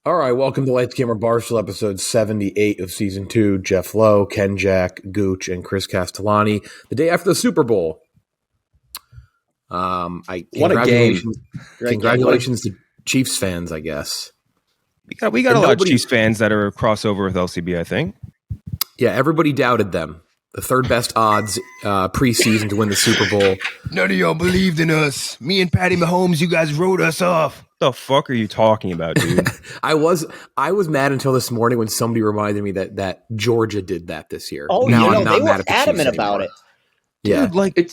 All right, welcome to Lights Camera Barstool, episode 78 of season 2. Jeff Lowe, Ken Jack, Gooch, and Chris Castellani. The day after the Super Bowl. What a game! Congratulations to Chiefs fans, I guess. We got a lot of Chiefs fans that are crossover with LCB, I think. Yeah, everybody doubted them. The third best odds preseason to win the Super Bowl. None of y'all believed in us. Me and Patty Mahomes, you guys wrote us off. What the fuck are you talking about, dude? I was mad until this morning when somebody reminded me that Georgia did that this year. Oh, now I'm not they were adamant about it. Yeah, dude,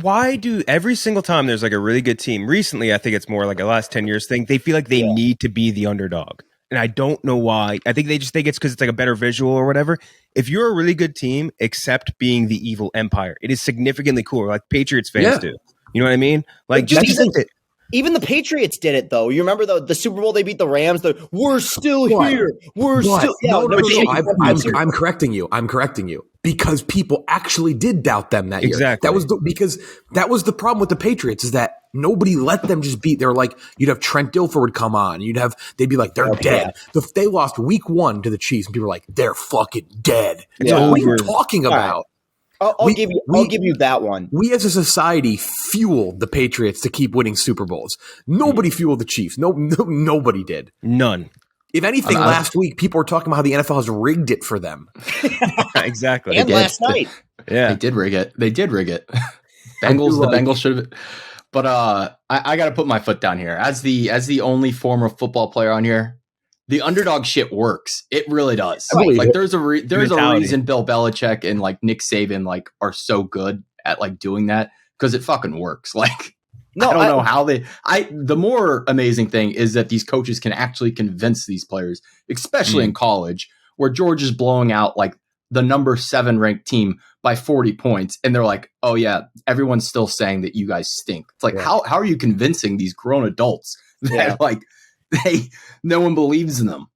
why do every single time there's like a really good team? Recently, I think it's more like a last 10 years thing. They feel like they need to be the underdog. And I don't know why. I think they just think it's because it's like a better visual or whatever. If you're a really good team, accept being the evil empire. It is significantly cooler, like Patriots fans do. You know what I mean? Like even the Patriots did it, though. You remember the Super Bowl? They beat the Rams. We're still here. We're still. Yeah, I'm correcting you. I'm correcting you because people actually did doubt them that year. Exactly. Because that was the problem with the Patriots is that nobody let them just beat. They were like, you'd have Trent Dilfer would come on. They'd be like, they're dead. They lost week 1 to the Chiefs, and people were like, they're fucking dead. Yeah. What are you talking about? I'll give you that one. We as a society fueled the Patriots to keep winning Super Bowls. Nobody fueled the Chiefs. Nobody did. None. If anything, last week people were talking about how the NFL has rigged it for them. Exactly. And last night. Yeah. They did rig it. The Bengals should have. But I got to put my foot down here. As the only former football player on here, the underdog shit works. It really does. Like there's a reason Bill Belichick and like Nick Saban like are so good at like doing that because it fucking works. Like I don't know how the more amazing thing is that these coaches can actually convince these players, especially in college, where George is blowing out like the number 7 ranked team by 40 points. And they're like, oh yeah, everyone's still saying that you guys stink. It's like, how are you convincing these grown adults that no one believes in them?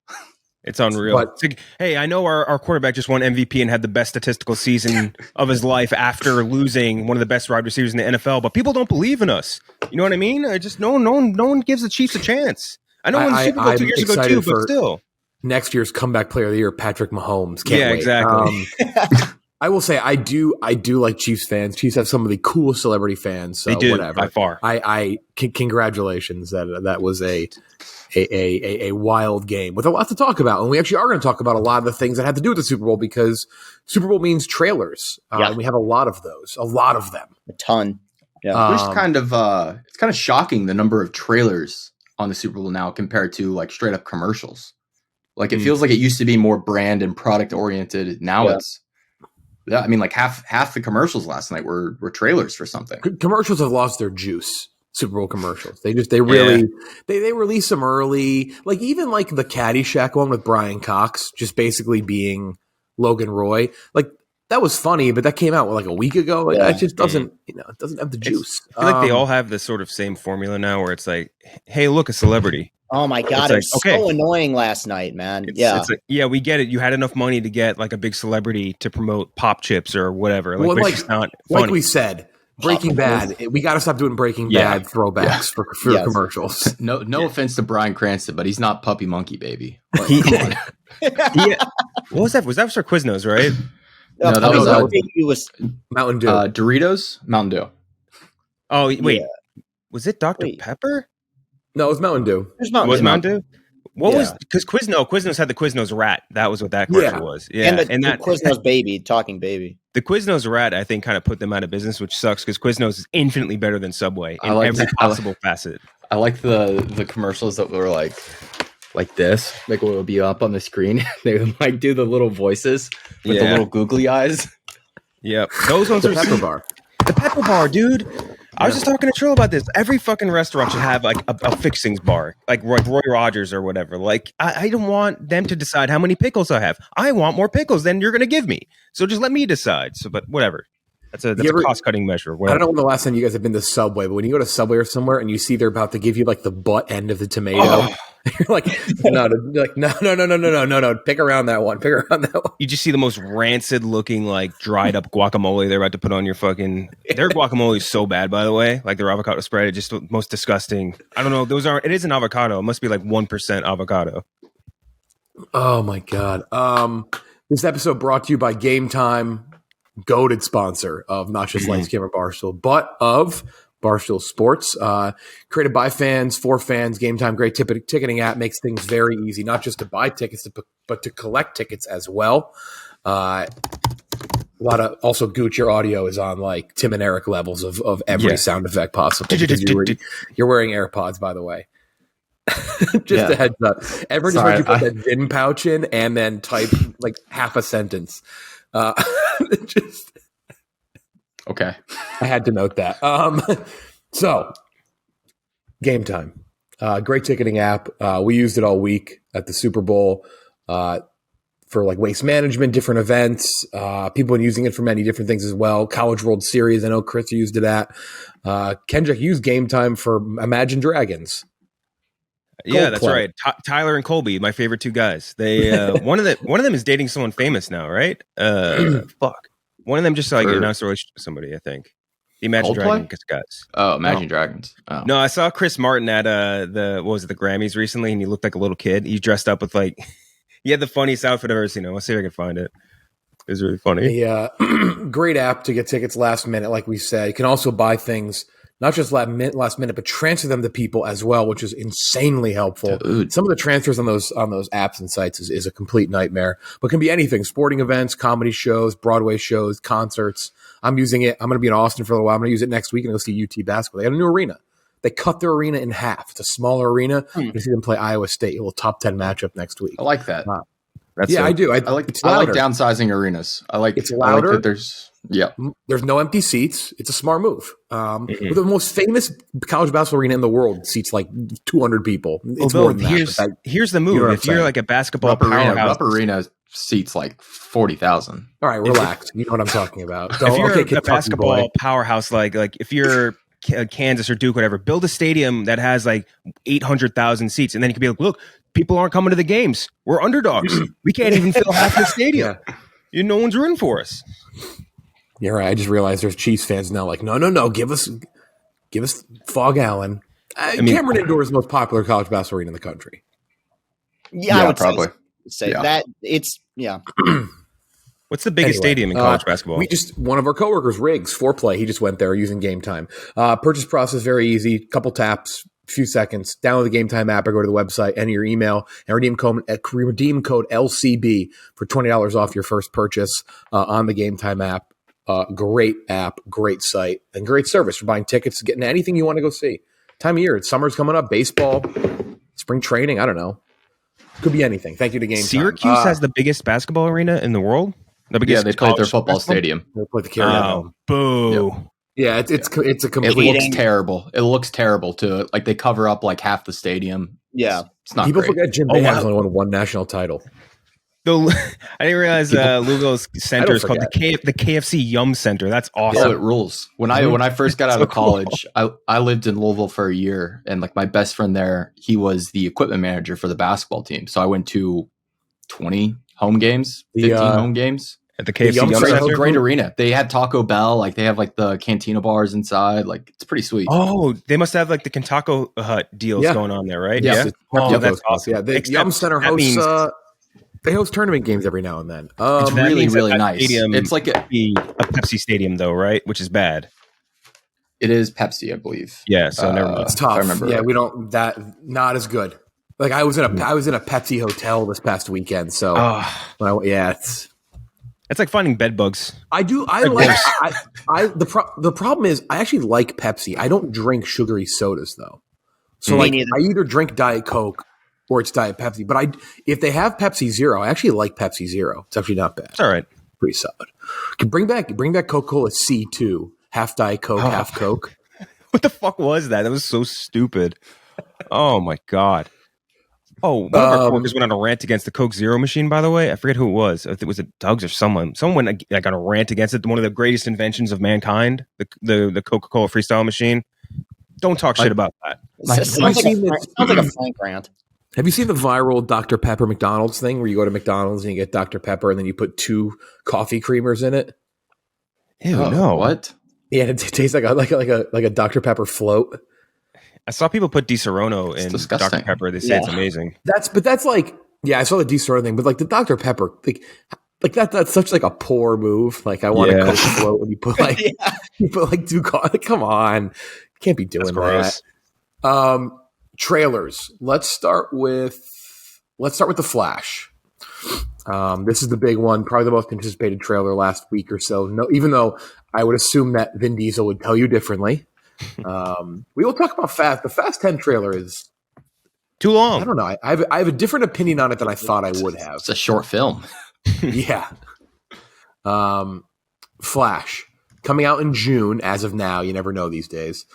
It's unreal. It's like, hey, I know our quarterback just won MVP and had the best statistical season of his life after losing one of the best wide receivers in the NFL, but people don't believe in us. You know what I mean? No one gives the Chiefs a chance. I know won Super Bowl 2 years ago too, but still. Next year's comeback player of the year, Patrick Mahomes. Can't wait. Exactly. I will say I do like Chiefs fans. Chiefs have some of the coolest celebrity fans. So they do, whatever. By far. Congratulations. That was a wild game with a lot to talk about. And we actually are going to talk about a lot of the things that had to do with the Super Bowl because Super Bowl means trailers. And we have a lot of those, a lot of them. A ton. Yeah. It's kind of shocking the number of trailers on the Super Bowl now compared to like straight up commercials. Like it feels like it used to be more brand and product oriented. Now it's I mean like half the commercials last night were trailers for something. Commercials have lost their juice. Super Bowl commercials. They release them early. Like even like the Caddyshack one with Brian Cox just basically being Logan Roy. Like that was funny, but that came out like a week ago. Like that just doesn't, it doesn't have the juice. I feel like they all have the sort of same formula now where it's like, hey, look, a celebrity. Oh my God, it was so annoying last night, man. It's like, yeah, we get it. You had enough money to get like a big celebrity to promote pop chips or whatever. Like, it's just not funny. Like we said, Breaking Bad. We got to stop doing Breaking Bad throwbacks for commercials. No offense to Bryan Cranston, but he's not Puppy Monkey Baby. Like, come on. What was that? Was that for Quiznos, right? No, that was Mountain Dew. Doritos, Mountain Dew. Oh wait, was it Dr. Pepper? No, it was Mountain Dew. Was Mountain Dew? What was because Quiznos had the Quiznos rat. That was what that commercial was. Yeah, and that Quiznos baby, talking baby. The Quiznos rat, I think, kind of put them out of business, which sucks because Quiznos is infinitely better than Subway in every possible facet. I like the commercials that were like this, like what would be up on the screen. They would like do the little voices with the little googly eyes. Yep, those ones the are Pepper Bar. The Pepper Bar, dude. I was just talking to Trill about this. Every fucking restaurant should have like a fixings bar, like Roy Rogers or whatever. Like I don't want them to decide how many pickles I have. I want more pickles than you're going to give me. So just let me decide. So, but whatever. That's a cost cutting measure. Whatever. I don't know when the last time you guys have been to Subway, but when you go to Subway or somewhere and you see they're about to give you like the butt end of the tomato, you're like, no, pick around that one. You just see the most rancid looking, like dried up guacamole they're about to put on your fucking. Their guacamole is so bad, by the way. Like their avocado spread, it's just the most disgusting. I don't know. It is an avocado. It must be like 1% avocado. Oh my God. This episode brought to you by Game Time, goated sponsor of not just Lights Camera Barstool, but of Barstool Sports. Created by fans, for fans. Game Time, great ticketing app, makes things very easy, not just to buy tickets, but to collect tickets as well. A lot of also Gooch, your audio is on like Tim and Eric levels of every sound effect possible. You're wearing AirPods, by the way. Just a heads up. Everyone just heard you put that Zin pouch in and then type like half a sentence. Okay. I had to note that. So, Game Time. Great ticketing app. We used it all week at the Super Bowl for like waste management, different events. People are using it for many different things as well. College World Series. I know Chris used it at. Kendrick used Game Time for Imagine Dragons. Yeah, that's right. Tyler and Colby, my favorite two guys. They one of them is dating someone famous now, right? Fuck. One of them just like announced a relationship with somebody, I think. The Imagine Dragons guys. Oh, Imagine Dragons. Oh. No, I saw Chris Martin at the Grammys recently, and he looked like a little kid. He dressed up with like he had the funniest outfit I've ever seen. I'll see if I can find it. It was really funny. Yeah, great app to get tickets last minute, like we said. You can also buy things not just last minute, but transfer them to people as well, which is insanely helpful. Dude. Some of the transfers on those apps and sites is a complete nightmare, but can be anything: sporting events, comedy shows, Broadway shows, concerts. I'm using it. I'm going to be in Austin for a little while. I'm going to use it next week and go see UT basketball. They got a new arena. They cut their arena in half. It's a smaller arena. You see them play Iowa State. A little top 10 matchup next week. I like that. I do. I like downsizing arenas. I like it's louder. I like that there's no empty seats. It's a smart move. The most famous college basketball arena in the world seats like 200 people. It's more than here's the move. You know if you're like a basketball Rupp Arena seats like 40,000. All right, relax. You know what I'm talking about. If you're a basketball powerhouse, like if you're Kansas or Duke, whatever, build a stadium that has like 800,000 seats, and then you can be like, look, people aren't coming to the games. We're underdogs. We can't even fill half the stadium. No one's rooting for us. You're right. I just realized there's Chiefs fans now. Like, no, give us Fog Allen. Cameron Indoor is the most popular college basketball arena in the country. Yeah, I would probably say that. It's What's the biggest stadium in college basketball? One of our coworkers, Riggs, Foreplay, he just went there using Game Time. Purchase process very easy. Couple taps, few seconds. Download the Game Time app or go to the website, enter your email, and redeem code LCB for $20 off your first purchase on the Game Time app. Great app, great site, and great service for buying tickets, getting anything you want to go see. Time of year, summer's coming up, baseball, spring training, I don't know. Could be anything. Thank you to Game Time. Syracuse has the biggest basketball arena in the world. They play at their football stadium. They play the Carrier Dome. Boo. Yep. Yeah, it's a complete. It looks terrible. It looks terrible too. Like they cover up like half the stadium. Yeah, it's not. People great. forget Jim Bay has only won one national title. I didn't realize Lugo's center is called the KFC Yum Center. That's awesome. Oh, it rules. When I first got out of college, I lived in Louisville for a year, and like my best friend there, he was the equipment manager for the basketball team. So I went to 20 home games, 15 home games at the KFC Yum Center. Great arena. They had Taco Bell, like they have like the Cantina bars inside. Like it's pretty sweet. Oh, they must have like the Kentucky Hut deals going on there, right? Yes, yeah. That's awesome. Yeah, the Yum Center hosts. They host tournament games every now and then. It's really, really nice. It's like a Pepsi stadium, though, right? Which is bad. It is Pepsi, I believe. Yeah, so never mind. It's tough. I remember. Yeah, we don't not as good. Like I was in a Pepsi hotel this past weekend, so it's like finding bed bugs. The problem is I actually like Pepsi. I don't drink sugary sodas though. So I either drink Diet Coke or it's Diet Pepsi. But if they have Pepsi Zero, I actually like Pepsi Zero. It's actually not bad. It's all right. Pretty solid. Bring back Coca-Cola C2. Half Diet Coke, half Coke. What the fuck was that? That was so stupid. Oh, my God. Oh, one of our coworkers went on a rant against the Coke Zero machine, by the way. I forget who it was. If it was Doug's or someone. Someone went like on a rant against it. One of the greatest inventions of mankind, the Coca-Cola Freestyle machine. Don't talk shit about that. Sounds like a Frank rant. Have you seen the viral Dr. Pepper McDonald's thing where you go to McDonald's and you get Dr. Pepper and then you put 2 coffee creamers in it? Ew, no. What? Yeah, it tastes like a Dr. Pepper float. I saw people put Di Serono in Dr. Pepper. They say it's amazing. That's Yeah, I saw the D-Star thing, but like the Dr. Pepper, like that's such like a poor move. Like I want to Coke float when you put like you put like 2 cars. Like, come on, can't be doing that. Trailers. Let's start with the Flash. This is the big one, probably the most anticipated trailer last week or so. No, even though I would assume that Vin Diesel would tell you differently. We will talk about Fast. The Fast 10 trailer is too long. I don't know. I have a different opinion on it than I thought I would have. It's a short film. Yeah. Flash coming out in June. As of now, you never know these days.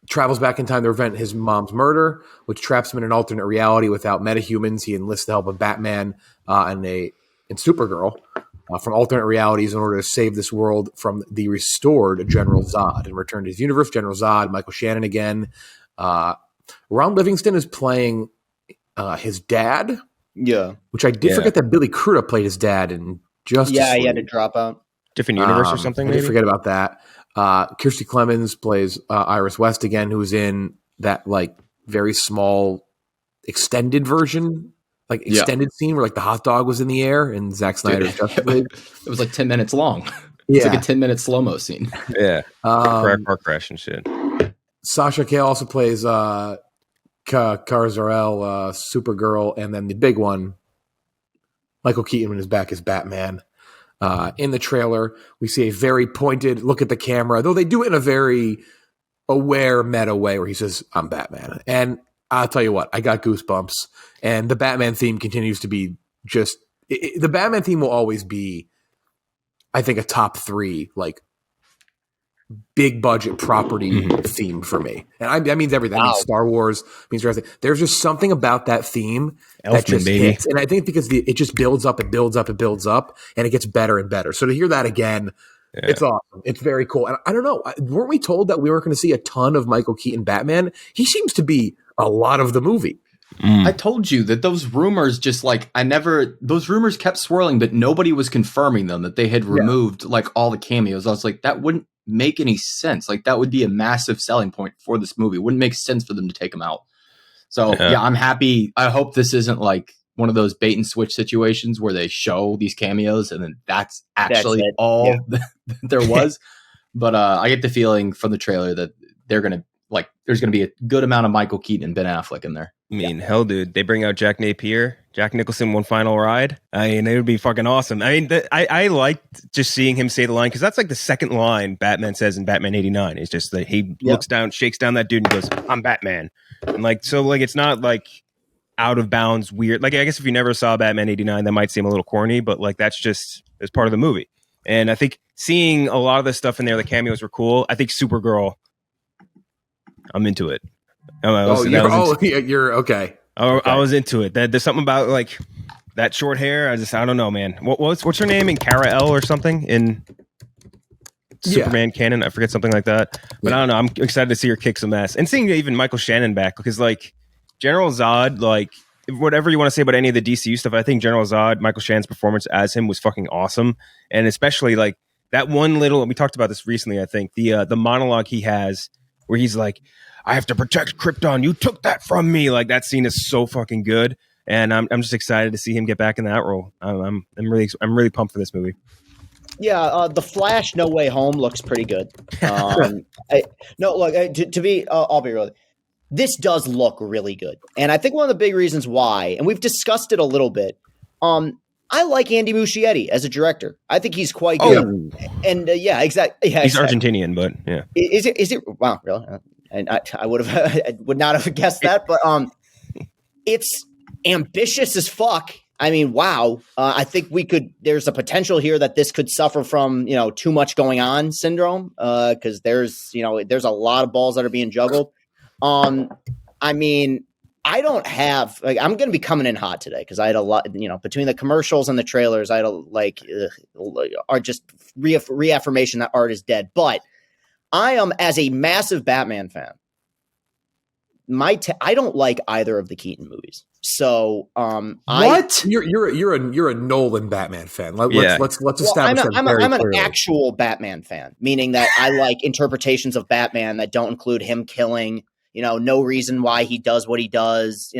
Travels back in time to prevent his mom's murder, which traps him in an alternate reality without metahumans. He enlists the help of Batman and Supergirl from alternate realities in order to save this world from the restored General Zod and return to his universe. General Zod, Michael Shannon again. Ron Livingston is playing his dad. Yeah. Which I did forget that Billy Crudup played his dad in Justice League. He had to drop out. Different universe or something, maybe? I forget about that. Kirstie Clemens plays Iris West again, who's in that like very small extended version, like extended scene where like the hot dog was in the air in Zack Snyder's Justice League. It was like 10 minutes long. It's like a 10-minute slow-mo scene. Yeah. Car crash and shit. Sasha Calle also plays Kara Zor-El, Supergirl, and then the big one, Michael Keaton is back as Batman. In the trailer, we see a very pointed look at the camera, though they do it in a very aware meta way where he says, I'm Batman. And I'll tell you what, I got goosebumps. And the Batman theme continues to be just the Batman theme will always be, I think, a top 3 like big budget property theme for me. And that means everything. That means Star Wars, means everything. There's just something about that theme that just hits. And I think because it just builds up, it builds up, it builds up, and it gets better and better. So to hear that again, it's awesome. It's very cool. And I don't know, weren't we told that we weren't going to see a ton of Michael Keaton Batman? He seems to be a lot of the movie. I told you that those rumors those rumors kept swirling, but nobody was confirming them, that they had removed like all the cameos. I was like, that wouldn't make any sense. Like that would be a massive selling point for this movie. It wouldn't make sense for them to take them out. So I'm happy. I hope this isn't like one of those bait and switch situations where they show these cameos and then that's actually all there was. But I get the feeling from the trailer that there's going to be a good amount of Michael Keaton and Ben Affleck in there. I mean, hell, dude, they bring out Jack Napier, Jack Nicholson, one final ride. I mean, it would be fucking awesome. I mean, I liked just seeing him say the line because that's like the second line Batman says in Batman '89. It's just that he looks down, shakes down that dude, and goes, "I'm Batman." And like, so like, it's not like out of bounds weird. Like, I guess if you never saw Batman '89, that might seem a little corny, but like, that's just as part of the movie. And I think seeing a lot of the stuff in there, the cameos were cool. I think Supergirl, I'm into it. You're okay. I was into it. There's something about like that short hair. I don't know, man. What's her name in Kara-El or something in Superman canon? I forget, something like that. But I don't know. I'm excited to see her kick some ass and seeing even Michael Shannon back because like General Zod, like whatever you want to say about any of the DCU stuff, I think General Zod, Michael Shannon's performance as him was fucking awesome, and especially like that one little. We talked about this recently. I think the monologue he has where he's like, I have to protect Krypton. You took that from me. Like that scene is so fucking good, and I'm just excited to see him get back in that role. I'm really pumped for this movie. Yeah, the Flash No Way Home looks pretty good. I'll be real. This does look really good, and I think one of the big reasons why, and we've discussed it a little bit. I like Andy Muschietti as a director. I think he's quite good. And exactly. Yeah, he's Argentinian, but yeah. Is it? Wow, really? And I would not have guessed that, but it's ambitious as fuck. I mean, wow. I think there's a potential here that this could suffer from, too much going on syndrome. Cause there's a lot of balls that are being juggled. I mean, I don't have, like, I'm going to be coming in hot today. Cause I had a lot, between the commercials and the trailers, I had are just reaffirmation that art is dead. But I am, as a massive Batman fan, I don't like either of the Keaton movies. So, what? You're a Nolan Batman fan. Let's establish I'm an actual Batman fan, meaning that I like interpretations of Batman that don't include him killing, no reason why he does what he does.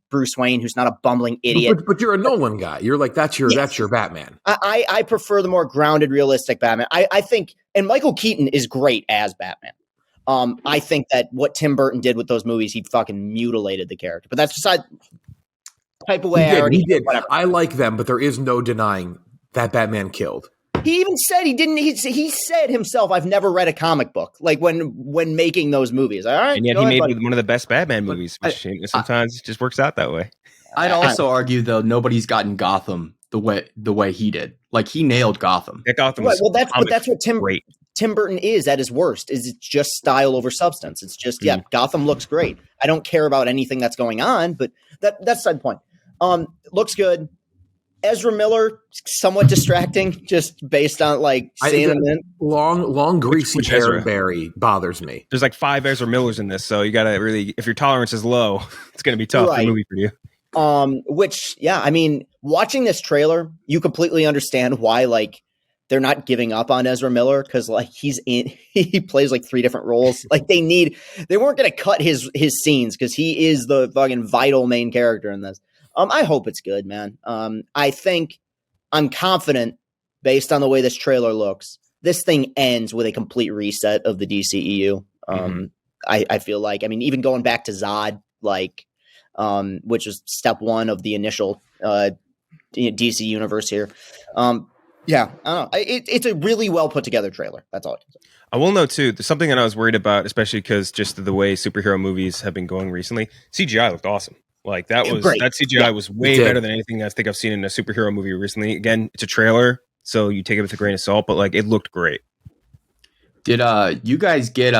Bruce Wayne, who's not a bumbling idiot. But you're a Nolan guy. You're like, that's your Batman. I prefer the more grounded, realistic Batman. I think, and Michael Keaton is great as Batman. I think that what Tim Burton did with those movies, he fucking mutilated the character. But that's beside type of way. He did. I like them, but there is no denying that Batman killed. He even said he didn't. He said himself, "I've never read a comic book." Like when making those movies. All right, and yet he made one of the best Batman movies. Which sometimes it just works out that way. I'd also argue though nobody's gotten Gotham the way he did. Like he nailed Gotham. That Gotham. Right, well, that's what Tim Burton is at his worst. Is it's just style over substance. It's just Gotham looks great. I don't care about anything that's going on, but that's the point. Looks good. Ezra Miller, somewhat distracting, just based on seeing him in. Long greasy hair Barry bothers me. There's like 5 Ezra Millers in this, so you got to really, if your tolerance is low, it's going to be tough for the movie for you. Watching this trailer, you completely understand why they're not giving up on Ezra Miller because he plays 3 different roles. They weren't going to cut his scenes because he is the fucking vital main character in this. I hope it's good, man. I think I'm confident based on the way this trailer looks. This thing ends with a complete reset of the DCEU. I feel like, even going back to Zod, which is step 1 of the initial DC universe here. I don't know. It's a really well put together trailer. That's all I can say. I will note too, there's something that I was worried about, especially because just the way superhero movies have been going recently. CGI looked awesome. That CGI was way better than anything I think I've seen in a superhero movie recently. Again, it's a trailer, so you take it with a grain of salt, but it looked great. Did you guys get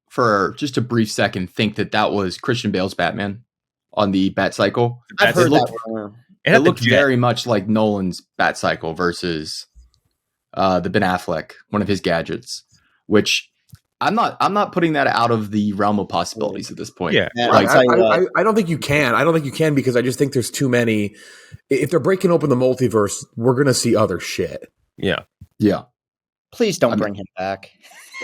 for just a brief second think that was Christian Bale's Batman on the Bat Cycle? I've heard that. It looked very much like Nolan's Bat Cycle versus the Ben Affleck, one of his gadgets, which I'm not putting that out of the realm of possibilities at this point. Yeah. I don't think you can. I don't think you can because I just think there's too many. If they're breaking open the multiverse, we're going to see other shit. Yeah. Yeah. Please don't bring him back.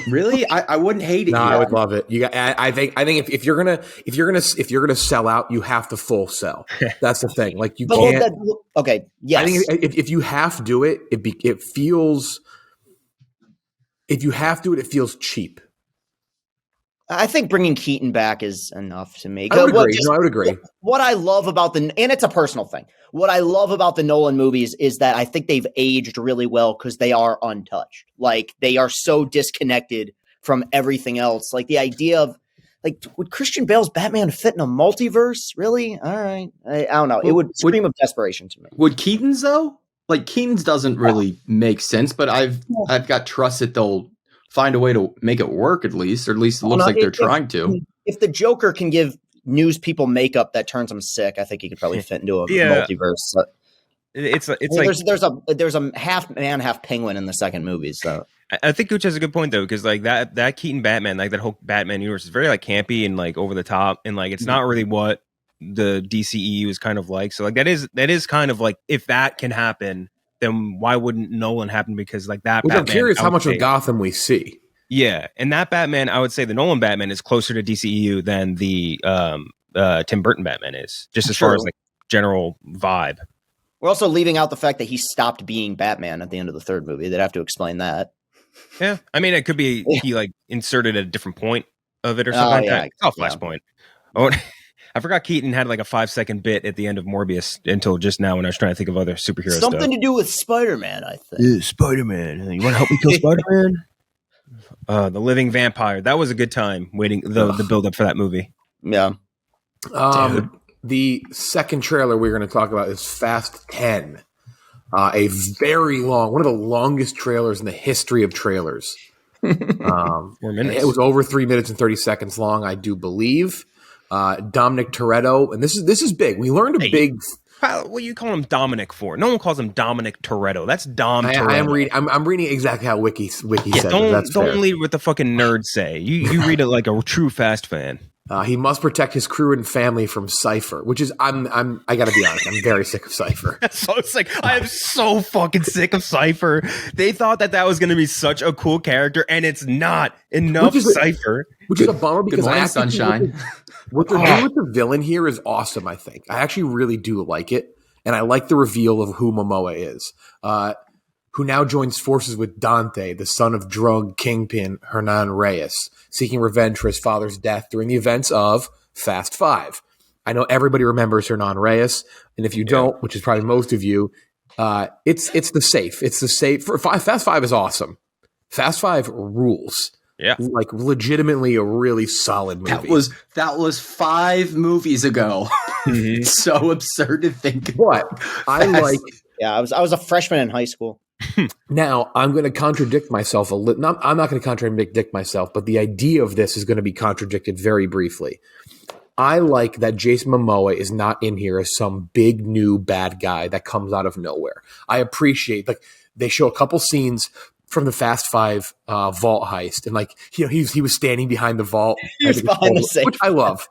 Really? I wouldn't hate it. No, I would love it. I think if you're gonna sell out, you have to full sell. That's the thing. You can't. Okay. Yes. I think if you have to do it, it feels. If you have to do it, it feels cheap. I think bringing Keaton back is enough to me. I would agree. I would agree. What I love about and it's a personal thing. What I love about the Nolan movies is that I think they've aged really well because they are untouched. They are so disconnected from everything else. The idea of would Christian Bale's Batman fit in a multiverse? Really? All right. I don't know. It would scream of desperation to me. Would Keaton's though? Keaton's doesn't really make sense, but I've got trust that they'll find a way to make it work at least it looks like they're trying to. If the Joker can give news people makeup that turns them sick, I think he could probably fit into a multiverse. There's a half man, half penguin in the second movie. So I think Gooch has a good point though, because that Keaton Batman, that whole Batman universe is very campy and over the top, and it's not really what the DCEU is kind of like. So that is kind of if that can happen, then why wouldn't Nolan happen? Because that Batman, I'm curious how much of Gotham we see. Yeah, and that Batman, I would say the Nolan Batman is closer to DCEU than the Tim Burton Batman is, just as far as general vibe. We're also leaving out the fact that he stopped being Batman at the end of the third movie. They'd have to explain that. Yeah, it could be he inserted a different point of it or something. It's all Flashpoint. Oh, I forgot Keaton had a 5-second bit at the end of Morbius until just now when I was trying to think of other superhero stuff. Something to do with Spider-Man, I think. Yeah, Spider-Man. You want to help me kill Spider-Man? The Living Vampire. That was a good time waiting the build up for that movie. Yeah. The second trailer we're going to talk about is Fast 10. A very long, one of the longest trailers in the history of trailers. 4 minutes. It was over 3 minutes and 30 seconds long, I do believe. Dominic Toretto, and this is big. We learned a big. What do you call him Dominic for? No one calls him Dominic Toretto. That's Dom. Toretto. I'm reading exactly how Wiki says. Don't lead with the fucking nerds say. You read it like a true Fast fan. He must protect his crew and family from Cypher, which is I gotta be honest, I'm very sick of Cypher. So it's like I am so fucking sick of Cypher. They thought that was going to be such a cool character, and it's not enough Cypher. Which is a bummer because morning, sunshine. What they're doing with the villain here is awesome. I think I actually really do like it, and I like the reveal of who Momoa is, who now joins forces with Dante, the son of drug kingpin Hernan Reyes, seeking revenge for his father's death during the events of Fast Five. I know everybody remembers Hernan Reyes, and if you don't, which is probably most of you, it's the safe. It's the safe. Fast Five is awesome. Fast Five rules. Yeah, like legitimately a really solid movie. That was 5 movies ago. Mm-hmm. It's so absurd to think. But I like. Yeah, I was a freshman in high school. Now I'm going to contradict myself a little. I'm not going to contradict myself, but the idea of this is going to be contradicted very briefly. I like that Jason Momoa is not in here as some big new bad guy that comes out of nowhere. I appreciate they show a couple scenes from the Fast Five vault heist, and he was standing behind the vault, he was behind the safe, which I love.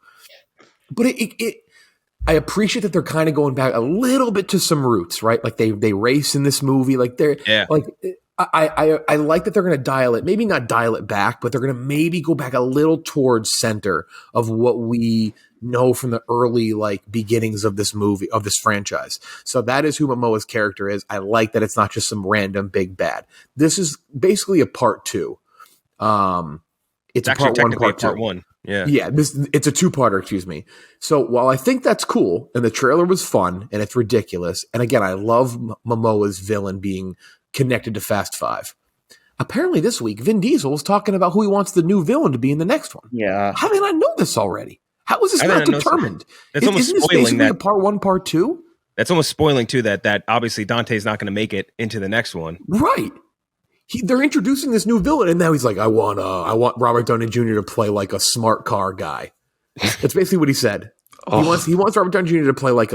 But I appreciate that they're kind of going back a little bit to some roots, right? Like they race in this movie, like they're like I like that they're going to dial it, maybe not dial it back, but they're going to maybe go back a little towards center of what we know from the early beginnings of this movie, of this franchise. So that is who Momoa's character is. I like that it's not just some random big bad. This is basically a part 2. It's a part 1, part 2. Yeah. It's a 2-parter, excuse me. So while I think that's cool, and the trailer was fun, and it's ridiculous, and again, I love Momoa's villain being connected to Fast Five. Apparently this week, Vin Diesel was talking about who he wants the new villain to be in the next one. Yeah. How did I know this already? How is this not determined? That's almost Isn't this spoiling basically that. a part 1, part 2? That's almost spoiling too that obviously Dante's not going to make it into the next one. Right. They're introducing this new villain, and now he's like, I want Robert Downey Jr. to play like a smart car guy. That's basically what he said. He wants Robert Downey Jr. to play like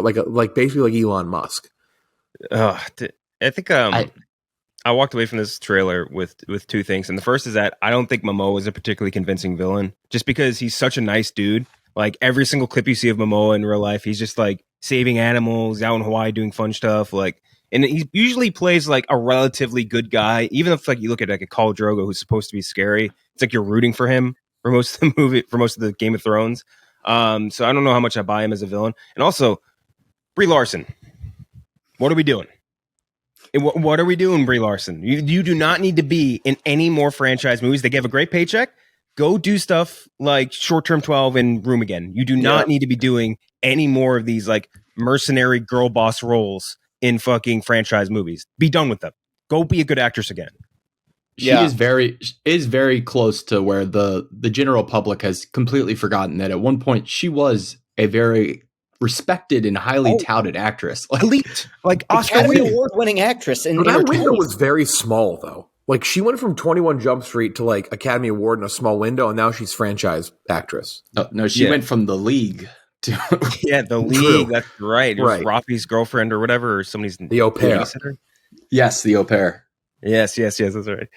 basically like Elon Musk. I think I walked away from this trailer with 2 things, and the first is that I don't think Momoa is a particularly convincing villain, just because he's such a nice dude. Like every single clip you see of Momoa in real life, he's just like saving animals out in Hawaii, doing fun stuff, and he usually plays like a relatively good guy, even if you look at like a Khal Drogo who's supposed to be scary. It's like you're rooting for him for most of the movie, for most of the Game of Thrones. So I don't know how much I buy him as a villain. And also, Brie Larson, what are we doing? What are we doing, Brie Larson? You do not need to be in any more franchise movies. They give a great paycheck. Go do stuff like Short Term 12 and Room Again. You do not need to be doing any more of these mercenary girl boss roles in fucking franchise movies. Be done with them. Go be a good actress again. She is very close to where the general public has completely forgotten that at one point she was a very respected and highly touted actress. Elite. Oscar Academy Award-winning actress. That window was very small, though. She went from 21 Jump Street to Academy Award in a small window, and now she's franchise actress. No, she went from The League to The League. That's right. It was Rafi's girlfriend or whatever, or somebody's the au pair. Yes, the au pair. Yes, that's right.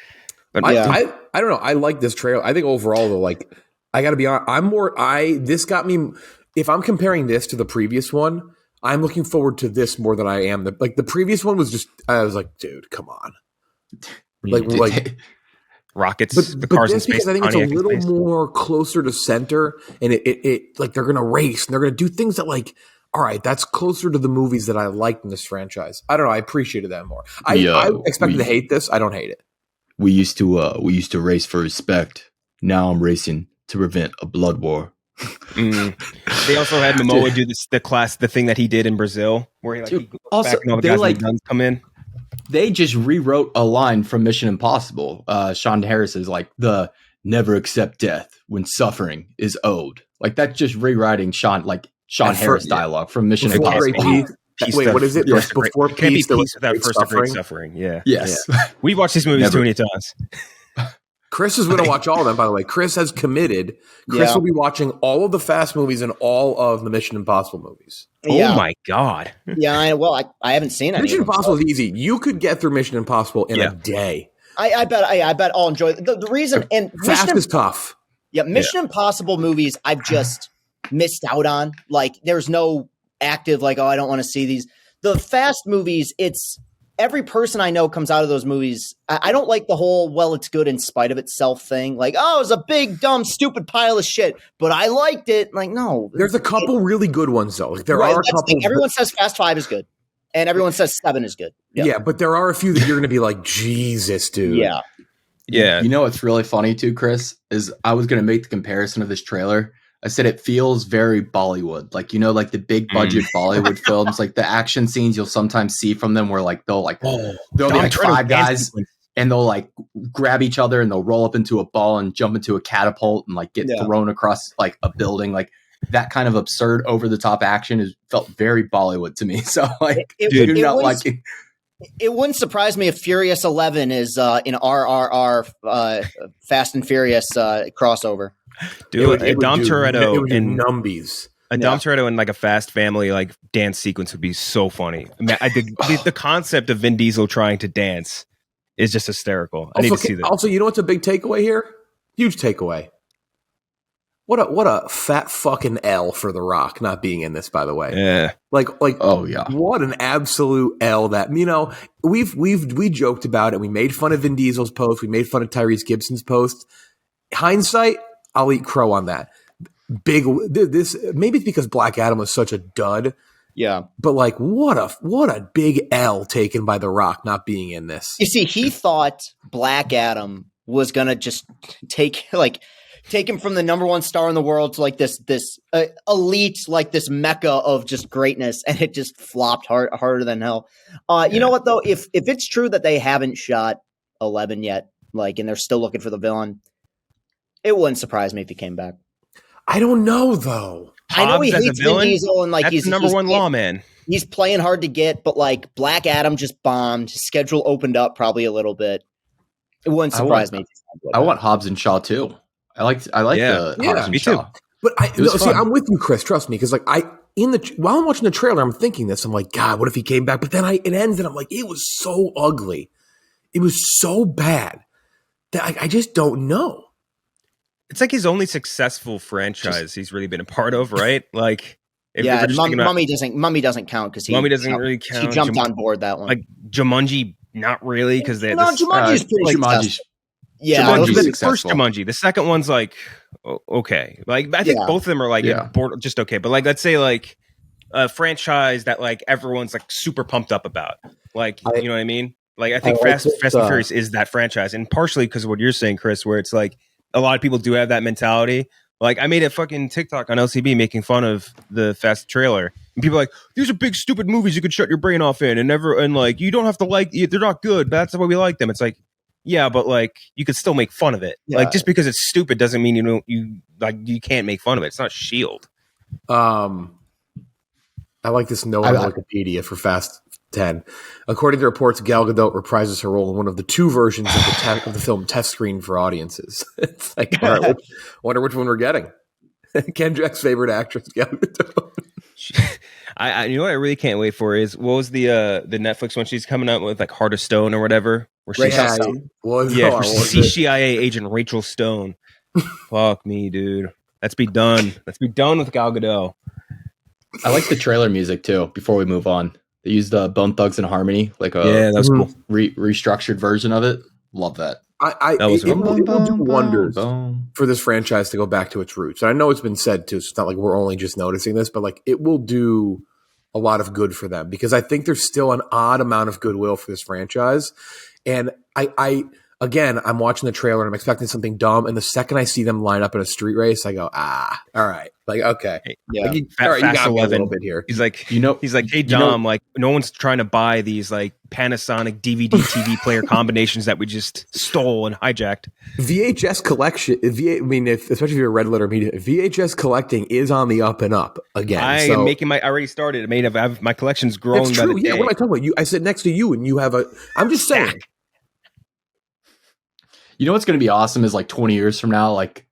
But I don't know. I like this trailer. I think overall, though, I got to be honest. This got me. If I'm comparing this to the previous one, I'm looking forward to this more than I am. The previous one was just. I was like, dude, come on. Rockets, the cars in space. I think it's a little more closer to center, and it they're gonna race and they're gonna do things that all right, that's closer to the movies that I liked in this franchise. I don't know. I appreciated that more. I expected to hate this. I don't hate it. We used to race for respect. Now I'm racing to prevent a blood war. They also had Momoa do the thing that he did in Brazil, where he goes back and all the guys with guns come in. They just rewrote a line from Mission Impossible. Sean Harris is the never accept death when suffering is owed. That's just rewriting Sean Harris dialogue from Mission Impossible. Wait, what is it? Yes, before peace without first suffering. Suffering. Yeah. Yes. Yeah. We've watched these movies too many times. Chris is going to watch all of them, by the way. Chris has committed. Chris will be watching all of the Fast movies and all of the Mission Impossible movies. Oh my God. Yeah, I haven't seen it. Mission Impossible is easy. You could get through Mission Impossible in a day. I bet I'll enjoy it. The reason and Fast is tough. Yeah, Mission Impossible movies I've just missed out on. Like, there's no active, like, oh, I don't want to see these. The Fast movies, it's every person I know comes out of those movies. I don't like the whole, well, it's good in spite of itself thing. Like, oh, it was a big, dumb, stupid pile of shit, but I liked it. Like, no. There's a couple really good ones, though. Like, there are a couple. Everyone says Fast 5 is good, and everyone says 7 is good. Yeah, but there are a few that you're going to be like, Jesus, dude. Yeah. You know what's really funny too, Chris, is I was going to make the comparison of this trailer. I said it feels very Bollywood, like, you know, like the big budget Bollywood films, like the action scenes you'll sometimes see from them where like they'll be like 5 guys and they'll like grab each other and they'll roll up into a ball and jump into a catapult and like get thrown across like a building. Like that kind of absurd over the top action felt very Bollywood to me. So like, it wouldn't surprise me if Furious 11 is in RRR Fast and Furious crossover. Dude, a Dom Toretto in Numbies. Dom Toretto in like a Fast Family like dance sequence would be so funny. I mean, the concept of Vin Diesel trying to dance is just hysterical. I need to see that. Also, you know what's a big takeaway here? Huge takeaway. What a fat fucking L for The Rock not being in this, by the way. Yeah. Like oh yeah. What an absolute L that, you know, we joked about it. We made fun of Vin Diesel's post. We made fun of Tyrese Gibson's post. Hindsight, I'll eat crow on that. This maybe it's because Black Adam was such a dud. Yeah. But like what a big L taken by The Rock not being in this. You see, he thought Black Adam was going to just take him from the number one star in the world to like this elite, like this mecca of just greatness, and it just flopped harder than hell. You know what though? If it's true that they haven't shot 11 yet, like, and they're still looking for the villain, it wouldn't surprise me if he came back. I don't know though. I know he hates Vin Diesel and like he's number one lawman. He's playing hard to get, but like Black Adam just bombed. His schedule opened up probably a little bit. It wouldn't surprise me. I want Hobbs and Shaw too. I like the Hobbs and Shaw. But I'm with you, Chris. Trust me, because like while I'm watching the trailer, I'm thinking this. I'm like, God, what if he came back? But then it ends, and I'm like, it was so ugly, it was so bad that I just don't know. It's like his only successful franchise he's really been a part of, right? Like, Mummy doesn't count because Mummy doesn't really count. He jumped on board that one. Like Jumanji, not really, because Jumanji's pretty successful. Yeah, the first Jumanji. The second one's like okay. Like I think both of them are like just okay. But like let's say like a franchise that like everyone's like super pumped up about. Like you know what I mean? Like I think Fast and Furious is that franchise, and partially because of what you're saying, Chris, where it's like a lot of people do have that mentality. Like I made a fucking TikTok on LCB making fun of the Fast trailer, and people are like, these are big stupid movies you could shut your brain off in, and like you don't have to like they're not good, but that's the way we like them. It's like, yeah, but like you could still make fun of it. Yeah. Like just because it's stupid doesn't mean you can't make fun of it. It's not S.H.I.E.L.D. I like this note on Wikipedia for Fast 10. According to reports, Gal Gadot reprises her role in one of the 2 versions of the film test screen for audiences. It's like, all right, wonder which one we're getting. Kendrick's favorite actress, Gal Gadot. You know what I really can't wait for is what was the Netflix one she's coming out with, like Heart of Stone or whatever? Where she's CIA agent Rachel Stone. Fuck me, dude. Let's be done. Let's be done with Gal Gadot. I like the trailer music too. Before we move on, they used the Bone Thugs and Harmony, like a that was cool. restructured version of it. Love that. It will do wonders for this franchise to go back to its roots. And I know it's been said too. So it's not like we're only just noticing this, but like it will do a lot of good for them because I think there's still an odd amount of goodwill for this franchise. And I'm watching the trailer and I'm expecting something dumb. And the second I see them line up in a street race, I go, all right. Like, okay. Yeah. Like, all right, you got 11, me a little bit here. He's like, hey, Dom, like no one's trying to buy these like Panasonic DVD TV player combinations that we just stole and hijacked. VHS collection, especially if you're a red letter media, VHS collecting is on the up and up again. I am making I already started. My collection's grown. That's true. Yeah. What am I talking about? I sit next to you and you have I'm just saying. You know what's going to be awesome is like 20 years from now, like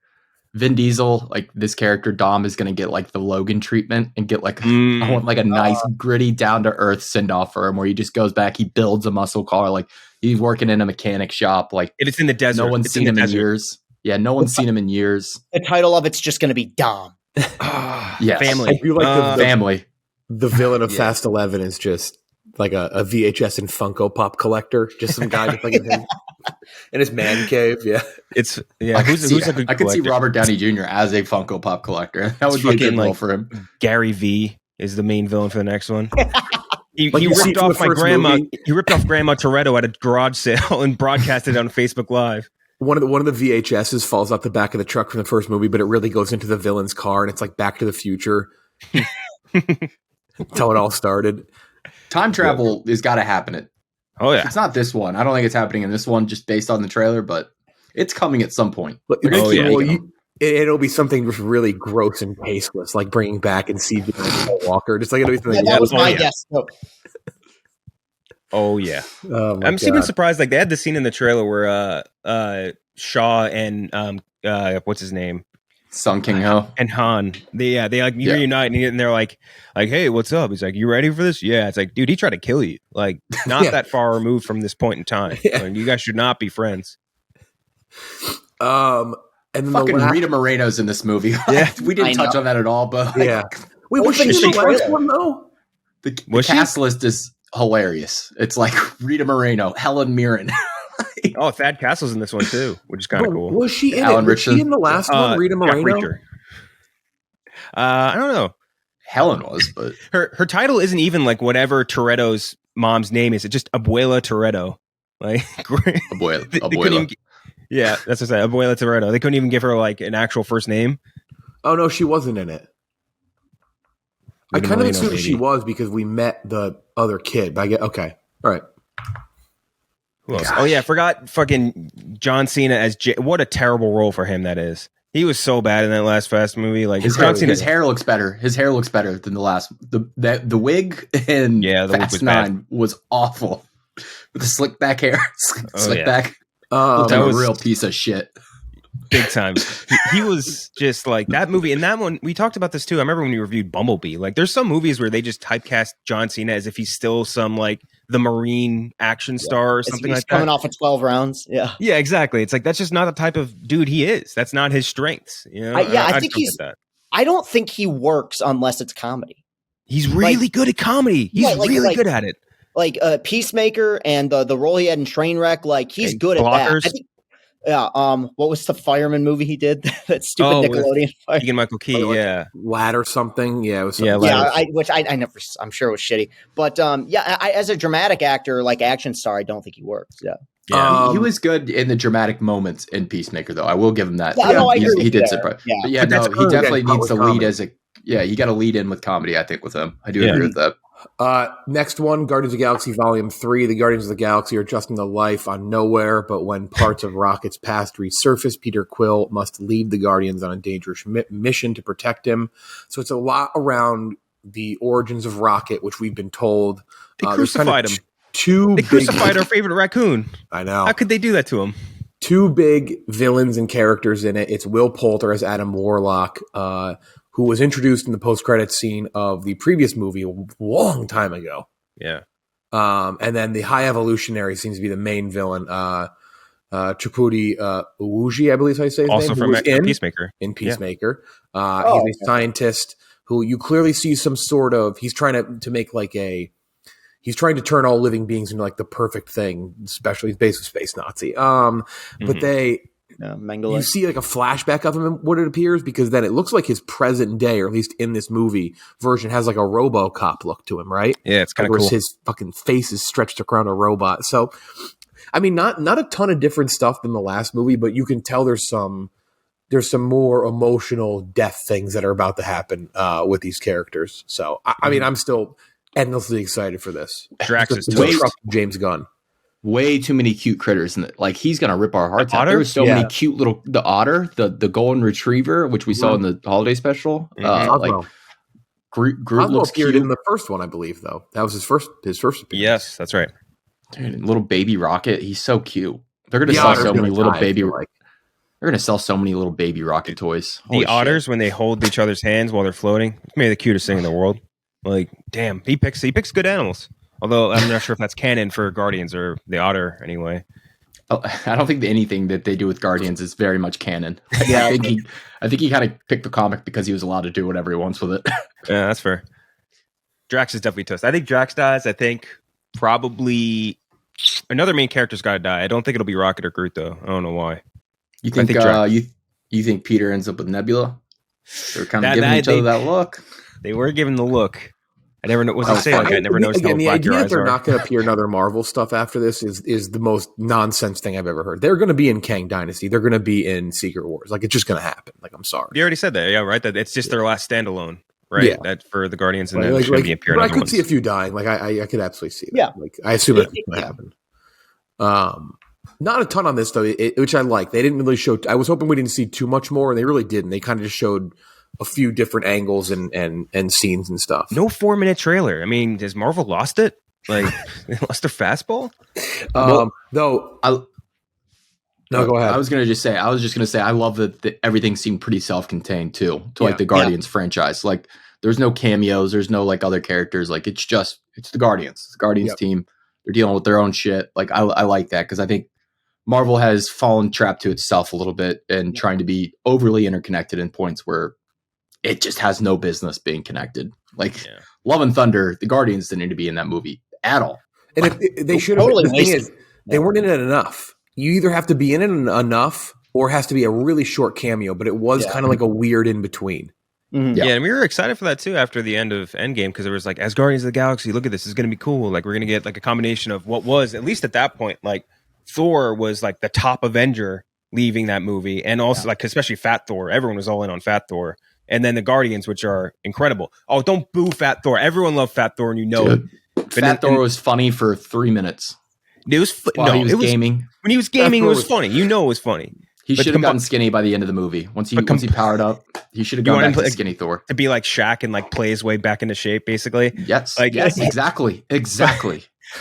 Vin Diesel, like this character Dom is going to get like the Logan treatment and get like I want like a nice gritty down to earth send off for him where he just goes back, he builds a muscle car, like he's working in a mechanic shop, like it's in the desert. No one's seen him in years. Yeah, no one's seen him in years. The title of it's just going to be Dom. Yes. Family. I do like Family. the villain of Fast 11 is just like a VHS and Funko Pop collector. Just some guy just like in his man cave. Yeah. It's I could see a good Robert collector? Downey Jr. as a Funko Pop collector. That would It's be a good fucking, role like, for him. Gary V is the main villain for the next one. He Like you see ripped from off the my first grandma. movie. He ripped off Grandma Toretto at a garage sale and broadcasted it on Facebook Live. One of the VHSs falls out the back of the truck from the first movie, but it really goes into the villain's car, and it's like Back to the Future. That's how it all started. Time travel has got to happen. Oh yeah, It's not this one. I don't think it's happening in this one just based on the trailer, but it's coming at some point. But Oh, yeah. it'll be something just really gross and tasteless, like bringing back and CG Walker. Just like it'll be something. That was my yeah. guess. So, oh yeah. Oh my I'm God. even surprised. Like they had the scene in the trailer where Shaw and what's his name Sung King Ho. and Han they like reunite and they're like hey, what's up? He's like, you ready for this? Yeah. It's like, dude, he tried to kill you. Like not Yeah. that far removed from this point in time. Yeah. Like, you guys should not be friends. And then Fucking the last, Rita Moreno's in this movie. Yeah. We didn't I touch know. on that at all, but like, yeah. Wait, was she in Open the last trailer. one though? the Was she? cast list is hilarious. It's like Rita Moreno, Helen Mirren. Oh, Thad Castle's in this one too, which is kind of But cool. Was she in Alan it? Was she Richardson? in the last one? Rita Jack Moreno. Reacher. I don't know. Helen was, but Her title isn't even like whatever Toretto's mom's name is. It's just Abuela Toretto. Like, Abuela. they couldn't even, yeah, that's what I said. Abuela Toretto. They couldn't even give her like an actual first name. Oh no, she wasn't in it. I Rita kind of Moreno, assumed maybe. she was because we met the other kid. But I get okay. All right. Who else? Oh yeah, I forgot fucking John Cena as what a terrible role for him that is. He was so bad in that last Fast movie. Like his John Cena. hair looks better. His hair looks better than the last. The wig in Yeah, the wig Fast was bad. 9 was awful. With the slick back hair. Slick yeah. back. Um, Looked that like was- a real piece of shit. Big time. He was just like that movie. And that one, we talked about this too. I remember when we reviewed Bumblebee. Like, there's some movies where they just typecast John Cena as if he's still some like the Marine action star or something he's like coming that. off of 12 rounds. Yeah. Yeah, exactly. It's like that's just not the type of dude he is. That's not his strengths. You know? I think just don't he's- get that. I don't think he works unless it's comedy. He's really good at comedy. He's Yeah, like- really like- good at it. Like Peacemaker and the role he had in Trainwreck, like he's And good at Blockers. that. I think, yeah. What was the fireman movie he did? That stupid Oh, with Nickelodeon fire. Keegan Michael Key. like- Yeah. Lad or something. Yeah, it was Yeah, something. Lad. Yeah, I never. I'm sure it was shitty, but as a dramatic actor, like action star, I don't think he works. Yeah. Yeah. He was good in the dramatic moments in Peacemaker, though. I will give him that. Yeah, no, I agree with he you did there. surprise. Yeah. But yeah, But that's no, he cool. definitely Yeah, needs to comedy. lead as a. Yeah, you got to lead in with comedy. I think with him, I do Yeah. agree with that. Next one, Guardians of the Galaxy Volume 3. The Guardians of the Galaxy are adjusting to life on Nowhere, but when parts of Rocket's past resurface, Peter Quill must lead the Guardians on a dangerous mission to protect him. So it's a lot around the origins of Rocket, which we've been told. They there's kind of crucified him. Two They big, crucified our favorite raccoon. I know. How could they do that to him? Two big villains and characters in it. It's Will Poulter as Adam Warlock, who was introduced in the post-credits scene of the previous movie a long time ago. Yeah. And then the High Evolutionary seems to be the main villain. Tripudi Uwuji, I believe is how you say his Also name. from who was in Peacemaker. Peacemaker. Oh, He's a scientist who you clearly see some sort of, he's trying to make like he's trying to turn all living beings into like the perfect thing, especially he's based with Space Nazi. But Mengele. you see like a flashback of him, what it appears, because then it looks like his present day, or at least in this movie version, has like a RoboCop look to him, right? Yeah, it's kind of Whereas cool. his fucking face is stretched around a robot. So, I mean, not a ton of different stuff than the last movie, but you can tell there's some more emotional death things that are about to happen with these characters. So, I mean, I'm still endlessly excited for this. Drax is Just too. trust James Gunn. Way too many cute critters in it. Like he's gonna rip our hearts out. otter? There was so Yeah. many cute little the otter, the golden retriever, which we saw in the holiday special. Like Cosmo. Groot Cosmo looks appeared cute. in the first one, I believe, though. That was his first appearance. Yes, that's right. Dude, little baby Rocket, he's so cute. They're gonna The sell otter's so many gonna little die, I baby. feel like. They're gonna sell so many little baby Rocket toys. The Holy otters, when they hold each other's hands while they're floating, it's maybe the cutest thing in the world. Like, damn, he picks good animals. Although I'm not sure if that's canon for Guardians or the otter anyway. I don't think anything that they do with Guardians is very much canon. Yeah. I think he kind of picked the comic because he was allowed to do whatever he wants with it. Yeah, that's fair. Drax is definitely toast. I think Drax dies. I think probably another main character's got to die. I don't think it'll be Rocket or Groot, though. I don't know why. You think, you think Peter ends up with Nebula? They're kind of giving each other that look. They were giving the look. I never know. I never noticed how the black idea your that eyes they're are. not going to appear in other Marvel stuff after this is the most nonsense thing I've ever heard. They're going to be in Kang Dynasty. They're going to be in Secret Wars. Like, it's just going to happen. Like, I'm sorry. You already said that, yeah, right? That it's just their last standalone, right? Yeah. That for the Guardians, and then Like, it's going to be appear in but I other could ones. see a few dying. Like, I could absolutely see that. Yeah. Like, I assume that's going to happen. Not a ton on this though, which I like. They didn't really show. I was hoping we didn't see too much more, and they really didn't. They kind of just showed a few different angles and scenes and stuff. No 4-minute trailer. I mean, has Marvel lost it? Like, they lost their fastball? Though. No, go ahead. I was just gonna say, I love that everything seemed pretty self-contained too, to like the Guardians franchise. Like, there's no cameos, there's no like other characters. Like, it's the Guardians. It's the Guardians team. They're dealing with their own shit. Like, I like that because I think Marvel has fallen trapped to itself a little bit and trying to be overly interconnected in points where it just has no business being connected. Like, Love and Thunder, the Guardians didn't need to be in that movie at all. And if they should have. Totally The thing wasted. is, they weren't in it enough. You either have to be in it enough, or it has to be a really short cameo. But it was kind of like a weird in between. Mhm. Yeah, and we were excited for that too after the end of Endgame because it was like, as Guardians of the Galaxy, look at this is going to be cool. Like, we're going to get like a combination of what was, at least at that point, like Thor was like the top Avenger leaving that movie, and also like especially Fat Thor. Everyone was all in on Fat Thor, and then the Guardians, which are incredible. Oh, don't boo Fat Thor! Everyone loved Fat Thor, and you know it. Fat Thor was funny for 3 minutes. It was He was gaming. When he was gaming, it was funny. You know, it was funny. He should have gotten skinny by the end of the movie. Once he powered up, he should have gone back to skinny Thor. To be like Shaq and like play his way back into shape, basically. Yes, like, yes, exactly.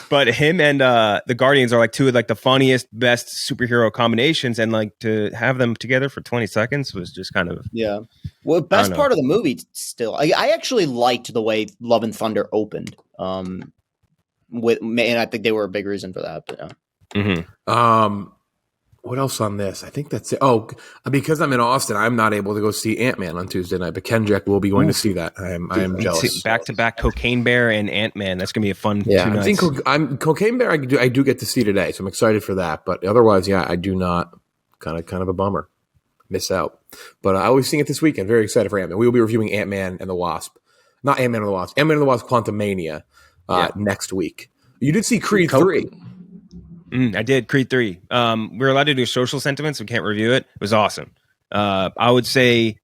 But him and the Guardians are like two of like the funniest, best superhero combinations, and like to have them together for 20 seconds was just kind of Well, best part of the movie still. I actually liked the way Love and Thunder opened. And I think they were a big reason for that. But What else on this? I think that's it. Oh, because I'm in Austin, I'm not able to go see Ant-Man on Tuesday night, but Kendrick will be going to see that. I am jealous. Back-to-back Cocaine Bear and Ant-Man. That's going to be a fun 2 nights. I think Cocaine Bear I do get to see today, so I'm excited for that. But otherwise, I do not. Kind of a bummer. Miss out. But I always sing it this weekend. Very excited for Ant-Man. We will be reviewing Ant-Man and the Wasp. Not Ant-Man and the Wasp. Ant-Man and the Wasp Quantumania next week. You did see Creed 3. I did Creed 3. We were allowed to do social sentiments. We can't review it. It was awesome. I would say,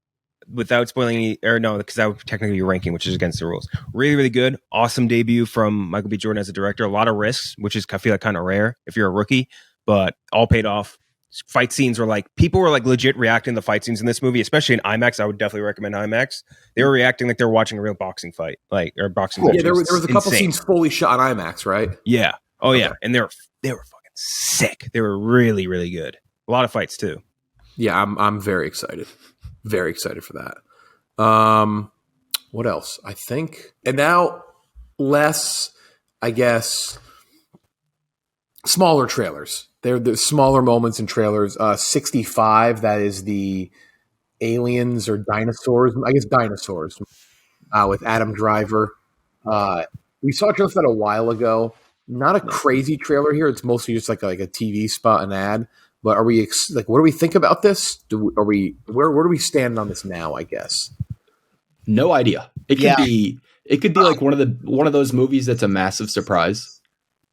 without spoiling any, or no, because that would technically be ranking, which is against the rules. Really, really good. Awesome debut from Michael B. Jordan as a director. A lot of risks, which is, I feel like, kind of rare if you're a rookie, but all paid off. Fight scenes were like, people were like legit reacting to the fight scenes in this movie, especially in IMAX. I would definitely recommend IMAX. They were reacting like they were watching a real boxing fight, or boxing. Yeah, there was a couple scenes fully shot on IMAX, right? Yeah. Oh yeah, and they were fucking sick. They were really, really good. A lot of fights too. Yeah, I'm very excited. Very excited for that. What else? I think, and now less, I guess, smaller trailers. They're the smaller moments in trailers. 65, that is the aliens or dinosaurs. I guess dinosaurs with Adam Driver. We saw a trailer for that a while ago. Not a crazy trailer here. It's mostly just like a TV spot, an ad. But are we what do we think about this? Where do we stand on this now? I guess. No idea. It could be like one of those movies that's a massive surprise,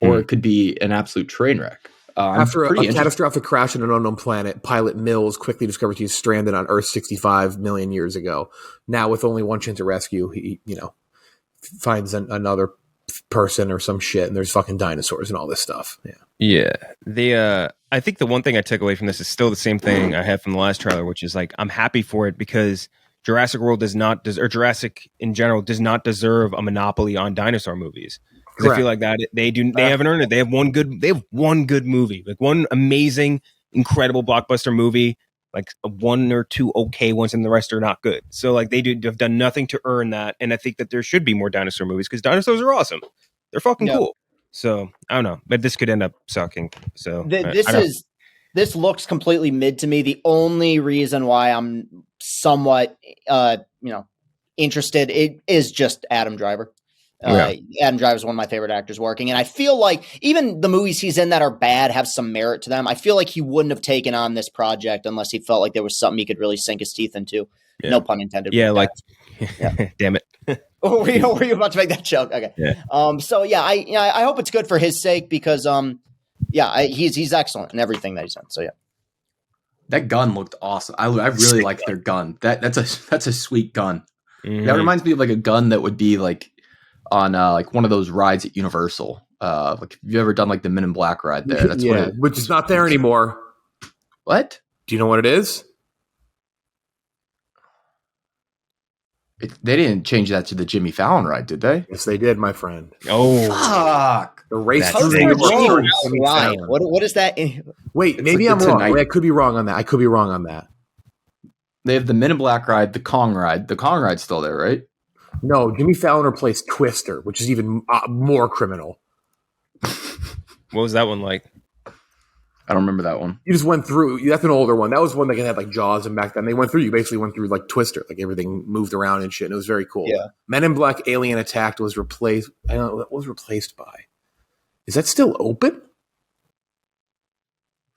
or it could be an absolute train wreck. After a catastrophic crash on an unknown planet, pilot Mills quickly discovers he's stranded on Earth 65 million years ago. Now, with only one chance to rescue, he finds another person or some shit, and there's fucking dinosaurs and all this stuff. Yeah. I think the one thing I took away from this is still the same thing I had from the last trailer, which is like, I'm happy for it because Jurassic World or Jurassic in general does not deserve a monopoly on dinosaur movies. I feel like that they haven't earned it. They have one good movie, like one amazing, incredible blockbuster movie, like one or two okay ones, and the rest are not good. So like have done nothing to earn that. And I think that there should be more dinosaur movies because dinosaurs are awesome. They're fucking cool. So I don't know, but this could end up sucking. So This looks completely mid to me. The only reason why I'm somewhat, interested is just Adam Driver. Adam Driver is one of my favorite actors working, and I feel like even the movies he's in that are bad have some merit to them. I feel like he wouldn't have taken on this project unless he felt like there was something he could really sink his teeth into. Yeah. No pun intended. Yeah, damn it. Were you about to make that joke? Okay. Yeah. I hope it's good for his sake because he's excellent in everything that he's done. So yeah. That gun looked awesome. I really like their gun. That's a sweet gun. Mm-hmm. That reminds me of like a gun that would be like on like one of those rides at Universal. Like, have you ever done like the Men in Black ride there? That's which is not there anymore. What? Do you know what it is? They didn't change that to the Jimmy Fallon ride, did they? Yes, they did, my friend. Oh, fuck! The race through the ride. What is that? Wait, maybe I'm wrong. I could be wrong on that. They have the Men in Black ride, the Kong ride. The Kong ride's still there, right? No, Jimmy Fallon replaced Twister, which is even more criminal. What was that one like? I don't remember that one. You just went through. That's an older one. That was one that had like Jaws, and back then they went through. You basically went through like Twister, like everything moved around and shit. And it was very cool. Yeah. Men in Black Alien Attack was replaced. I don't know what was replaced by. Is that still open?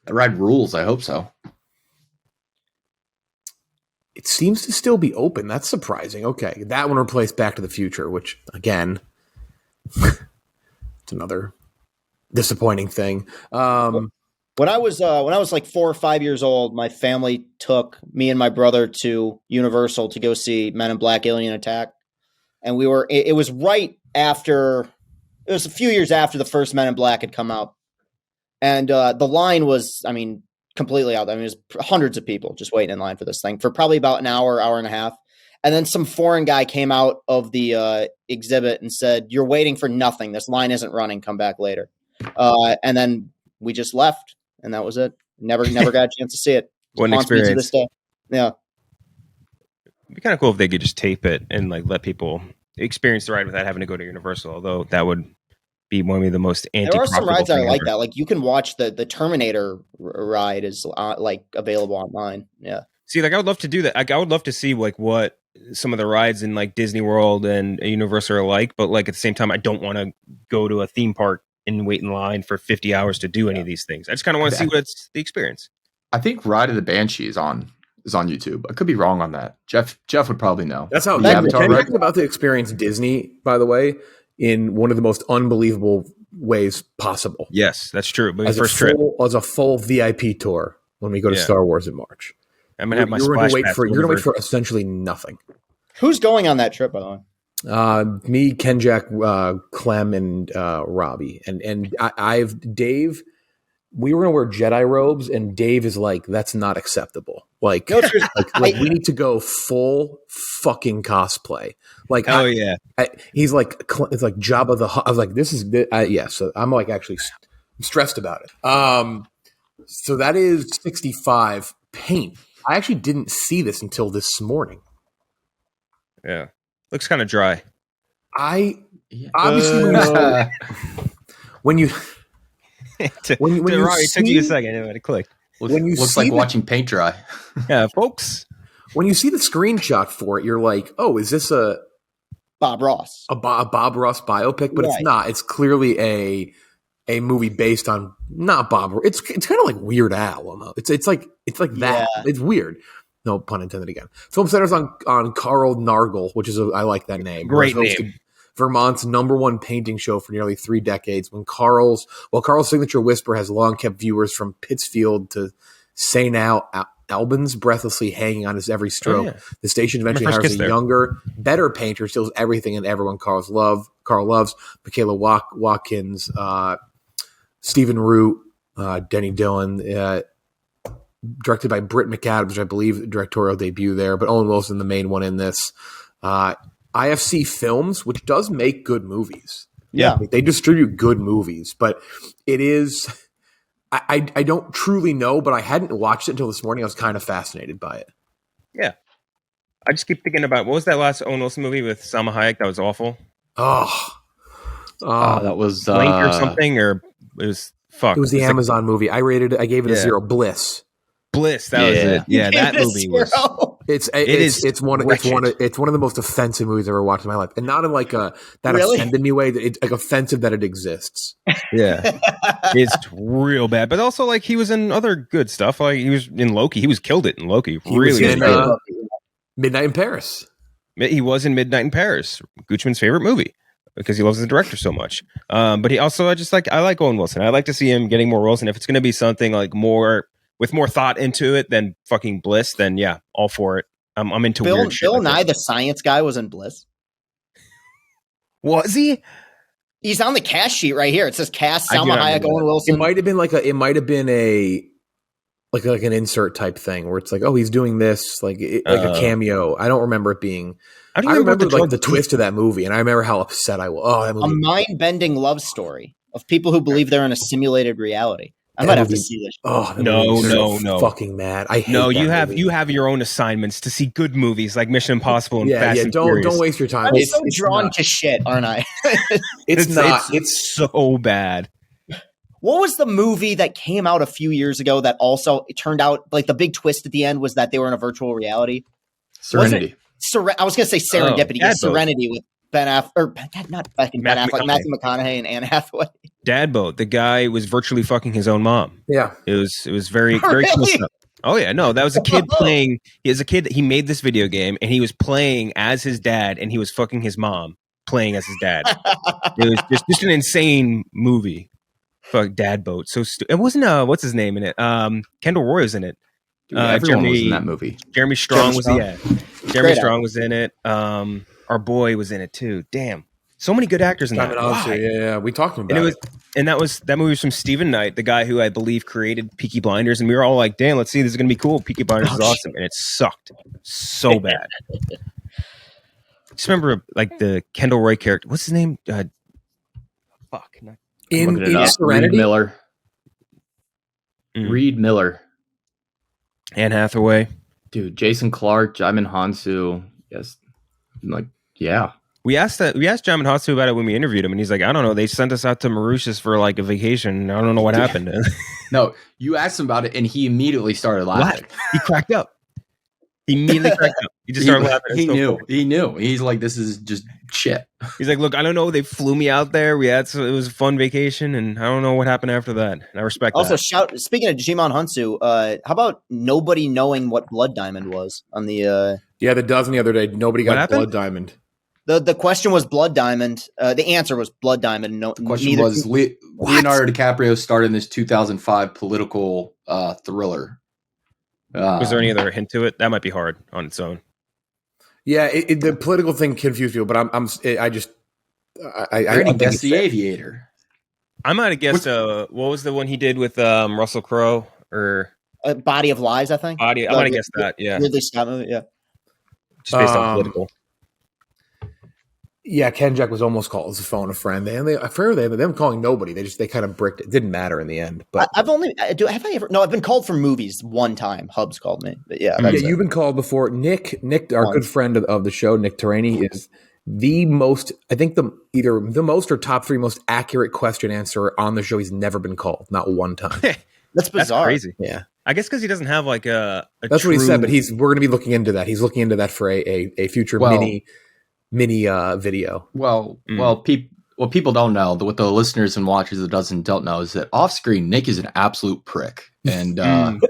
The ride rules. I hope so. It seems to still be open. That's surprising. Okay, that one replaced Back to the Future, which again, it's another disappointing thing. When I was like 4 or 5 years old, my family took me and my brother to Universal to go see Men in Black Alien Attack. And it was right after, it was a few years after the first Men in Black had come out. And the line was, completely out. It was hundreds of people just waiting in line for this thing for probably about an hour and a half. And then some foreign guy came out of the exhibit and said, "You're waiting for nothing. This line isn't running. Come back later." And then we just left. And that was it. Never got a chance to see it. What an experience. To this day. Yeah. It'd be kind of cool if they could just tape it and like let people experience the ride without having to go to Universal, although that would be one of the most anti-profitable. There are some rides that are like that. Like you can watch the Terminator ride is like available online. Yeah. See, like I would love to do that. Like I would love to see like what some of the rides in like Disney World and Universal are like, but like at the same time, I don't want to go to a theme park and wait in line for 50 hours to do any of these things. I just kind of want to see what's the experience. I think Ride of the Banshee is on YouTube. I could be wrong on that. Jeff would probably know. That's how Avatar about to experience Disney, by the way, in one of the most unbelievable ways possible. Yes, that's true. But as a full VIP tour when we go to Star Wars in March. I'm gonna have my you're going to wait for essentially nothing. Who's going on that trip, by the way? Me, Ken, Jack, Clem, and Robbie, and I've Dave. We were gonna wear Jedi robes, and Dave is like, "That's not acceptable." Like, like we need to go full fucking cosplay. Like, he's like, it's like Jabba the Hutt. I was like, "This is So I'm like actually stressed about it. So that is 65 paint. I actually didn't see this until this morning. Yeah. Looks kind of dry. Obviously when you it took you a second to click. Looks like watching paint dry. Yeah, folks. When you see the screenshot for it, you're like, "Oh, is this a Bob Ross? A Bob Ross biopic?" But It's not. It's clearly a movie based on not Bob. It's kind of like Weird Al almost. It's like that. Yeah. It's weird. No pun intended again. Film centers on Carl Nargle, which is I like that name. Great name. Vermont's #1 painting show for nearly 3 decades. Carl's signature whisper has long kept viewers from Pittsfield to St. Albans breathlessly hanging on his every stroke. Oh, yeah. The station eventually hires a younger, better painter, steals everything and everyone Carl loves. Michaela Watkins, Stephen Root, Denny Dillon, directed by Britt McAdams, which I believe directorial debut there, but Owen Wilson, the main one in this. IFC Films, which does make good movies. Yeah. They distribute good movies, but it is, I don't truly know, but I hadn't watched it until this morning. I was kind of fascinated by it. Yeah. I just keep thinking about, what was that last Owen Wilson movie with Salma Hayek that was awful? Oh, That was Blink or something, or it was fuck. It was the like Amazon movie. I gave it a Yeah. 0. Bliss. Bliss. That was it. Yeah, that movie was. It's one of the most offensive movies I've ever watched in my life, and not in like that Really? offended me way. It's like offensive that it exists. Yeah, it's real bad. But also, like, he was in other good stuff. Like, he was in Loki. He killed it in Loki. He was Really in good. Midnight in Paris. He was in Midnight in Paris, Goochman's favorite movie, because he loves the director so much. But he also, I like Owen Wilson. I like to see him getting more roles, and if it's going to be something like more with more thought into it than fucking Bliss, then yeah, all for it. I'm into weird shit. Bill Nye, the science guy, was in Bliss. Was he? He's on the cast sheet right here. It says cast Salma Hayek, Owen Wilson. It might have been like an insert type thing where it's like, oh, he's doing this, like a cameo. I don't remember it being. I remember like the twist of that movie, and I remember how upset I was. Oh, that movie. A mind-bending love story of people who believe they're in a simulated reality. I might have to see this. Oh, no. Fucking mad. I hate you movie. have your own assignments to see good movies like Mission Impossible and Fast and Furious. Don't waste your time. I'm so drawn to shit, aren't I? It's so bad. What was the movie that came out a few years ago that also it turned out like the big twist at the end was that they were in a virtual reality? Serenity. I was going to say Serendipity. Serenity with Ben Affleck, or not fucking Ben Affleck, Matthew McConaughey and Anne Hathaway. Dad Boat. The guy was virtually fucking his own mom. Yeah, it was very very cool stuff. Oh yeah, no, that was a kid playing. He was a kid. He made this video game and he was playing as his dad, and he was fucking his mom playing as his dad. It was just an insane movie. Fuck Dad Boat. So it wasn't what's his name in it? Kendall Roy was in it. Dude, everyone was in that movie. Jeremy Strong was in it. Our boy was in it too. Damn, so many good actors in that. Yeah, we talked about it. That movie was from Stephen Knight, the guy who I believe created Peaky Blinders, and we were all like, "Damn, let's see, this is gonna be cool." Peaky Blinders is awesome, and it sucked so bad. Just remember, like the Kendall Roy character. What's his name? In Serenity. Reed Miller. Reed Miller. Anne Hathaway. Dude, Jason Clarke, Jaimin Hansu. Yes. Like, yeah. We asked Jaimin Hansu about it when we interviewed him, and he's like, I don't know. They sent us out to Mauritius for like a vacation. I don't know what happened. No, you asked him about it, and he immediately started laughing. He cracked up. He immediately cracked up. He just started laughing. He knew. He's like, this is just shit. He's like, look, I don't know. They flew me out there. It was a fun vacation, and I don't know what happened after that. And I respect that. Also, speaking of Jaimin Hansu, how about nobody knowing what Blood Diamond was on the? Yeah, the dozen the other day. Nobody got Blood Diamond. The question was Blood Diamond. The answer was Blood Diamond. No, the question was Leonardo DiCaprio starred in this 2005 political thriller. Was there any other hint to it? That might be hard on its own. Yeah, the political thing confused me, but I guessed The Aviator. I might have guessed. What was the one he did with Russell Crowe or Body of Lies? I think. I might have guessed that. Yeah, Ridley Scott movie. Yeah, just based on political. Yeah, Ken Jack was almost called as a phone a friend. Them calling nobody. They kind of bricked it. It didn't matter in the end. But I've been called for movies one time. Hubs called me. But you've been called before. Nick, our good friend of the show, Nick Terani, is the most. I think either the most or top 3 most accurate question answer on the show. He's never been called, not one time. That's bizarre. That's crazy. Yeah, I guess because he doesn't have like a That's what he said. But we're going to be looking into that. He's looking into that for a future mini video. Well, what people don't know, what the listeners and watchers don't know is that off screen, Nick is an absolute prick and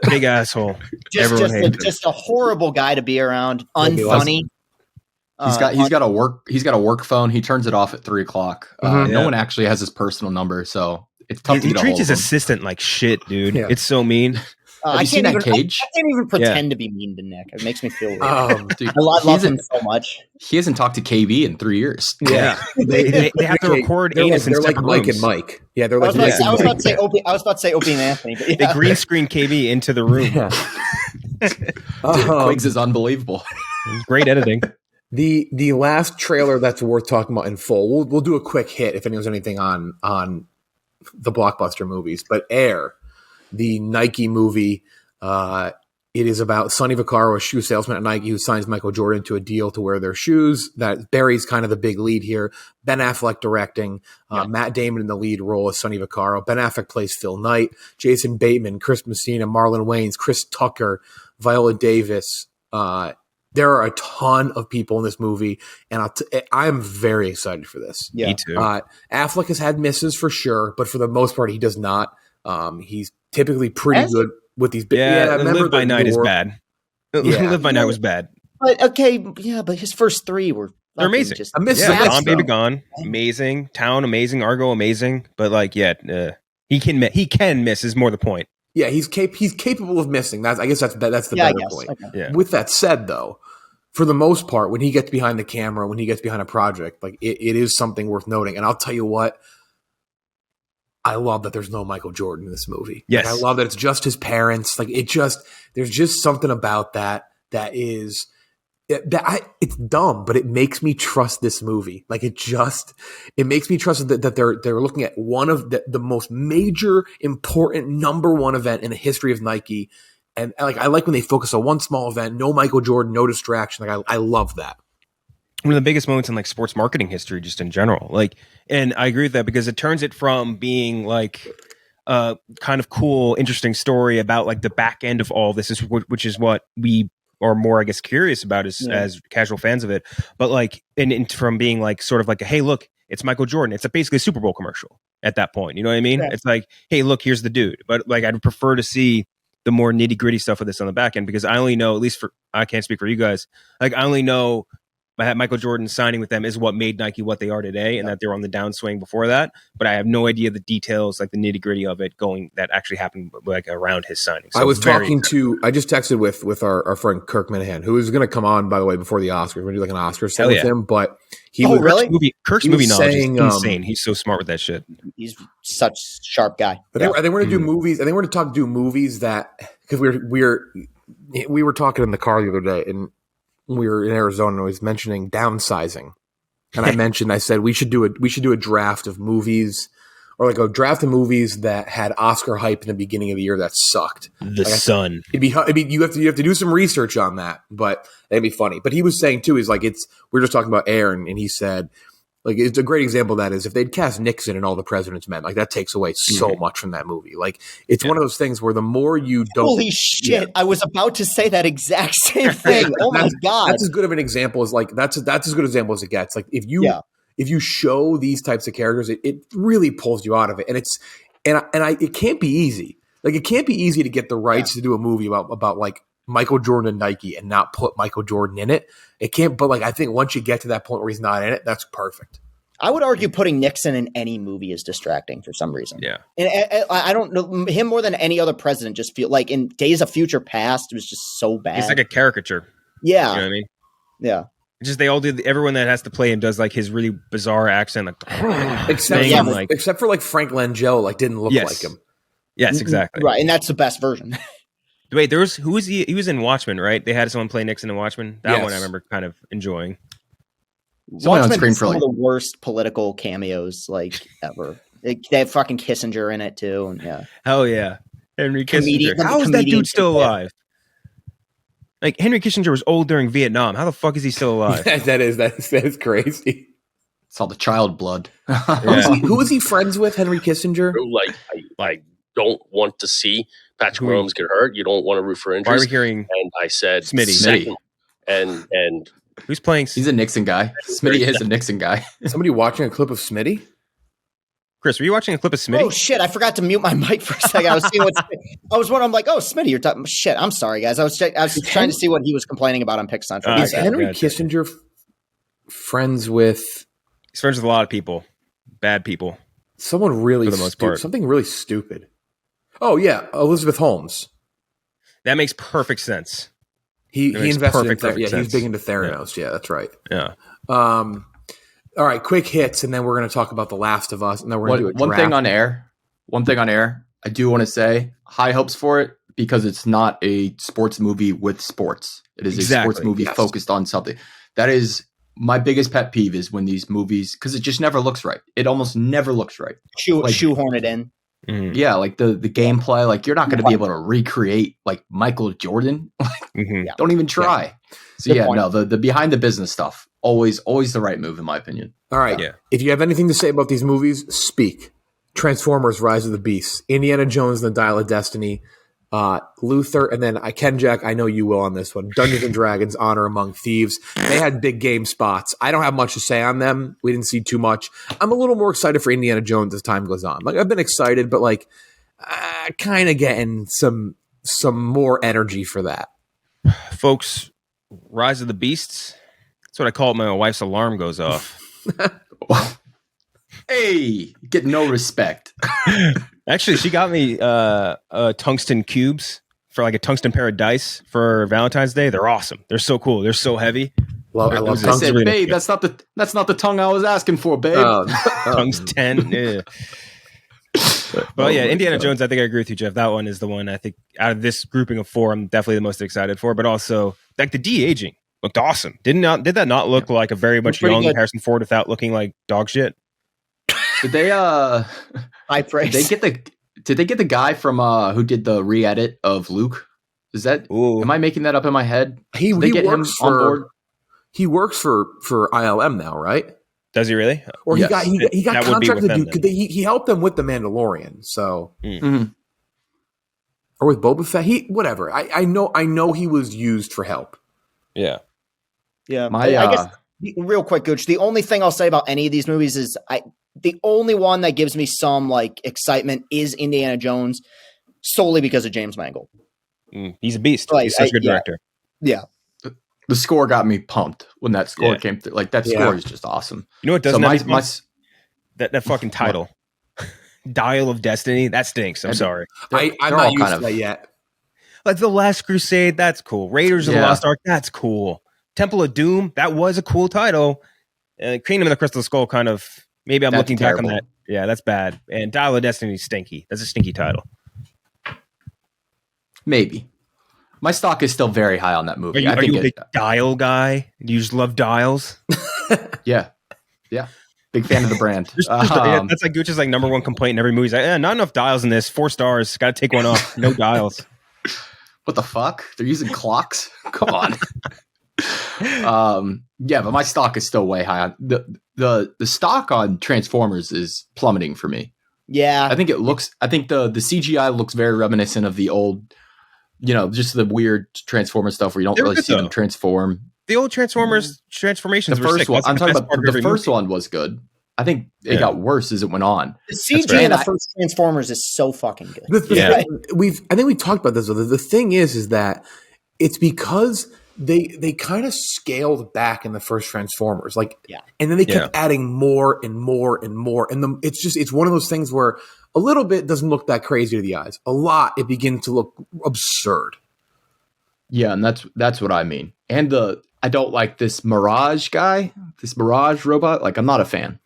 big asshole. Just a horrible guy to be around. Unfunny. He's got a work phone. He turns it off at 3:00. No one actually has his personal number, so it's tough to get a hold of him. He treats his assistant like shit, dude. Yeah. It's so mean. Have you seen that Cage? I can't even pretend to be mean to Nick. It makes me feel weird. Dude, I love him so much. He hasn't talked to KB in 3 years. Yeah, they have to record anus. They're like Mike and Mike. Yeah, they're like. I was about to say Opie and Anthony. But they green screen KB into the room. Yeah. Quigs is unbelievable. Great editing. The last trailer that's worth talking about in full. We'll do a quick hit if anyone's anything on the blockbuster movies, but Air. The Nike movie It is about Sonny Vaccaro, a shoe salesman at Nike, who signs Michael Jordan to a deal to wear their shoes. That Barry's kind of the big lead here. Ben Affleck directing, Matt Damon in the lead role as Sonny Vaccaro. Ben Affleck plays Phil Knight, Jason Bateman, Chris Messina, Marlon Wayans, Chris Tucker, Viola Davis. There are a ton of people in this movie, and I'm very excited for this. Me too. Affleck has had misses for sure, but for the most part, he does not. He's typically pretty good with these big. Yeah, Live by Night is bad. Live by Night was bad. But okay, but his first three were they're amazing. I miss Gone Baby Gone, amazing. Town, amazing. Argo, amazing. But he can miss is more the point. Yeah, he's capable of missing. I guess that's the better point. Okay. Yeah. With that said, though, for the most part, when he gets behind the camera, when he gets behind a project, like it is something worth noting. And I'll tell you what. I love that there's no Michael Jordan in this movie. Yes. Like, I love that it's just his parents. Like there's just something about that is it's dumb, but it makes me trust this movie. Like it makes me trust that they're looking at one of the most major, important number one event in the history of Nike. And I like when they focus on one small event, no Michael Jordan, no distraction. Like I love that. One of the biggest moments in like sports marketing history, just in general. Like, and I agree with that because it turns it from being like a kind of cool, interesting story about like the back end of all this, which is what we are more, I guess, curious about as casual fans of it. But like, and from being like sort of like, hey, look, it's Michael Jordan. It's basically a Super Bowl commercial at that point. You know what I mean? Yeah. It's like, hey, look, here's the dude. But like, I'd prefer to see the more nitty gritty stuff of this on the back end because I only know, at least I can't speak for you guys. Like, I only know. Michael Jordan signing with them is what made Nike what they are today, and that they were on the downswing before that. But I have no idea the details, like the nitty gritty of it, that actually happened like around his signing. So I just texted with our friend Kirk Minahan, who is going to come on, by the way, before the Oscars. We're going to do like an Oscars thing with him. But Kirk's movie knowledge is insane. He's so smart with that shit. He's such a sharp guy. I think we're going to do movies. I think we're going to do movies that because we were talking in the car the other day and. We were in Arizona and I was mentioning downsizing. And I said we should do a draft of movies or like a draft of movies that had Oscar hype in the beginning of the year that sucked. Sun. You have to do some research on that, but it'd be funny. But he was saying too, is like we're just talking about Air and he said like it's a great example of that is if they'd cast Nixon in All the President's Men, like that takes away so much from that movie. Like it's one of those things where the more you don't Holy shit, I was about to say that exact same thing. Oh my God. That's as good of an example as like that's as good an example as it gets. Like if you show these types of characters, it really pulls you out of it. And it can't be easy. Like it can't be easy to get the rights to do a movie about like Michael Jordan and Nike and not put Michael Jordan in it. It can't, but like I think once you get to that point where he's not in it, that's perfect. I would argue putting Nixon in any movie is distracting for some reason. Yeah. And I don't know him more than any other president. Just feel like in Days of Future Past, it was just so bad. It's like a caricature. Yeah. You know what I mean? Yeah. It's just they all do. Everyone that has to play him does like his really bizarre accent, like except for like Frank Langella, like didn't look like him. Yes, exactly. Right, and that's the best version. Wait, who was he? He was in Watchmen, right? They had someone play Nixon in Watchmen. That one I remember kind of enjoying. Watchmen is one of the worst political cameos like ever. They have fucking Kissinger in it too, and hell yeah, Henry Kissinger. How is that dude still alive? Like Henry Kissinger was old during Vietnam. How the fuck is he still alive? that is crazy. It's all the child blood. Who is he friends with? Henry Kissinger. I don't want to see Patrick Mahomes get hurt. You don't want to root for injuries. Why are we hearing? And I said Smitty. And who's playing? He's a Nixon guy. Smitty is a Nixon guy. Somebody watching a clip of Smitty? Chris, were you watching a clip of Smitty? Oh shit! I forgot to mute my mic for a second. I was seeing I'm like, oh, Smitty, you're talking shit. I'm sorry, guys. I was trying to see what he was complaining about on Pick Central. Is Henry Kissinger friends with? He's friends with a lot of people, bad people. Someone really, for the most part, something really stupid. Oh yeah, Elizabeth Holmes. That makes perfect sense. He invested in Theranos. Yeah, he's big into Theranos. Yeah, that's right. Yeah. All right, quick hits, and then we're going to talk about The Last of Us, and then we're going to do a draft. One thing on air. I do want to say high hopes for it because it's not a sports movie with sports. It is a sports movie focused on something. That is my biggest pet peeve is when these movies, because it just never looks right. It almost never looks right. Shoehorn it in. Yeah, like the gameplay, like you're not going to be able to recreate like Michael Jordan. Don't even try. Yeah. So Good point. no, the behind the business stuff, always the right move in my opinion. All right. Yeah. If you have anything to say about these movies, speak. Transformers: Rise of the Beasts, Indiana Jones and the Dial of Destiny, Luther, and then Jack, I know you will on this one. Dungeons and Dragons: Honor Among Thieves. They had big game spots. I don't have much to say on them. We didn't see too much. I'm a little more excited for Indiana Jones as time goes on. Like I've been excited, but like kind of getting some more energy for that. Folks, Rise of the Beasts. That's what I call it when my wife's alarm goes off. Hey, get no respect. Actually, she got me tungsten cubes for like a tungsten pair of dice for Valentine's Day. They're awesome. They're so cool. They're so heavy. Well, I love tungsten. Said, babe, that's not the tongue I was asking for, babe. Tungsten. Yeah. But yeah, Indiana Jones, I think I agree with you, Jeff. That one is the one I think out of this grouping of four, I'm definitely the most excited for. But also, like the de-aging looked awesome. Did that not look like a very much young Harrison Ford without looking like dog shit? Did they high praise. Did they get the guy from who did the re-edit of Luke? Is that am I making that up in my head? He works on board? He works for ILM now, right? Does he really? Or yes. he got contracted to do. He helped them with the Mandalorian, so or with Boba Fett. Whatever. I know he was used for help. Yeah. Yeah. I guess real quick, Gooch. The only thing I'll say about any of these movies is the only one that gives me some like excitement is Indiana Jones, solely because of James Mangold. He's a beast. He's such a good director. Yeah. The score got me pumped when that score came through. Like that score is just awesome. You know what doesn't that fucking title, Dial of Destiny, that stinks. I'm sorry. I'm not used to that yet. Like The Last Crusade, that's cool. Raiders of the Lost Ark, that's cool. Temple of Doom, that was a cool title. Kingdom of the Crystal Skull, kind of. Maybe I'm looking back on that. Yeah, that's bad. And Dial of Destiny is stinky. That's a stinky title. Maybe. My stock is still very high on that movie. Are you a big dial guy? Do you just love dials? Yeah. Big fan of the brand. That's like Gooch's like number one complaint in every movie. He's like, not enough dials in this. 4 stars. Got to take one off. No dials. What the fuck? They're using clocks? Come on. But my stock is still way high on the stock on Transformers is plummeting for me. Yeah. I think the CGI looks very reminiscent of the old, just the weird Transformer stuff where you don't really see them transform. The old Transformers transformations were sick. I'm talking about the first one was good. I think it got worse as it went on. The CG in the first Transformers is so fucking good. I think we talked about this. The thing is that it's because they kind of scaled back in the first Transformers, and then they kept adding more and more and more, and it's one of those things where a little bit doesn't look that crazy to the eyes. A lot, it begins to look absurd. Yeah, and that's what I mean. And I don't like this Mirage guy, this Mirage robot. Like, I'm not a fan.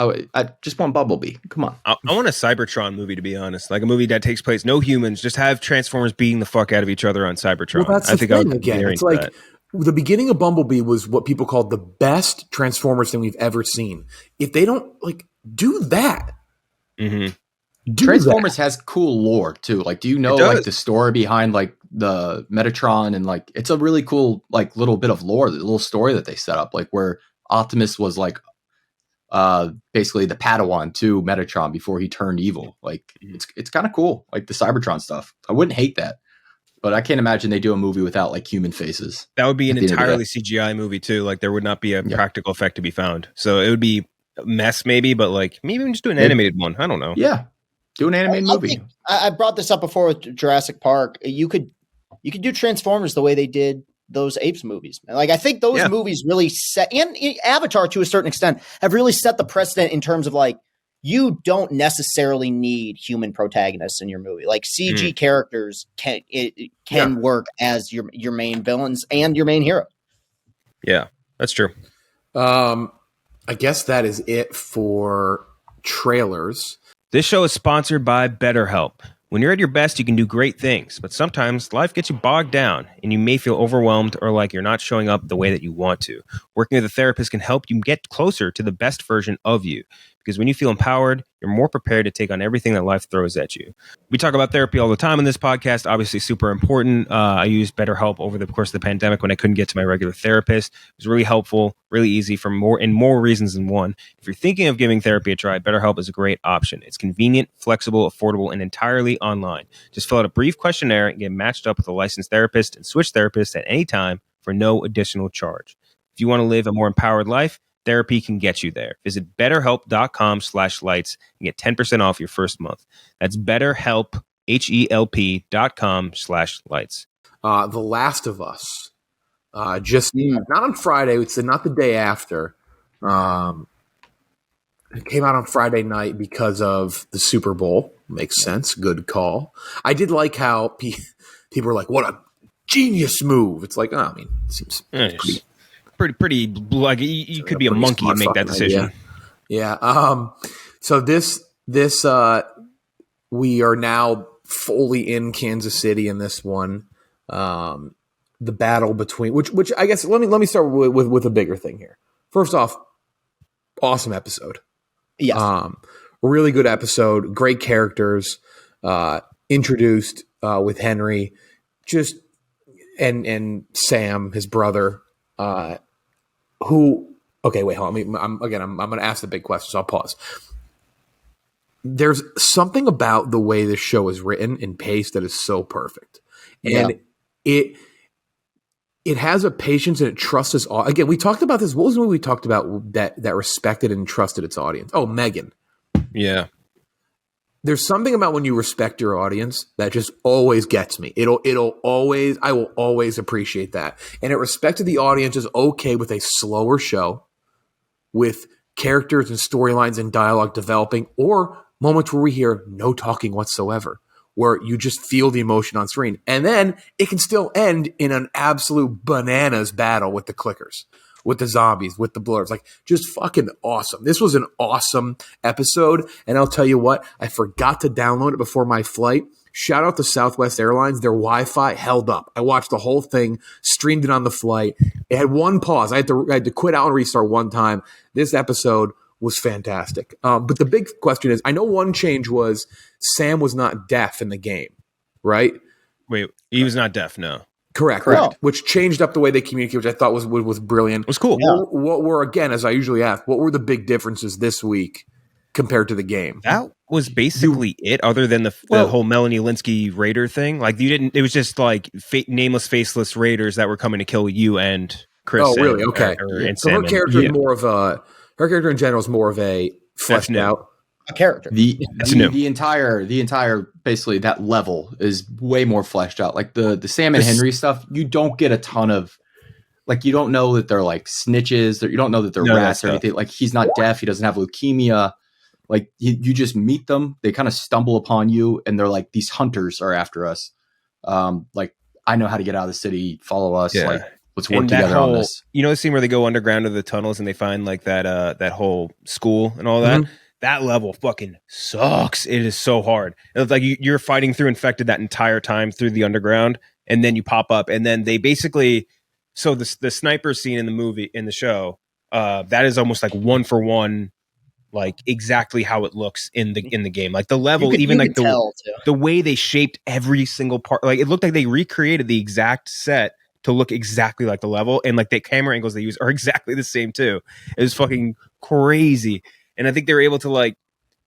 I just want Bumblebee. Come on. I want a Cybertron movie, to be honest. Like a movie that takes place, no humans, just have Transformers beating the fuck out of each other on Cybertron. Well, that's the thing again. It's like the beginning of Bumblebee was what people called the best Transformers thing we've ever seen. If they don't do that, Transformers has cool lore too. Like, do you know the story behind the Metatron and it's a really cool little bit of lore, the little story that they set up, where Optimus was basically the Padawan to Metatron before he turned evil. It's kind of cool, the Cybertron stuff. I wouldn't hate that, but I can't imagine they do a movie without human faces. That would be an entirely CGI movie too. There would not be a practical effect to be found. So it would be a mess maybe, but maybe even just do an animated one. I don't know. Yeah. Do an animated movie. I brought this up before with Jurassic Park. You could do Transformers the way they did those Apes movies. I think those movies really set, and Avatar to a certain extent, have really set the precedent in terms of you don't necessarily need human protagonists in your movie. CG characters can work as your main villains and your main hero. Yeah, that's true. I guess that is it for trailers. This show is sponsored by BetterHelp. When you're at your best, you can do great things, but sometimes life gets you bogged down and you may feel overwhelmed or like you're not showing up the way that you want to. Working with a therapist can help you get closer to the best version of you. because when you feel empowered, you're more prepared to take on everything that life throws at you. We talk about therapy all the time on this podcast, obviously super important. I used BetterHelp over the course of the pandemic when I couldn't get to my regular therapist. It was really helpful, really easy for more reasons than one. If you're thinking of giving therapy a try, BetterHelp is a great option. It's convenient, flexible, affordable, and entirely online. Just fill out a brief questionnaire and get matched up with a licensed therapist and switch therapists at any time for no additional charge. If you want to live a more empowered life, therapy can get you there. Visit betterhelp.com/lights and get 10% off your first month. That's BetterHelp, HELP.com/lights. The Last of Us. Just not on Friday, it's not the day after. It came out on Friday night because of the Super Bowl. Makes sense. Good call. I did like how people were like, what a genius move. It's like, it seems pretty like you could be a monkey and make that decision. Idea. Yeah. So this we are now fully in Kansas City in this one. The battle between which I guess let me start with a bigger thing here. First off, awesome episode. Yes. Really good episode, great characters, introduced with Henry, just and Sam, his brother, who okay, wait, hold on. I'm going to ask the big question, so I'll pause. There's something about the way this show is written and paced that is so perfect. And it has a patience and it trusts its audience. Again, we talked about this. What was the movie we talked about that respected and trusted its audience? Oh, Megan. Yeah. There's something about when you respect your audience that just always gets me. I will always appreciate that. And it respected the audience is okay with a slower show with characters and storylines and dialogue developing, or moments where we hear no talking whatsoever, where you just feel the emotion on screen. And then it can still end in an absolute bananas battle with the clickers, with the zombies, with the blurs. Like, just fucking awesome. This was an awesome episode. And I'll tell you what, I forgot to download it before my flight. Shout out to Southwest Airlines. Their Wi-Fi held up. I watched the whole thing, streamed it on the flight. It had one pause. I had to quit out and restart one time. This episode was fantastic. But the big question is, I know one change was Sam was not deaf in the game, right? Wait, he was not deaf, no. Correct. Which changed up the way they communicate, which I thought was brilliant. It was cool. What were, again, as I usually ask, what were the big differences this week compared to the game? That was basically it, other than the whole Melanie Linsky Raider thing. Like, it was just like nameless, faceless Raiders that were coming to kill you and Chris. Oh, really? Okay. So her character is more of her character in general is more of a fleshed out a character. The entire basically that level is way more fleshed out. Like the Sam and Henry stuff, you don't get a ton of, like, you don't know that they're like snitches, you don't know that they're rats or anything. Like, he's not deaf, he doesn't have leukemia. Like, you just meet them, they kind of stumble upon you, and they're like, these hunters are after us. Like, I know how to get out of the city, follow us. Yeah. Like, let's work together on this. You know the scene where they go underground to the tunnels and they find like that whole school and all that? Mm-hmm. That level fucking sucks. It is so hard. It's like you're fighting through infected that entire time through the underground, and then you pop up, and then they basically, so the sniper scene in the show, that is almost like one for one, like exactly how it looks in the game. Like the level, the way they shaped every single part, like it looked like they recreated the exact set to look exactly like the level, and like the camera angles they use are exactly the same too. It was fucking crazy. And I think they're able to, like,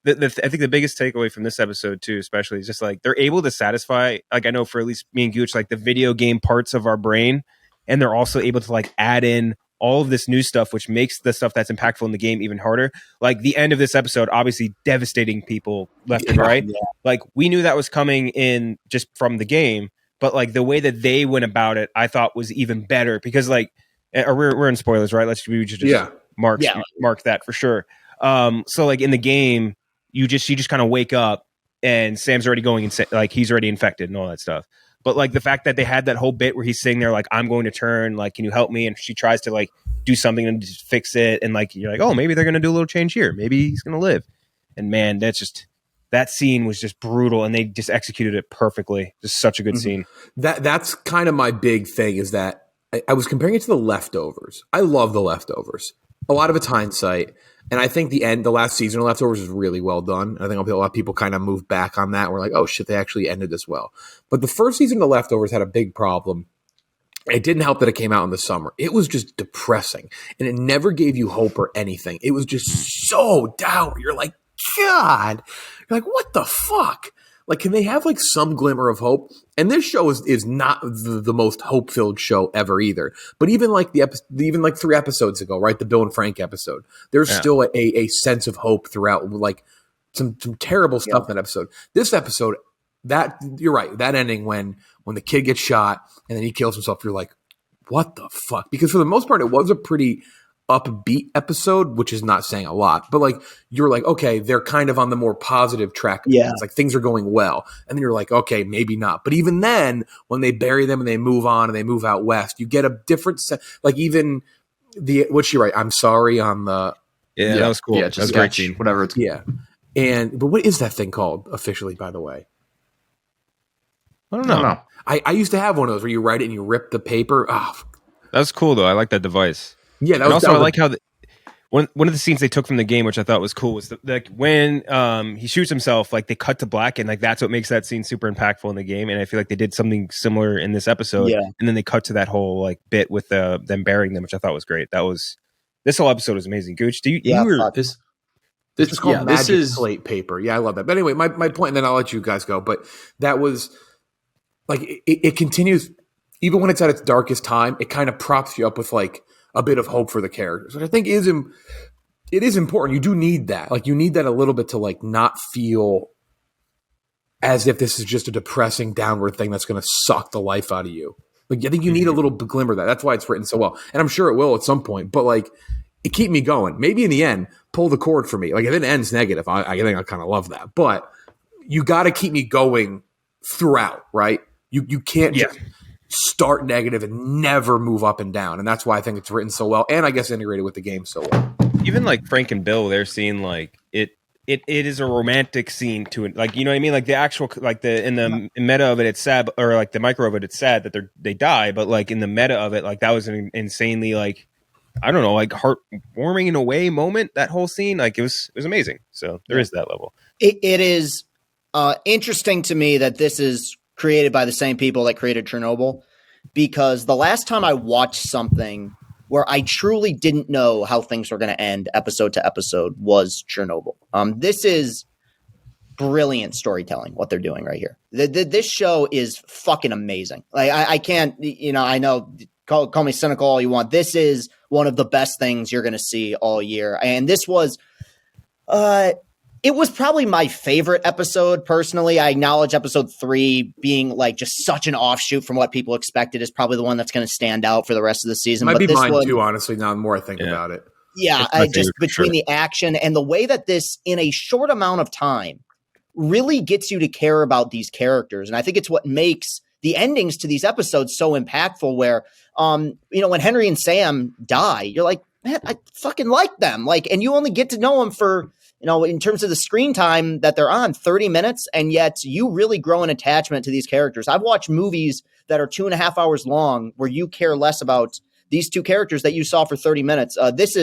I think the biggest takeaway from this episode too, especially, is just like they're able to satisfy, like, I know for at least me and Gooch, like the video game parts of our brain, and they're also able to like add in all of this new stuff, which makes the stuff that's impactful in the game even harder. Like the end of this episode, obviously devastating people left and right. Yeah. Like we knew that was coming in just from the game, but like the way that they went about it, I thought was even better, because like, or we're in spoilers, right? We should just mark that for sure. So like in the game, you just kind of wake up and Sam's already going like he's already infected and all that stuff. But like the fact that they had that whole bit where he's sitting there like, I'm going to turn, like, can you help me? And she tries to like do something and just fix it. And like, you're like, oh, maybe they're going to do a little change here. Maybe he's going to live. And man, that scene was just brutal, and they just executed it perfectly. Just such a good scene. That's kind of my big thing, is that I was comparing it to The Leftovers. I love The Leftovers. a lot of it's hindsight. And I think the last season of Leftovers is really well done. I think a lot of people kind of moved back on that. We're like, oh shit, they actually ended this well. But the first season of Leftovers had a big problem. It didn't help that it came out in the summer. It was just depressing. And it never gave you hope or anything. It was just so dour. You're like, God. You're like, what the fuck? Like, can they have like some glimmer of hope? And this show is not the most hope-filled show ever either. But even like even like 3 episodes ago, right? The Bill and Frank episode, there's still a sense of hope throughout, like some terrible stuff in that episode. This episode, that you're right, that ending when the kid gets shot and then he kills himself, you're like, what the fuck? Because for the most part, it was a pretty upbeat episode, which is not saying a lot, but like you're like, okay, they're kind of on the more positive track. It's like things are going well, and then you're like, okay, maybe not. But even then, when they bury them and they move on and they move out west, you get a different like even what's she right? I'm sorry on the that was cool. Just that was a great scene. Whatever it's but what is that thing called officially? By the way, I don't know. I used to have one of those where you write it and you rip the paper. Oh, that was cool though. I like that device. Yeah, and also I like how one of the scenes they took from the game, which I thought was cool, was like when he shoots himself, like they cut to black, and like that's what makes that scene super impactful in the game. And I feel like they did something similar in this episode. Yeah. And then they cut to that whole like bit with them burying them, which I thought was great. This whole episode was amazing. Gooch, this is called magic slate paper. Yeah, I love that. But anyway, my point, and then I'll let you guys go. But that was like it continues even when it's at its darkest time. It kind of props you up with like a bit of hope for the characters, which I think it is important. You do need that. Like you need that a little bit to like not feel as if this is just a depressing downward thing that's going to suck the life out of you. Like I think you need a little glimmer of that. That's why it's written so well. And I'm sure it will at some point, but like it keep me going. Maybe in the end, pull the cord for me. Like if it ends negative, I think I kind of love that, but you got to keep me going throughout, right? You can't just start negative and never move up and down. And that's why I think it's written so well. And I guess integrated with the game so well. Even like Frank and Bill, they're seeing like it is a romantic scene to it. Like, you know what I mean? Like the actual, like in the meta of it, it's sad, or like the micro of it, it's sad that they die. But like in the meta of it, like that was an insanely like, I don't know, like heartwarming in a way moment, that whole scene. Like it was amazing. So there is that level. It is interesting to me that this is created by the same people that created Chernobyl, because the last time I watched something where I truly didn't know how things were going to end episode to episode was Chernobyl. This is brilliant storytelling, what they're doing right here. This show is fucking amazing. Like I can't, I know, call me cynical all you want. This is one of the best things you're going to see all year. And this was, it was probably my favorite episode personally. I acknowledge episode 3 being like just such an offshoot from what people expected is probably the one that's going to stand out for the rest of the season. Might be mine too, honestly, now the more I think about it. Yeah, just between the action and the way that this, in a short amount of time, really gets you to care about these characters. And I think it's what makes the endings to these episodes so impactful where, when Henry and Sam die, you're like, man, I fucking like them. Like, and you only get to know them for, in terms of the screen time that they're on, 30 minutes, and yet you really grow an attachment to these characters. I've watched movies that are 2.5 hours long where you care less about these two characters that you saw for 30 minutes. This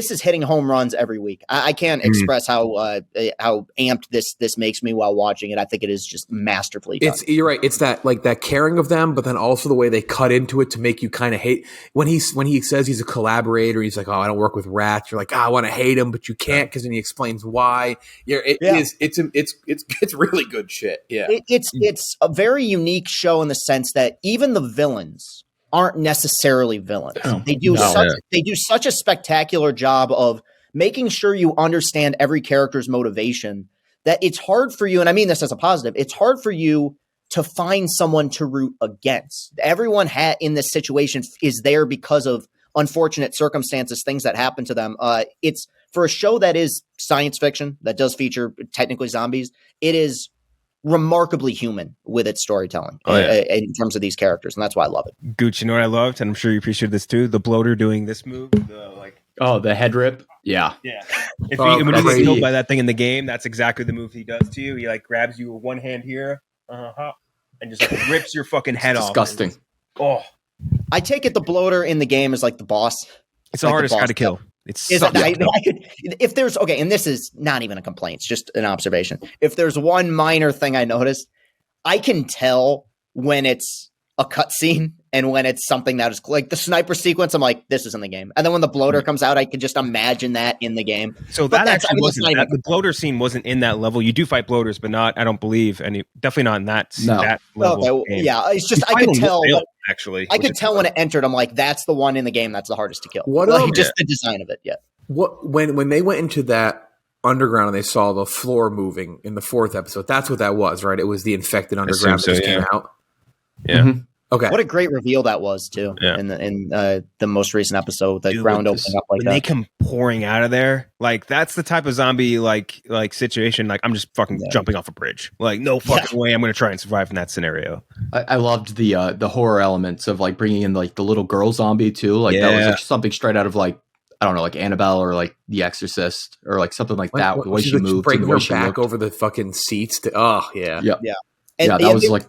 is hitting home runs every week. I can't express how amped this makes me while watching it. I think it is just masterfully done. You're right. It's that caring of them, but then also the way they cut into it to make you kind of hate when he says he's a collaborator. He's like, oh, I don't work with rats. You're like, oh, I want to hate him, but you can't because then he explains why. It's really good shit. Yeah, it's a very unique show in the sense that even the villains aren't necessarily villains. They do such a spectacular job of making sure you understand every character's motivation that it's hard for you, and I mean this as a positive, it's hard for you to find someone to root against. Everyone in this situation is there because of unfortunate circumstances, things that happen to them. It's for a show that is science fiction, that does feature technically zombies, it is remarkably human with its storytelling in terms of these characters, and that's why I love it. Gooch, you know what I loved, and I'm sure you appreciate this too, the bloater doing this move, the head rip. Yeah. When you get killed by that thing in the game, that's exactly the move he does to you. He like grabs you with one hand here, and just like rips your fucking head off. Disgusting. I take it the bloater in the game is like the boss. It's the Like the hardest guy boss to kill. It's Is it, sucks. I could, if there's okay, and this is not even a complaint, it's just an observation. If there's one minor thing I noticed, I can tell when it's a cutscene and when it's something that is like the sniper sequence. I'm like, this is in the game, and then when the bloater comes out, I can just imagine that in the game. So But that that's- actually I mean, that's wasn't not even- the bloater scene wasn't in that level. You do fight bloaters, but not I don't believe any. Definitely not in that that level. Okay, of game. yeah, it's just You I fight could him tell. with Bill, actually. I could tell when it entered. I'm like, that's the one in the game that's the hardest to kill. What, Like, just the design of it. Yeah. What when they went into that underground and they saw the floor moving in the 4th episode, that's what that was, right? It was the infected underground that just came out. Yeah. Mm-hmm. Okay. What a great reveal that was too. Yeah. In the most recent episode, the Dude, ground opening up like when that. they come pouring out of there, like that's the type of zombie like situation. Like I'm just fucking jumping off a bridge. Like no fucking way I'm going to try and survive in that scenario. I loved the horror elements of like bringing in like the little girl zombie too. Like that was like something straight out of like I don't know, like Annabelle or like The Exorcist or like something like that. The way she moved, breaking the way her she back looked. over the fucking seats. And that was like.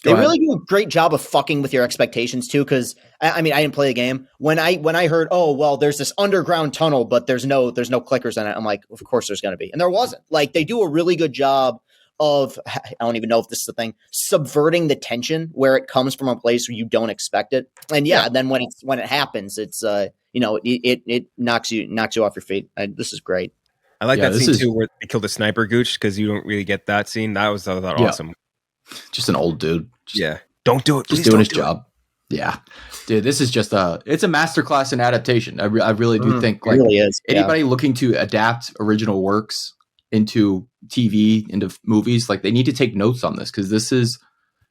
They really do a great job of fucking with your expectations too, because I mean I didn't play the game. When I heard, oh well, there's this underground tunnel, but there's no clickers in it. I'm like, of course there's gonna be, and there wasn't. Like they do a really good job of I don't even know if this is the thing, subverting the tension where it comes from a place where you don't expect it. And then when it happens, it's it knocks you off your feet. This is great. I like that scene too, where they killed a sniper gooch because you don't really get that scene. That was awesome. Just an old dude. Don't do it. Just doing his job. Yeah. Dude, this is just it's a masterclass in adaptation. I really do think like really is. Anybody looking to adapt original works into TV, into movies, like they need to take notes on this because this is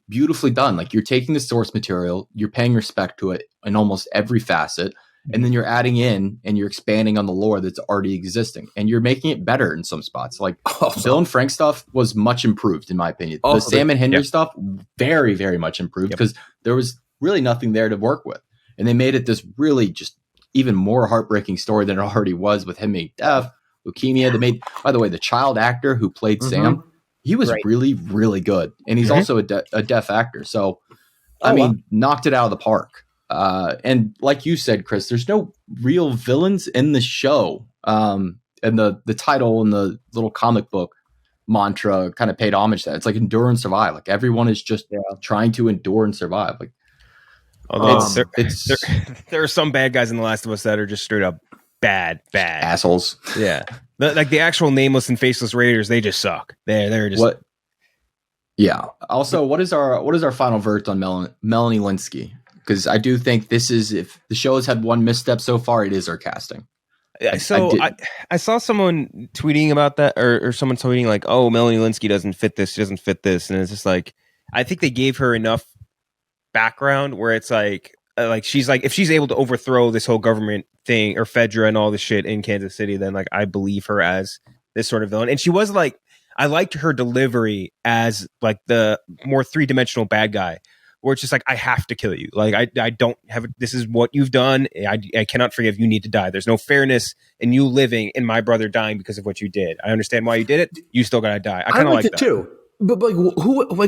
beautifully done. Like you're taking the source material, you're paying respect to it in almost every facet, and then you're adding in and you're expanding on the lore that's already existing, and you're making it better in some spots. Like Bill and Frank stuff was much improved in my opinion. The Sam and Henry stuff, very, very much improved because there was really nothing there to work with, and they made it this really just even more heartbreaking story than it already was with him being deaf, leukemia. They made, by the way, the child actor who played Sam, he was really, really good, and he's also a deaf actor. So, knocked it out of the park. And like you said, Chris, there's no real villains in the show. And the title and the little comic book mantra kind of paid homage to that. It's like endure and survive. Like everyone is just trying to endure and survive. Like, although there are some bad guys in The Last of Us that are just straight up bad assholes. Yeah, like the actual nameless and faceless raiders, they just suck. They're just what. Yeah. Also, what is our final verdict on Melanie Linsky? Because I do think this is, if the show has had one misstep so far, it is her casting. I saw someone tweeting about that, or someone tweeting like, "Oh, Melanie Linsky doesn't fit this. She doesn't fit this," and it's just like, I think they gave her enough background where it's like she's like, if she's able to overthrow this whole government thing or Fedra and all this shit in Kansas City, then like I believe her as this sort of villain. And she was like, I liked her delivery as like the more 3-dimensional bad guy, where it's just like, I have to kill you. Like, I don't have, this is what you've done. I cannot forgive. You need to die. There's no fairness in you living and my brother dying because of what you did. I understand why you did it. You still got to die. I kind of like it that too. But like,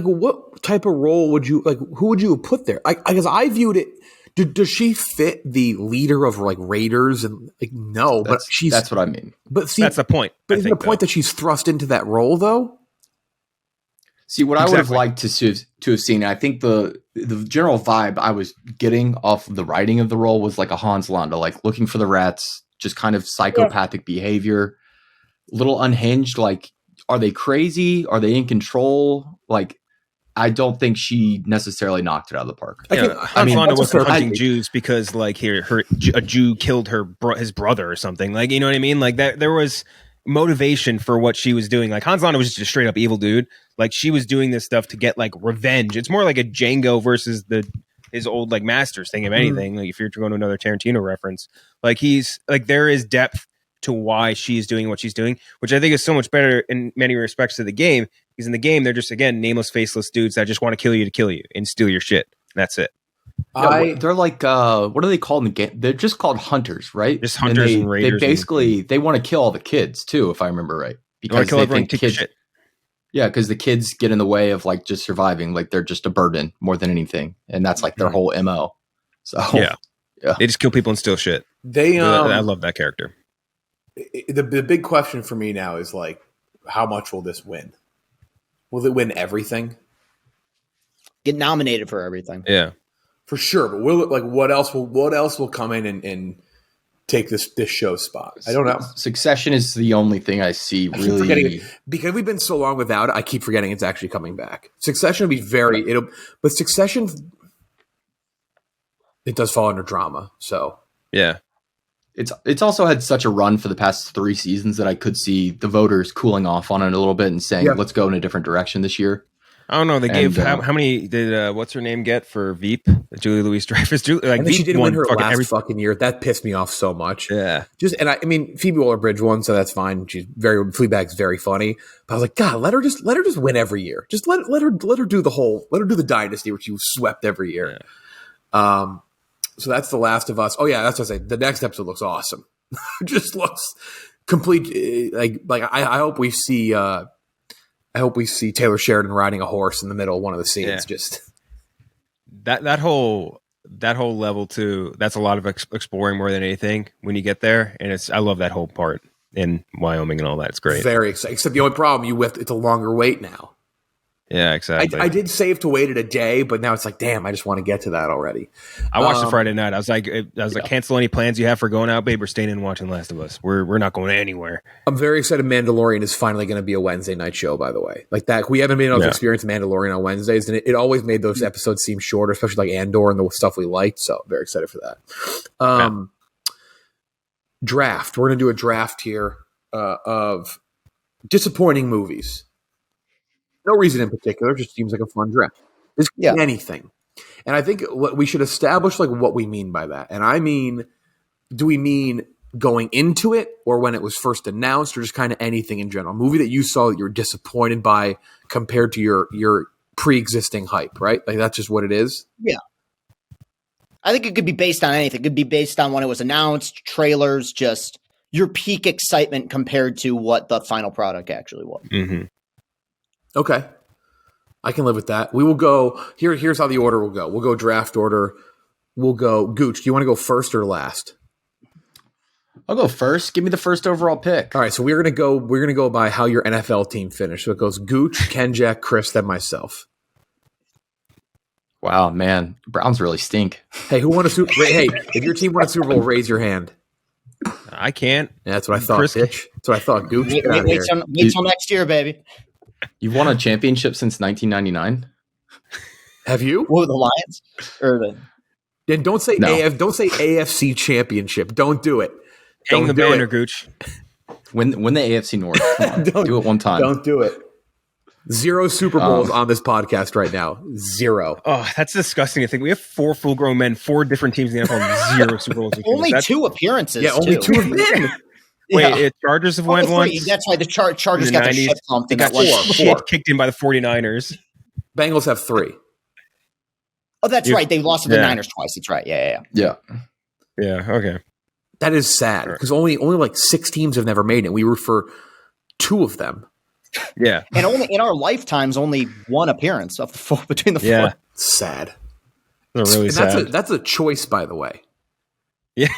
what type of role would you, like, who would you have put there? Because I viewed it, does she fit the leader of like Raiders? And like, no, but that's what I mean. But see, that's the point. But is the point that she's thrust into that role though? See, what I would have liked to have seen, I think the general vibe I was getting off the writing of the role was like a Hans Landa, like looking for the rats, just kind of psychopathic behavior, a little unhinged. Like, are they crazy? Are they in control? Like, I don't think she necessarily knocked it out of the park. Hans Landa wasn't hunting Jews because like a Jew killed his brother or something. Like, you know what I mean? Like that there was motivation for what she was doing. Like Hans Landa was just a straight up evil dude. Like she was doing this stuff to get like revenge. It's more like a Django versus his old like masters thing, if anything. Like if you're going to another Tarantino reference, like he's like, there is depth to why she's doing what she's doing, which I think is so much better in many respects to the game. Because in the game, they're just, again, nameless, faceless dudes that just want to kill you and steal your shit. That's it. They're like, what are they called in the game? They're just called hunters, right? Just hunters and raiders. They basically, they want to kill all the kids too, if I remember right. Because they think kids, shit. Yeah, because the kids get in the way of like just surviving. Like they're just a burden more than anything. And that's like their whole MO. So They just kill people and steal shit. I love that character. The big question for me now is like, how much will this win? Will it win everything? Get nominated for everything. Yeah, for sure. But will it, like, what else will come in and take this show's spot? I don't know. Succession is the only thing I see really. Because we've been so long without it, I keep forgetting it's actually coming back. Succession will be but Succession, it does fall under drama. So yeah. It's also had such a run for the past 3 seasons that I could see the voters cooling off on it a little bit and saying, let's go in a different direction this year. I don't know. They gave how many did what's her name get for Veep? Julie Louis-Dreyfus. Like she didn't win her last fucking year. That pissed me off so much. Yeah. I mean, Phoebe Waller-Bridge won, so that's fine. Fleabag's very funny. But I was like, God, let her just win every year. Just let her do the dynasty, which you swept every year. Yeah. So that's The Last of Us. Oh yeah, that's what I say. The next episode looks awesome. Just looks complete. Like I hope we see. I hope we see Taylor Sheridan riding a horse in the middle of one of the scenes. Yeah. Just that whole level too. That's a lot of exploring more than anything when you get there, and I love that whole part in Wyoming and all that. It's great. Very exciting. Except the only problem it's a longer wait now. Yeah, exactly. I did save to wait it a day, but now it's like, damn, I just want to get to that already. I watched it Friday night. I was like, cancel any plans you have for going out, babe. We're staying in and watching Last of Us. We're not going anywhere. I'm very excited. Mandalorian is finally going to be a Wednesday night show, by the way. Like that, we haven't been able to experience Mandalorian on Wednesdays, and it always made those episodes seem shorter, especially like Andor and the stuff we liked. So very excited for that. Draft. We're going to do a draft here of disappointing movies. No reason in particular, just seems like a fun draft. This could be anything. And I think we should establish like what we mean by that. And I mean, do we mean going into it or when it was first announced or just kind of anything in general? A movie that you saw that you're disappointed by compared to your pre-existing hype, right? Like that's just what it is? Yeah. I think it could be based on anything. It could be based on when it was announced, trailers, just your peak excitement compared to what the final product actually was. Mm-hmm. Okay. I can live with that. We will go here's how the order will go. We'll go draft order. We'll go Gooch. Do you want to go first or last? I'll go first. Give me the first overall pick. All right, so we're gonna go by how your NFL team finished. So it goes Gooch, Kenjack, Chris, then myself. Wow, man. Browns really stink. Hey, who won a Super Bowl? Hey, if your team won a Super Bowl, raise your hand. I can't. Yeah, that's what I thought, Chris. Bitch. That's what I thought. Gooch. Wait till next year, baby. You've won a championship since 1999. Have you? Whoa, the Lions? Then don't say Don't say AFC championship. Don't do it. Hang the banner, Gooch. Win the AFC North. Come on. Do it one time. Don't do it. 0 Super Bowls on this podcast right now. 0. Oh, that's disgusting. I think we have 4 full-grown men, 4 different teams in the NFL, 0 Super Bowls. Only 2 appearances. Yeah, only 2 have been. Wait, Chargers have won once. That's why the Chargers got the shit pumped. They got 4 kicked in by the 49ers. Bengals have 3. Oh, that's right. They lost to the Niners twice. That's right. Yeah. Okay. That is sad because only like 6 teams have never made it. We root for 2 of them. Yeah, and only in our lifetimes, only 1 appearance of the 4 between the 4. Yeah, sad. Really sad. That's a choice, by the way. Yeah.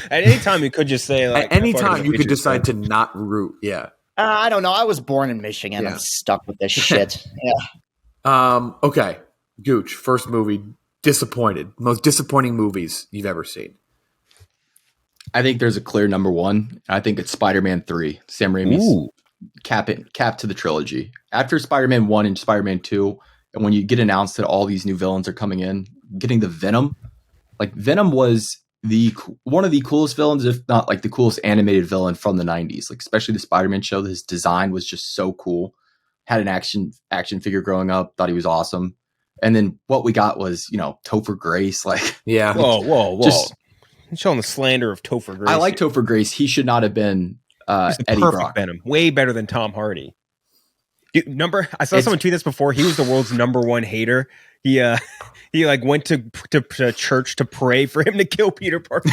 At any time, you could just say like. At any time, you could decide to not root. Yeah. I don't know. I was born in Michigan. Yeah. I'm stuck with this shit. Yeah. Okay. Gooch, first movie, disappointed. Most disappointing movies you've ever seen. I think there's a clear number 1. I think it's Spider-Man 3. Sam Raimi's cap to the trilogy. After Spider-Man 1 and Spider-Man 2, and when you get announced that all these new villains are coming in, getting the Venom. Like Venom was one of the coolest villains, if not like the coolest animated villain from the 90s. Like especially the Spider-Man show, his design was just so cool. Had an action figure growing up, thought he was awesome. And then what we got was, Topher Grace. Like, yeah. Whoa. Just showing the slander of Topher Grace. I like Topher Grace. He should not have been Eddie Brock. Venom. Way better than Tom Hardy. Dude, I saw someone tweet this before. He was the world's number 1 hater. He like went to church to pray for him to kill Peter Parker.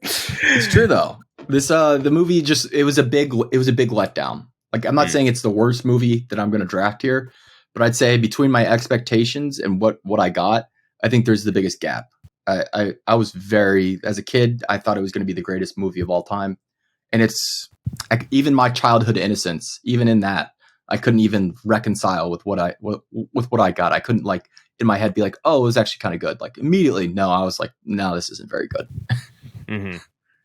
It's true though. This the movie it was a big letdown. Like I'm not saying it's the worst movie that I'm going to draft here, but I'd say between my expectations and what I got, I think there's the biggest gap. I was as a kid, I thought it was going to be the greatest movie of all time. And it's even my childhood innocence, even in that, I couldn't even reconcile with what I got. I couldn't like in my head be like, oh, it was actually kind of good. Like immediately, no, I was like, no, this isn't very good. Mm-hmm.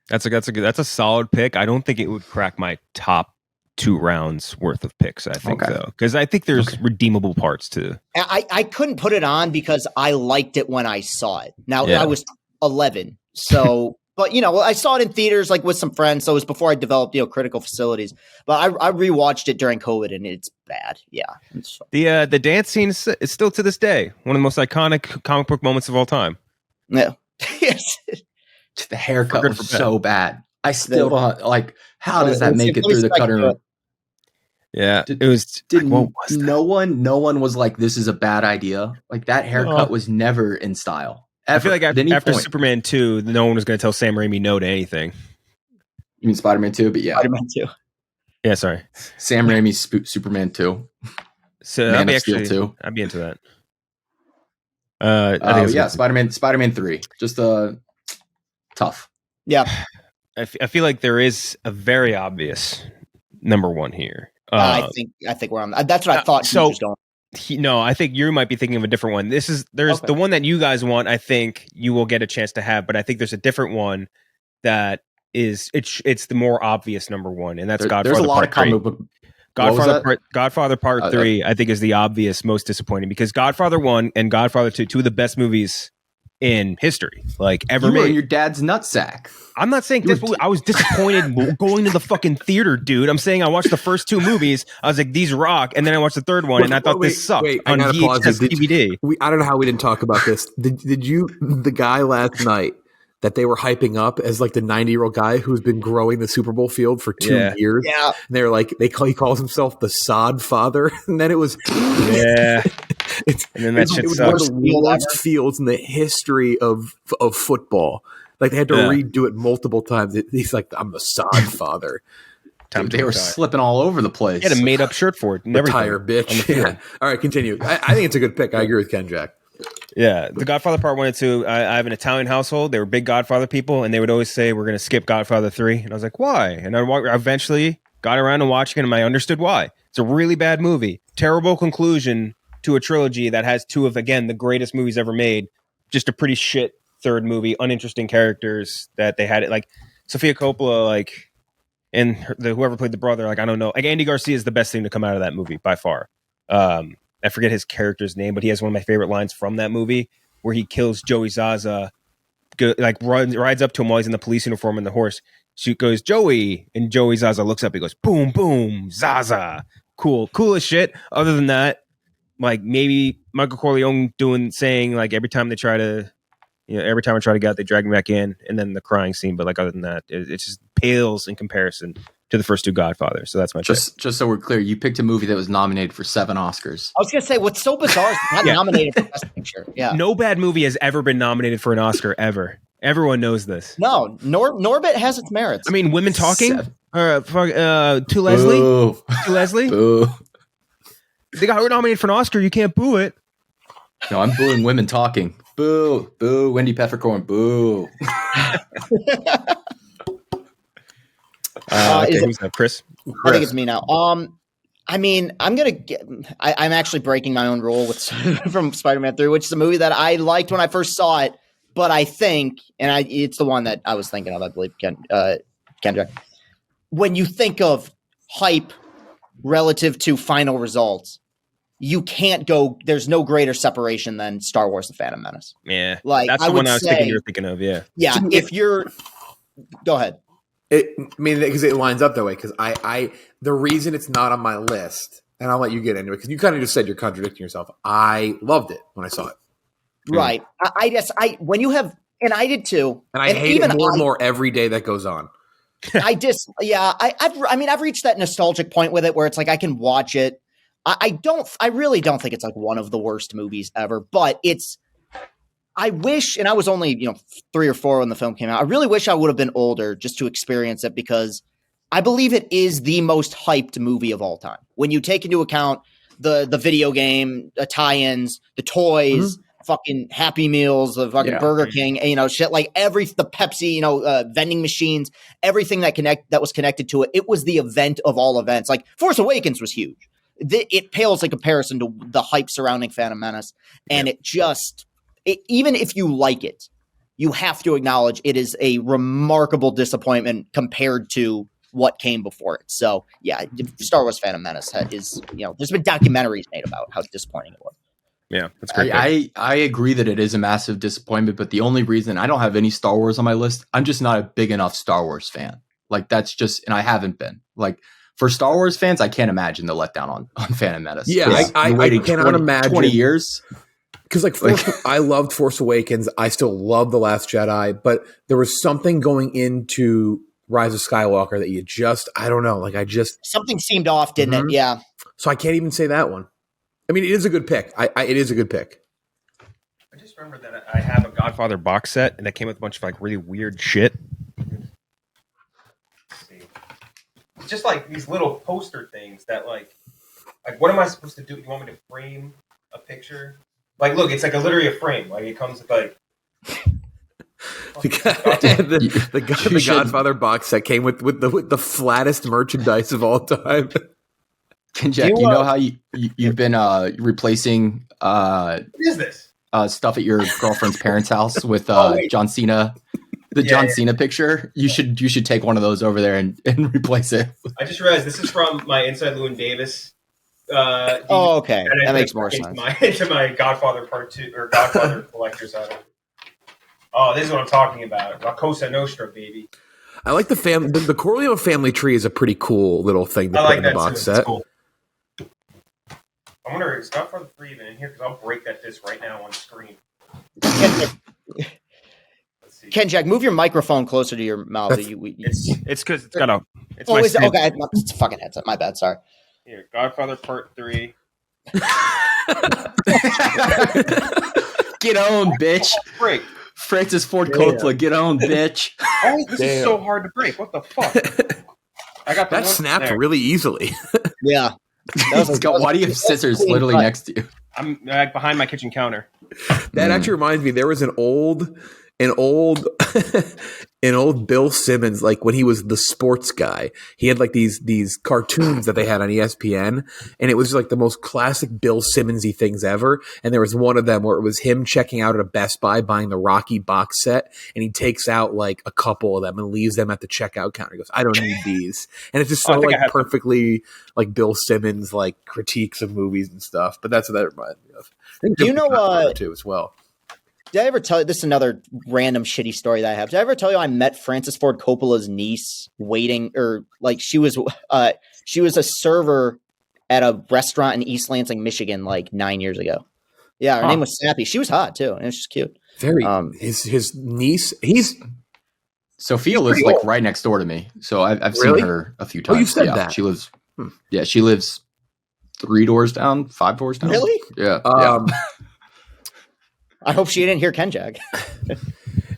That's a solid pick. I don't think it would crack my top 2 rounds worth of picks. I think though, because I think there's redeemable parts too. I couldn't put it on because I liked it when I saw it. Now I was 11, so. But, I saw it in theaters, like with some friends. So it was before I developed, critical facilities. But I rewatched it during COVID and it's bad. Yeah. The dance scene is still to this day one of the most iconic comic book moments of all time. Yeah. Yes. The haircut was so bad. I still don't like, how does that make it through the cutting room? Yeah. No one was like, this is a bad idea. Like that haircut was never in style. I feel like after Superman 2, no one was going to tell Sam Raimi no to anything. You mean Spider-Man 2? But yeah. Spider-Man 2. Yeah, sorry. Sam Raimi's Superman 2. So Man of Steel 2. I'd be into that. I think Spider-Man 3. Just tough. Yeah. I feel like there is a very obvious number 1 here. I think we're on. That's what I thought. So no, I think you might be thinking of a different one. There's the one that you guys want. I think you will get a chance to have, but I think there's a different one that is it's the more obvious number 1, and that's Godfather. There's a lot Part of Godfather Part 3. I think is the obvious, most disappointing because Godfather 1 and Godfather 2 of the best movies in history, like ever made. You were in your dad's nutsack. I'm not saying I was disappointed going to the fucking theater, dude. I'm saying I watched the first 2 movies. I was like, these rock, and then I watched the third one, and I thought this sucked on VHS DVD. I don't know how we didn't talk about this. Did you, the guy last night that they were hyping up as like the 90-year-old guy who's been growing the Super Bowl field for 2 years? Yeah. And they're like, he calls himself the sod father, and then it was and then that shit was sucks. one of the worst fields in the history of football. Like they had to redo it multiple times. He's like, I'm the sod father. Dude, they were slipping all over the place. He had a made up shirt for it. Tire bitch. Yeah. All right, continue. I think it's a good pick. I agree with Ken Jack. Yeah, the Godfather Part 1 and 2. I have an Italian household. They were big Godfather people, and they would always say, we're going to skip Godfather 3. And I was like, why? And I eventually got around to watching it, and I understood why. It's a really bad movie. Terrible conclusion to a trilogy that has 2 of, again, the greatest movies ever made. Just a pretty shit third movie, uninteresting characters that they had. Like, Sofia Coppola, like, and whoever played the brother, like, I don't know. Like, Andy Garcia is the best thing to come out of that movie, by far. I forget his character's name, but he has one of my favorite lines from that movie where he kills Joey Zaza, rides up to him while he's in the police uniform and the horse. She goes, Joey, and Joey Zaza looks up. He goes, boom, boom, Zaza. Cool as shit. Other than that, like maybe Michael Corleone saying like every time I try to get out, they drag me back in, and then the crying scene. But like other than that, it just pales in comparison to the first 2 Godfathers. So that's my just so we're clear, you picked a movie that was nominated for 7 Oscars. I was gonna say, what's so bizarre is not nominated for Best Picture. Yeah, no bad movie has ever been nominated for an Oscar ever. Everyone knows this. No, Norbit has its merits. I mean, Women Talking, to Leslie, Boo. to Leslie. Boo. They got nominated for an Oscar. You can't boo it. No, I'm booing Women Talking. Boo, boo, Wendy Peppercorn, boo. Who's that, Chris? I think it's me now. I mean, I'm actually breaking my own rule with from Spider-Man 3, which is a movie that I liked when I first saw it, but I think, it's the one that I was thinking of, I believe, Kendra. When you think of hype relative to final results, you can't go. There's no greater separation than Star Wars: The Phantom Menace. Yeah, like that's the one I was thinking you were thinking of. Yeah. If you're, go ahead. I mean, because it lines up that way. Because the reason it's not on my list, and I'll let you get into it because you kind of just said you're contradicting yourself. I loved it when I saw it. Right. When you have, and I did too, and I hate it more and more every day that goes on. I've reached that nostalgic point with it where it's like I can watch it. I really don't think it's like one of the worst movies ever, but I wish, and I was only, 3 or 4 when the film came out. I really wish I would have been older just to experience it because I believe it is the most hyped movie of all time. When you take into account the video game, the tie-ins, the toys, fucking Happy Meals, the fucking Burger King, and, shit like the Pepsi, vending machines, everything that was connected to it. It was the event of all events. Like Force Awakens was huge. It pales in comparison to the hype surrounding Phantom Menace, and even if you like it, you have to acknowledge it is a remarkable disappointment compared to what came before it. So yeah, Star Wars Phantom Menace is, there's been documentaries made about how disappointing it was. Yeah, that's great. I agree that it is a massive disappointment, but the only reason I don't have any Star Wars on my list, I'm just not a big enough Star Wars fan. Like that's just, and I haven't been. Like for Star Wars fans, I can't imagine the letdown on Phantom Menace. Yeah, I cannot imagine 20 years. Because I loved Force Awakens. I still love The Last Jedi, but there was something going into Rise of Skywalker that I don't know. Something seemed off, didn't it? Yeah. So I can't even say that one. I mean, it is a good pick. It is a good pick. I just remember that I have a Godfather box set, and that came with a bunch of really weird shit. Let's see. It's just these little poster things that what am I supposed to do? You want me to frame a picture? Look, it's literally a frame. It comes with the Godfather box set came with the flattest merchandise of all time. Jack, you know how you've been replacing what is this? Stuff at your girlfriend's parents' house with John Cena, John Cena picture? You should take one of those over there and replace it. I just realized this is from my Inside Llewyn Davis. Okay, that makes more sense. Into my Godfather Part 2 or Godfather collector's item. Oh, this is what I'm talking about. La Cosa Nostra, baby. I like the Corleone family tree is a pretty cool little thing to put in the box set. Cool. I wonder, is Godfather 3 even in here? Because I'll break that disc right now on screen. Ken Jack, move your microphone closer to your mouth. It's because it's got a. It's is it? Okay, it's a fucking headset. My bad. Sorry. Here, Godfather Part 3. Get on, bitch. Break. Francis Ford Coppola, get on, bitch. Oh, this is so hard to break. What the fuck? I got that snapped really easily. Yeah. Why do you have scissors literally next to you? I'm behind my kitchen counter. That actually reminds me. There was an old Bill Simmons, when he was the sports guy. He had these cartoons that they had on ESPN, and it was the most classic Bill Simmons-y things ever. And there was one of them where it was him checking out at a Best Buy buying the Rocky box set, and he takes out a couple of them and leaves them at the checkout counter. He goes, "I don't need these," and it's just so perfectly Bill Simmons critiques of movies and stuff. But that's what that reminds me of. I think do you know too as well? Did I ever tell you, this is another random shitty story that I have. Did I ever tell you I met Francis Ford Coppola's niece she was a server at a restaurant in East Lansing, Michigan, 9 years ago. Yeah. Her name was Sappy. She was hot too. And it's just cute. Very, his niece, Sophia lives right next door to me. So I've seen her a few times. Oh, you said that. She lives, she lives 3 doors down, 5 doors down. Really? Yeah. I hope she didn't hear Ken Jack.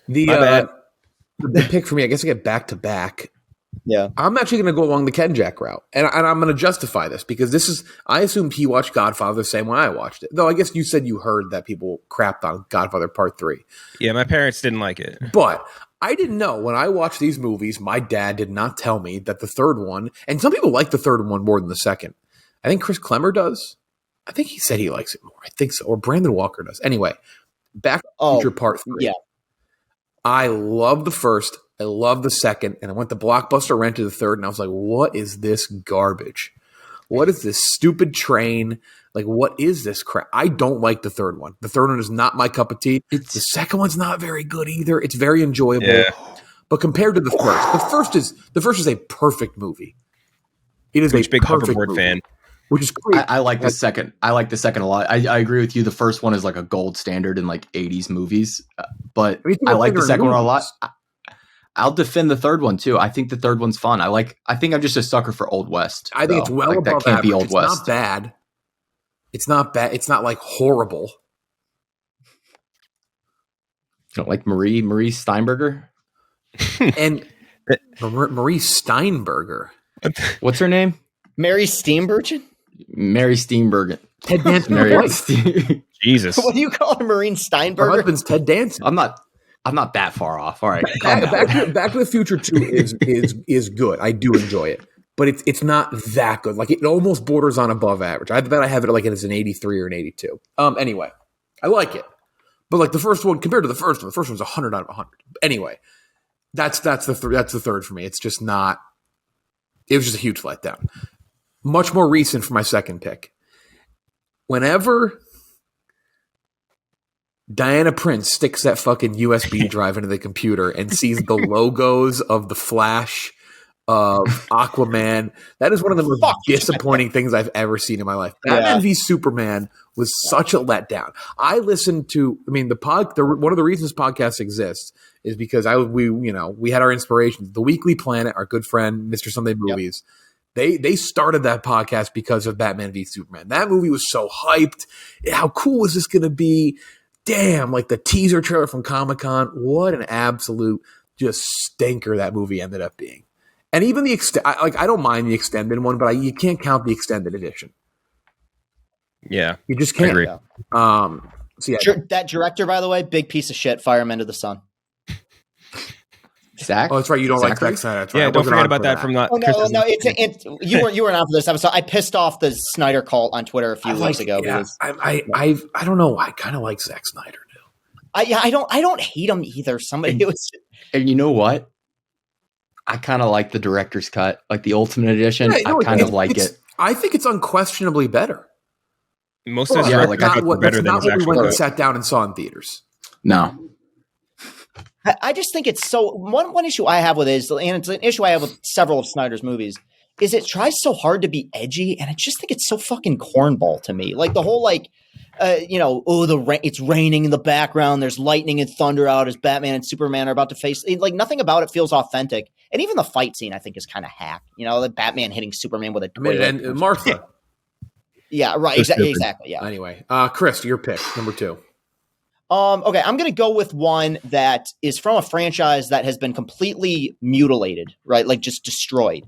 The pick for me, I guess I get back to back. Yeah. I'm actually going to go along the Ken Jack route. And I'm going to justify this because I assumed he watched Godfather the same way I watched it. Though I guess you said you heard that people crapped on Godfather Part 3. Yeah, my parents didn't like it. But I didn't know when I watched these movies, my dad did not tell me that the third one, and some people like the third one more than the second. I think Chris Klemmer does. I think he said he likes it more. I think so. Or Brandon Walker does. Anyway. Back to the Future Part 3. Yeah. I love the first. I love the second. And I went to Blockbuster, rented the third, and I was like, what is this garbage? What is this stupid train? What is this crap? I don't like the third one. The third one is not my cup of tea. The second one's not very good either. It's very enjoyable. Yeah. But compared to the first, the first is a perfect movie. It is a big hoverboard fan. Which is great. I like the second. I like the second a lot. I agree with you. The first one is a gold standard in 80s movies, but I like the second one a lot. I'll defend the third one too. I think the third one's fun. I think I'm just a sucker for Old West. I think it's well above that. Can't be Old West. It's not bad. It's not bad. It's not horrible. You don't like Marie Steinberger? And Marie Steinberger. What's her name? Mary Steenburgen? Mary Steenburgen. Ted Danson. There wife. Jesus. What do you call him, Marine Her Steinberger? husband's Ted Danson. I'm not that far off. All right, calm down. Back to the Future 2 is good. I do enjoy it, but it's not that good. Like, it almost borders on above average. I bet I have it like as an 83 or an 82. Anyway, I like it, but like the first one compared to the first one's 100 out of 100. Anyway, that's the third for me. It's just not. It was just a huge letdown. Much more recent for my second pick. Whenever Diana Prince sticks that fucking USB drive into the computer and sees the logos of the Flash, of Aquaman, that is one of the most disappointing things I've ever seen in my life. Batman v Superman was such a letdown. I listened to, I mean, one of the reasons podcasts exist is because we had our inspirations. The Weekly Planet, our good friend Mr. Sunday Movies. Yep. They started that podcast because of Batman v Superman. That movie was so hyped. How cool is this going to be? Damn, like the teaser trailer from Comic-Con. What an absolute just stinker that movie ended up being. And even I don't mind the extended one, but you can't count the extended edition. Yeah, you just can't. I agree. That director, by the way, big piece of shit. Fire him into the sun. Zach? Oh, that's right. You don't like Zack Snyder. That's right. Yeah, don't forget about that from that. Oh, no, you weren't on for this episode. I pissed off the Snyder cult on Twitter a few weeks ago. Yeah, I don't know. I kind of like Zack Snyder now. I don't hate him either. And you know what? I kind of like the director's cut, like the Ultimate Edition. I kind of like it. I think it's unquestionably better. Most of those like I thought better than what we went and sat down and saw in theaters. No. I just think it's so one issue I have with it is, and it's an issue I have with several of Snyder's movies, is it tries so hard to be edgy, and I just think it's so fucking cornball to me. Like the whole it's raining in the background, there's lightning and thunder out as Batman and Superman are about to face. Like nothing about it feels authentic, and even the fight scene I think is kind of hack. The Batman hitting Superman with a toilet. And Martha. Yeah, right. Exactly. Yeah. Anyway, Chris, your pick number 2. Okay, I'm going to go with one that is from a franchise that has been completely mutilated, right? Like just destroyed.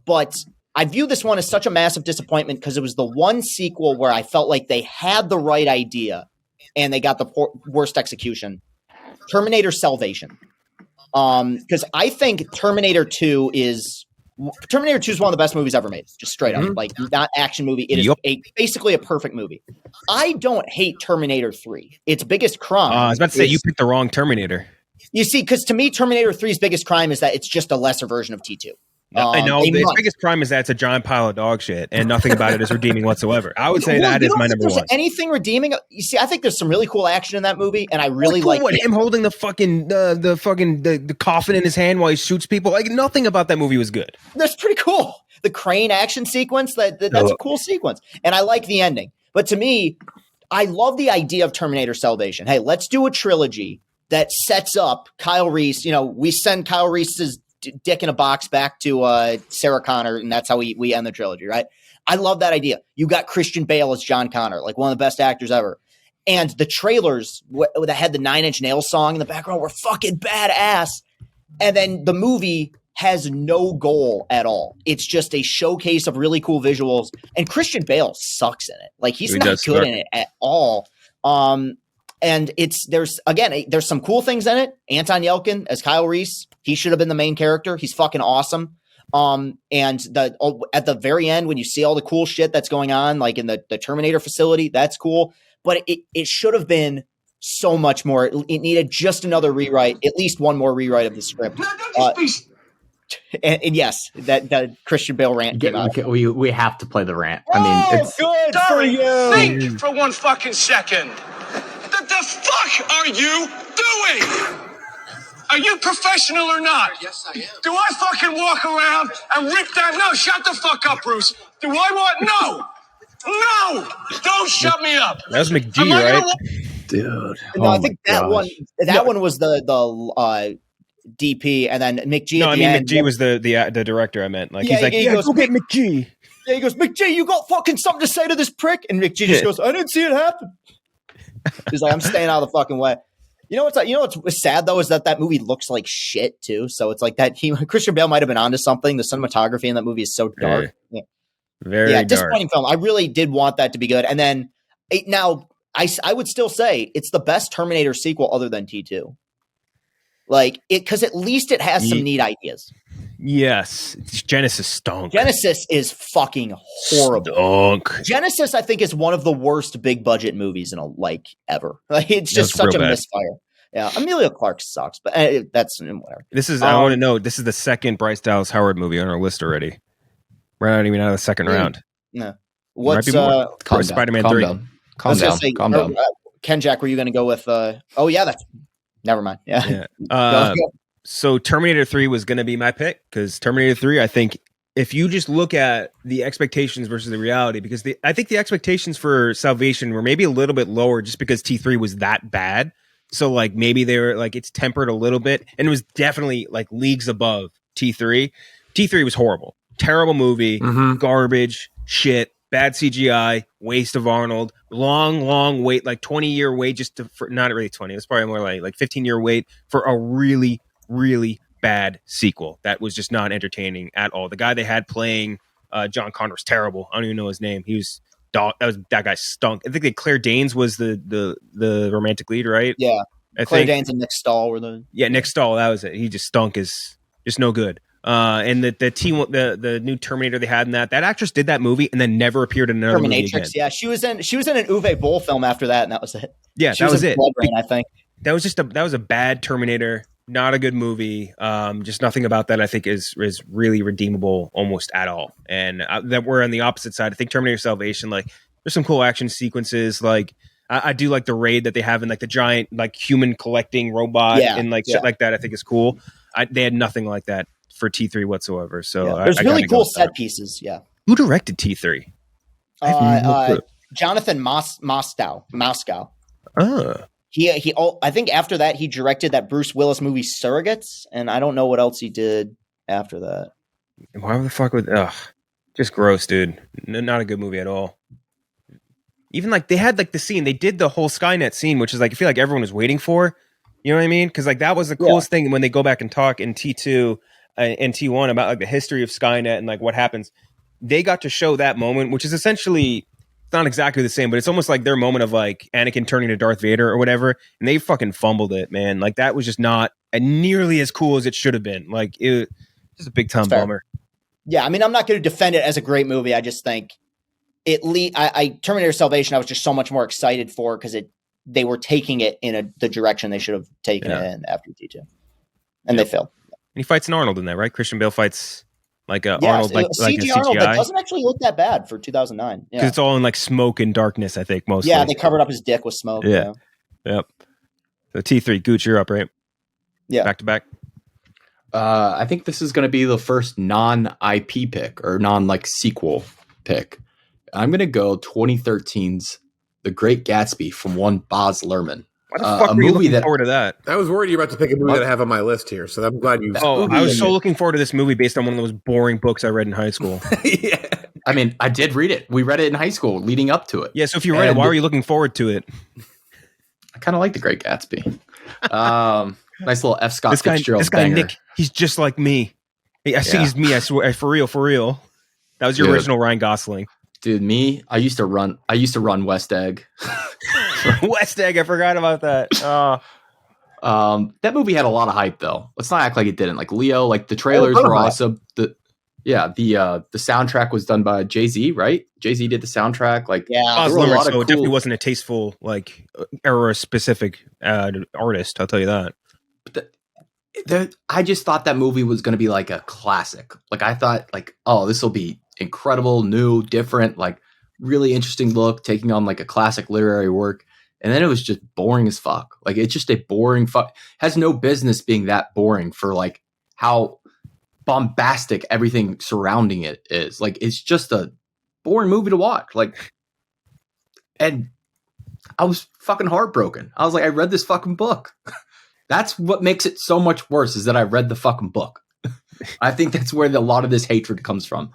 But I view this one as such a massive disappointment because it was the one sequel where I felt like they had the right idea and they got the worst execution. Terminator Salvation. Because I think Terminator 2 is one of the best movies ever made. Just straight up. Like, not action movie. It is basically a perfect movie. I don't hate Terminator 3. Its biggest crime. I was about to say, you picked the wrong Terminator. You see, because to me, Terminator 3's biggest crime is that it's just a lesser version of T2. I know. Its biggest crime is that it's a giant pile of dog shit, and nothing about it is redeeming whatsoever. I would say that is my number one. Anything redeeming? You see, I think there's some really cool action in that movie, and I really like him holding the fucking the coffin in his hand while he shoots people. Like nothing about that movie was good. That's pretty cool. The crane action sequence, that's a cool sequence, and I like the ending. But to me, I love the idea of Terminator Salvation. Hey, let's do a trilogy that sets up Kyle Reese. We send Kyle Reese's dick in a box back to Sarah Connor, and that's how we end the trilogy, right? I love that idea. You got Christian Bale as John Connor, like one of the best actors ever. And the trailers that had the 9 Inch Nails song in the background were fucking badass. And then the movie has no goal at all. It's just a showcase of really cool visuals. And Christian Bale sucks in it. Like he's not good in it at all. And there's some cool things in it. Anton Yelchin as Kyle Reese. He should have been the main character. He's fucking awesome. And at the very end, when you see all the cool shit that's going on, like in the Terminator facility, that's cool. But it should have been so much more. It needed just another rewrite, at least one more rewrite of the script. And yes, that Christian Bale rant came out. Okay, we have to play the rant. I mean, it's good for you. Think for one fucking second. The fuck are you doing? Are you professional or not? Yes, I am. Do I fucking walk around and rip that? No, shut the fuck up, Bruce. Do I want? No, don't shut me up. That was McGee, right? Dude. No, I think that one was the DP, and then McGee. No, I mean McGee was the director. I meant like he goes, go get McGee. Yeah, he goes, McGee, you got fucking something to say to this prick? And McGee just goes, I didn't see it happen. He's like, I'm staying out of the fucking way. You know what's sad though is that movie looks like shit too. So it's like that Christian Bale might have been onto something. The cinematography in that movie is so dark. Yeah. Very dark. disappointing film. I really did want that to be good. And then now I would still say it's the best Terminator sequel other than T2. Like it, because at least it has some neat ideas. Yes, Genesis stunk. Genesis is fucking horrible. Stunk. Genesis, I think, is one of the worst big budget movies in ever. Like it's just such a misfire. Yeah, Emilia Clarke sucks, but that's whatever. This is I want to know. This is the second Bryce Dallas Howard movie on our list already. We're not even out of the second round. No, what's Spider-Man 3? Calm down. Ken Jack, were you going to go with? Oh yeah, that's never mind. Yeah. So Terminator 3 was going to be my pick because Terminator 3, I think if you just look at the expectations versus the reality, because I think the expectations for Salvation were maybe a little bit lower just because T3 was that bad. So like maybe they were like, it's tempered a little bit, and it was definitely like leagues above T3. T3 was horrible, terrible movie, garbage, shit, bad CGI, waste of Arnold, long wait, like 20-year wait for not really 20. It's probably more like 15-year wait for a really bad sequel that was just not entertaining at all. The guy they had playing John Connor was terrible. I don't even know his name. He was that guy stunk. I think that Claire Danes was the romantic lead, right? Yeah, Claire Danes and Nick Stahl were the Nick Stahl. That was it. He just stunk. Is just no good. And the new Terminator they had in that actress did that movie and then never appeared in another movie again. Yeah, she was in an Uwe Boll film after that, and that was it. Yeah, that was it. Blood Rain, I think that was a bad Terminator. Not a good movie. Just nothing about that I think is really redeemable almost at all. And that we're on the opposite side. I think Terminator Salvation, like there's some cool action sequences. Like I do like the raid that they have in like the giant like human collecting robot and like shit like that. I think is cool. They had nothing like that for T3 whatsoever. So there's really cool set pieces. Yeah. Who directed T3? Jonathan Moskow. Oh. He I think after that he directed that Bruce Willis movie Surrogates, and I don't know what else he did after that. Why the fuck would just gross, dude. Not a good movie at all. Even like they had like the scene, they did the whole Skynet scene, which is like I feel like everyone was waiting for. You know what I mean? Because like that was the coolest thing when they go back and talk in T2 and T1 about like the history of Skynet and like what happens. They got to show that moment, which is essentially not exactly the same, but it's almost like their moment of like Anakin turning to Darth Vader or whatever, and they fucking fumbled it, man. Like that was just not nearly as cool as it should have been. Like it was just a big time bummer. Yeah, I mean, I'm not going to defend it as a great movie. I just think Terminator Salvation I was just so much more excited for because they were taking it in the direction they should have taken it in after T2, and they failed. And he fights an Arnold in that, right? Christian Bale fights like Arnold, like CG a Arnold CGI. That doesn't actually look that bad for 2009. Because it's all in like smoke and darkness, I think, mostly. Yeah, they covered up his dick with smoke. Yeah. Yep. So T3, Gooch, you're up, right? Yeah. Back to back. I think this is going to be the first non-IP pick or non-like sequel pick. I'm going to go 2013's The Great Gatsby from one Baz Luhrmann. Why the fuck were you looking forward to that? I was worried you were about to pick a movie that I have on my list here, so I'm glad you. I was so looking forward to this movie based on one of those boring books I read in high school. Yeah. I mean, I did read it. We read it in high school leading up to it. Yeah, so if you read it, why were you looking forward to it? I kind of like The Great Gatsby. Nice little F. Scott Fitzgerald This guy, banger. Nick, he's just like me. I see he's me, I swear, for real. That was your original Ryan Gosling. Dude, me, I used to run West Egg. West Egg, I forgot about that. That movie had a lot of hype though. Let's not act like it didn't. Like Leo, like the trailers were awesome. The soundtrack was done by Jay-Z, right? Jay-Z did the soundtrack. Like Baz Luhrmann, so it definitely wasn't a tasteful, like era specific artist, I'll tell you that. But I just thought that movie was going to be like a classic. Like I thought like, oh, this will be incredible, new, different, like really interesting look, taking on like a classic literary work. And then it was just boring as fuck. Like it's just a boring has no business being that boring for like how bombastic everything surrounding it is. Like it's just a boring movie to watch. Like, and I was fucking heartbroken. I was like, I read this fucking book. That's what makes it so much worse is that I read the fucking book. I think that's where a lot of this hatred comes from.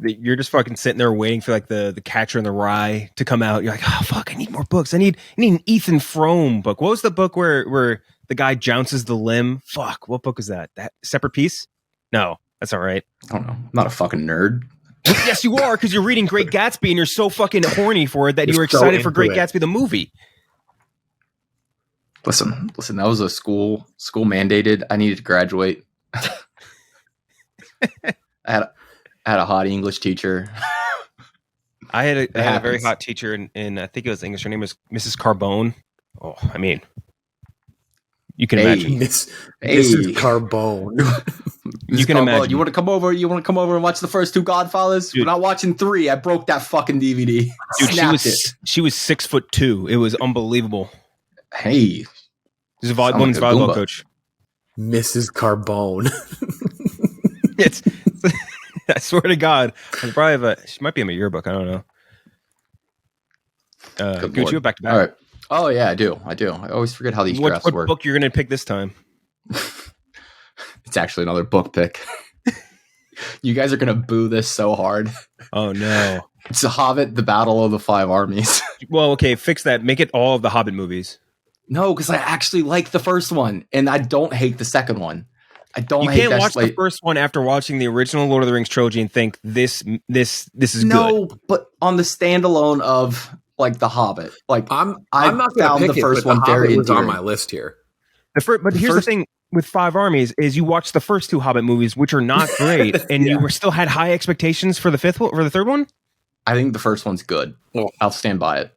You're just fucking sitting there waiting for like the Catcher in the Rye to come out. You're like, oh fuck, I need more books. I need an Ethan Frome book. What was the book where the guy jounces the limb? Fuck, what book is that? That Separate Piece? No, that's all right. I don't know. I'm not a fucking nerd. Yes, you are, because you're reading Great Gatsby and you're so fucking horny for it that you were so excited for into Great it. Gatsby the movie. Listen. That was a school mandated. I needed to graduate. I had a hot English teacher. I had a very happens. hot teacher in I think it was English. Her name was Mrs. Carbone. Oh, I mean, you can imagine. This is Carbone. You can imagine. You want to come over? You want to come over and watch the first 2 Godfathers? Dude. We're not watching 3. I broke that fucking DVD. Dude, Snapped she was 6'2". It was unbelievable. Hey, She's a Sound women's like a volleyball Goomba. coach. Mrs. Carbone. It's I swear to God, I probably have she might be in my yearbook. I don't know. Good Gucci, Lord. back to back. All right. Oh yeah, I do. I always forget how these drafts What work. book you're gonna pick this time? It's actually another book pick. You guys are gonna boo this so hard. Oh no. It's The Hobbit: The Battle of the Five Armies. Well, okay, fix that. Make it all of the Hobbit movies. No, because I actually like the first one, and I don't hate the second one. I don't. You hate can't that watch the first one after watching the original Lord of the Rings trilogy and think this is good. No, but on the standalone of like The Hobbit, like I'm not going to found pick the it, first but one the very Hobbit was on endearing. my list here. But here's the thing with Five Armies is you watch the first 2 Hobbit movies, which are not great, and you were still had high expectations for the third one. I think the first one's good. I'll stand by it.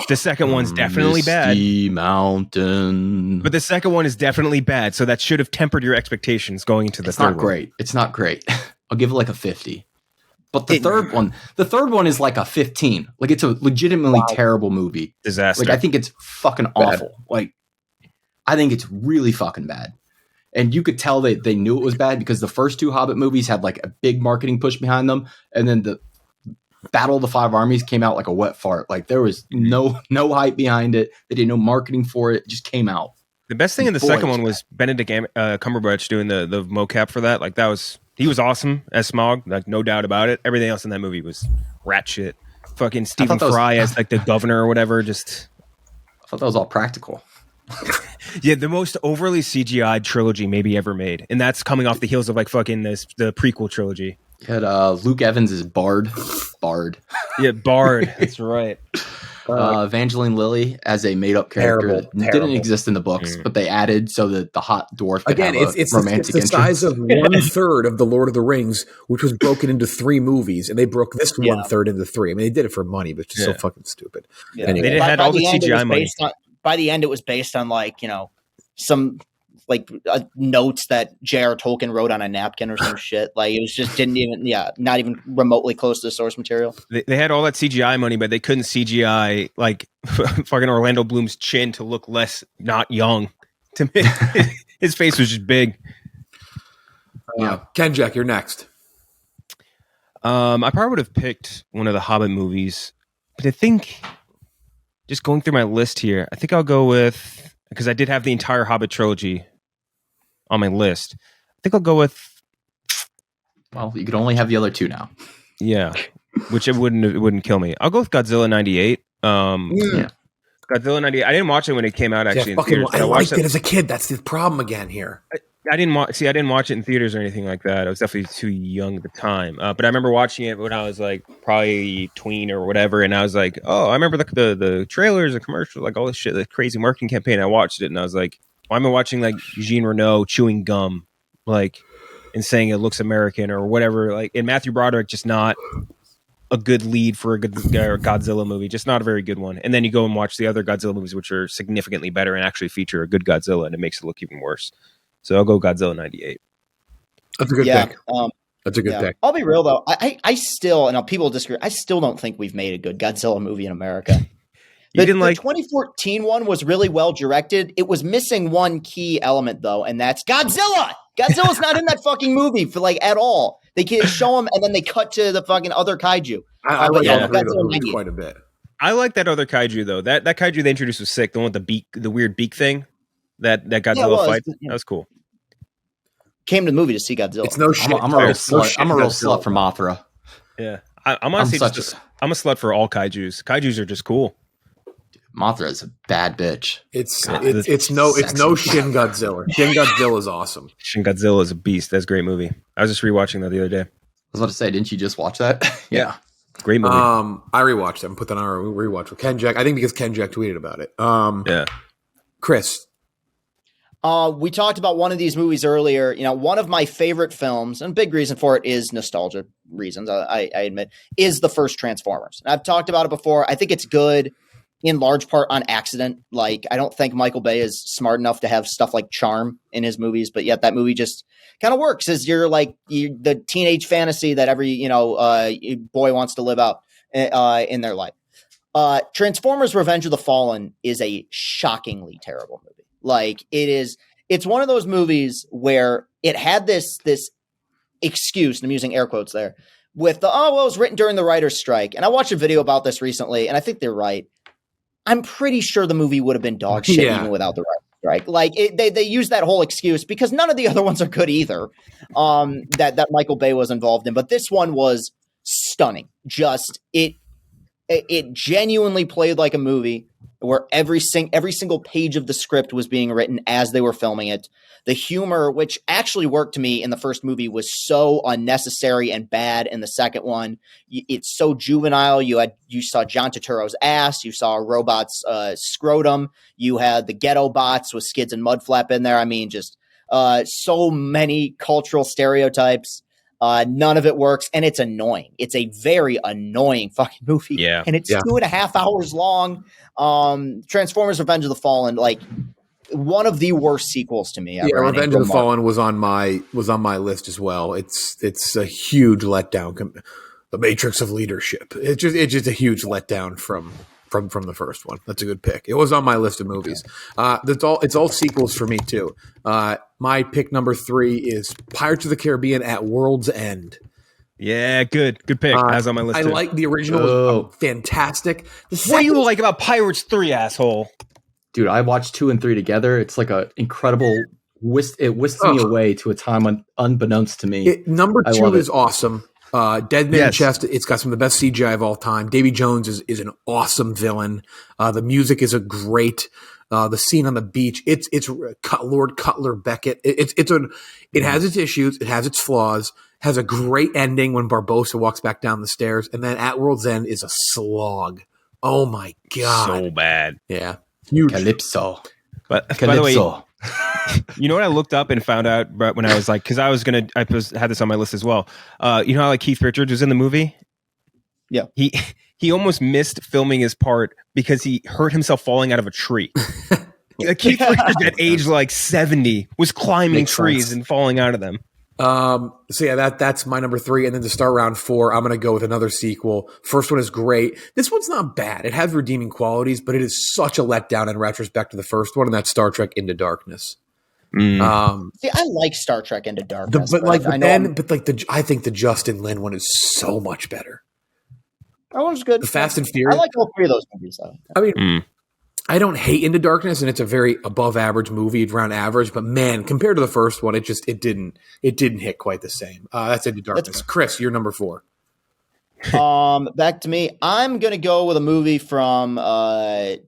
The second one's definitely bad. Misty Mountain. But the second one is definitely bad, so that should have tempered your expectations going into the It's third not one. great. It's not great. I'll give it like a 50. But the third one is like a 15. Like it's a legitimately terrible movie. Disaster. Like I think it's fucking awful. Like I think it's really fucking bad. And you could tell they knew it was bad because the first 2 Hobbit movies had like a big marketing push behind them, and then the Battle of the Five Armies came out like a wet fart. Like there was no hype behind it. They did no marketing for it. It just came out. The best thing in the second one was Benedict Cumberbatch doing the mocap for that. Like he was awesome as Smaug, like no doubt about it. Everything else in that movie was rat shit. Fucking Stephen Fry as like the governor or whatever. Just I thought that was all practical. yeah, the most overly CGI trilogy maybe ever made, and that's coming off the heels of like fucking the prequel trilogy. You had Luke Evans as Bard. Yeah, Bard. That's right. Evangeline Lilly as a made-up character that didn't exist in the books, but they added so that the hot dwarf could have it's romantic the interest. size of 1/3 of the Lord of the Rings, which was broken into 3 movies, and they broke this 1/3 into 3. I mean, they did it for money, but it's just so fucking stupid. Yeah. Anyway. They had all the CGI money. By the end, it was based on like some like notes that J.R. Tolkien wrote on a napkin or some shit. Like it was just not even remotely close to the source material. They had all that CGI money, but they couldn't CGI like fucking Orlando Bloom's chin to look less not young. To me, his face was just big. Ken Jack, you're next. I probably would have picked one of the Hobbit movies, but I think just going through my list here, I think I'll go with, because I did have the entire Hobbit trilogy on my list. I think I'll go with. Well, you could only have the other 2 now. Yeah, which it wouldn't kill me. I'll go with Godzilla '98. Godzilla '98. I didn't watch it when it came out. Actually, I liked it as a kid. That's the problem again here. I didn't watch it in theaters or anything like that. I was definitely too young at the time. But I remember watching it when I was like probably tween or whatever, and I was like, oh, I remember the trailers, the commercials, like all this shit, the crazy marketing campaign. I watched it and I was like, why am I watching like Jean Reno chewing gum, like, and saying it looks American or whatever? Like, and Matthew Broderick just not a good lead for a good Godzilla movie, just not a very good one. And then you go and watch the other Godzilla movies, which are significantly better and actually feature a good Godzilla, and it makes it look even worse. So I'll go Godzilla '98. That's a good pick. That's a good pick. I'll be real though. I still, and people disagree, I still don't think we've made a good Godzilla movie in America. The 2014 one was really well directed. It was missing one key element though, and that's Godzilla. Godzilla's not in that fucking movie for like at all. They can show him and then they cut to the fucking other kaiju. I like Godzilla quite a bit. I like that other kaiju though. That kaiju they introduced was sick. The one with the beak, the weird beak thing. That Godzilla fight. That was cool. Came to the movie to see Godzilla. It's no shit. I'm a real slut for Mothra. Yeah, I'm honestly I'm a slut for all kaijus. Kaijus are just cool. Mothra is a bad bitch. It's no Shin Godzilla. Shin Godzilla is awesome. Shin Godzilla is a beast. That's a great movie. I was just rewatching that the other day. was about to say, didn't you just watch that? Yeah. Great movie. I rewatched them. Put that on our rewatch with Ken Jack. I think because Ken Jack tweeted about it. Yeah. Chris. We talked about one of these movies earlier. You know, one of my favorite films, and a big reason for it is nostalgia reasons, I admit, is the first Transformers. And I've talked about it before. I think it's good in large part on accident. Like, I don't think Michael Bay is smart enough to have stuff like charm in his movies, but yet that movie just kind of works as the teenage fantasy that every, boy wants to live out in their life. Transformers Revenge of the Fallen is a shockingly terrible movie. Like, it's one of those movies where it had this excuse, and I'm using air quotes there, with it was written during the writer's strike. And I watched a video about this recently, and I think they're right. I'm pretty sure the movie would have been dog shit even without the writer's strike. Like, they use that whole excuse because none of the other ones are good either, that Michael Bay was involved in. But this one was stunning. Just, it genuinely played like a movie where every single page of the script was being written as they were filming it. The humor, which actually worked to me in the first movie, was so unnecessary and bad in the second one. It's so juvenile. You saw John Turturro's ass. You saw a robot's scrotum. You had the ghetto bots with Skids and Mudflap in there. I mean, just so many cultural stereotypes. None of it works, and it's annoying. It's a very annoying fucking movie. Yeah. And it's 2.5 hours long. Transformers Revenge of the Fallen, like, one of the worst sequels to me ever. Yeah, Revenge of the Fallen was on my list as well. It's a huge letdown. The Matrix of Leadership. It's just a huge letdown from the first one. That's a good pick. It was on my list of movies. It's all sequels for me too. My pick number 3 is Pirates of the Caribbean at World's End. Yeah, good pick. That's on my list. I too. like the original. Was fantastic. What do you like about Pirates 3, asshole? Dude, I watched 2 and 3 together. It's like a incredible it whisked me away to a time unbeknownst to me. Number 2 is awesome. Dead Man Chest, it's got some of the best CGI of all time. Davy Jones is an awesome villain. The music is a great. The scene on the beach, it's Lord Cutler Beckett. It has its issues, it has its flaws. Has a great ending when Barbossa walks back down the stairs, and then At World's End is a slog. Oh my god, so bad. Yeah, huge. Calypso. But by the way, you know what I looked up and found out when I was like, because I had this on my list as well. You know how like Keith Richards was in the movie? Yeah. He almost missed filming his part because he hurt himself falling out of a tree. Keith Richards at age like 70 was climbing trees and falling out of them. So yeah, that's my number 3. And then to start round 4, I'm going to go with another sequel. First one is great. This one's not bad. It has redeeming qualities, but it is such a letdown in retrospect to the first one, and that's Star Trek Into Darkness. See, I like Star Trek Into Darkness, I think the Justin Lin one is so much better. That one's good. The Fast and Furious. I like all 3 of those movies, though. I mean, I don't hate Into Darkness, and it's a very above average movie. It's around average, but man, compared to the first one, it didn't hit quite the same. That's Into Darkness. Chris, you're number 4. Back to me. I'm gonna go with a movie from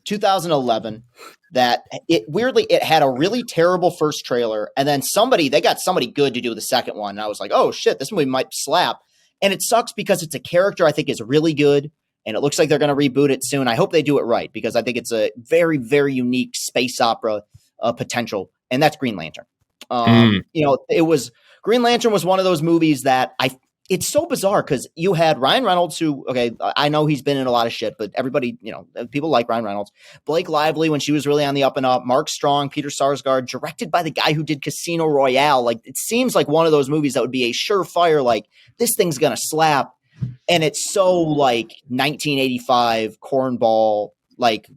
2011 that it had a really terrible first trailer, and then they got somebody good to do the second one, and I was like, oh shit, this movie might slap. And it sucks because it's a character I think is really good. And it looks like they're going to reboot it soon. I hope they do it right because I think it's a very, very unique space opera potential, and that's Green Lantern. Green Lantern was one of those movies that it's so bizarre because you had Ryan Reynolds, who, okay, I know he's been in a lot of shit, but everybody, people like Ryan Reynolds. Blake Lively when she was really on the up and up. Mark Strong, Peter Sarsgaard, directed by the guy who did Casino Royale. Like, it seems like one of those movies that would be a surefire, like, this thing's going to slap. And it's so like 1985 cornball, like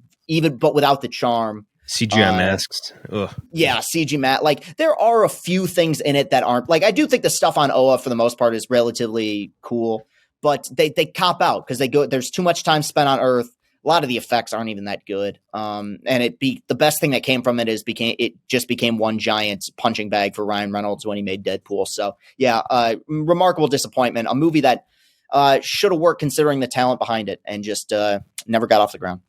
but without the charm. CGI masks. Ugh. Yeah, CG mat. Like, there are a few things in it that aren't, like, I do think the stuff on Oa for the most part is relatively cool, but they cop out because there's too much time spent on Earth. A lot of the effects aren't even that good. And the best thing that came from it just became one giant punching bag for Ryan Reynolds when he made Deadpool. So yeah, remarkable disappointment. A movie that should have worked considering the talent behind it, and just never got off the ground.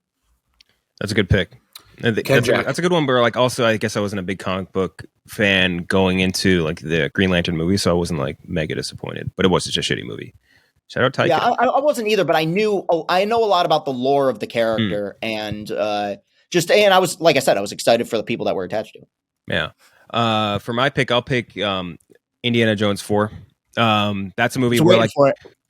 That's a good pick. That's a good one, but like also I guess I wasn't a big comic book fan going into like the Green Lantern movie, so I wasn't like mega disappointed. But it was just a shitty movie. Shout out Taika. Yeah, I wasn't either, but I know a lot about the lore of the character, and I was, like I said, I was excited for the people that were attached to it. Yeah. For my pick, I'll pick Indiana Jones 4. That's a movie where like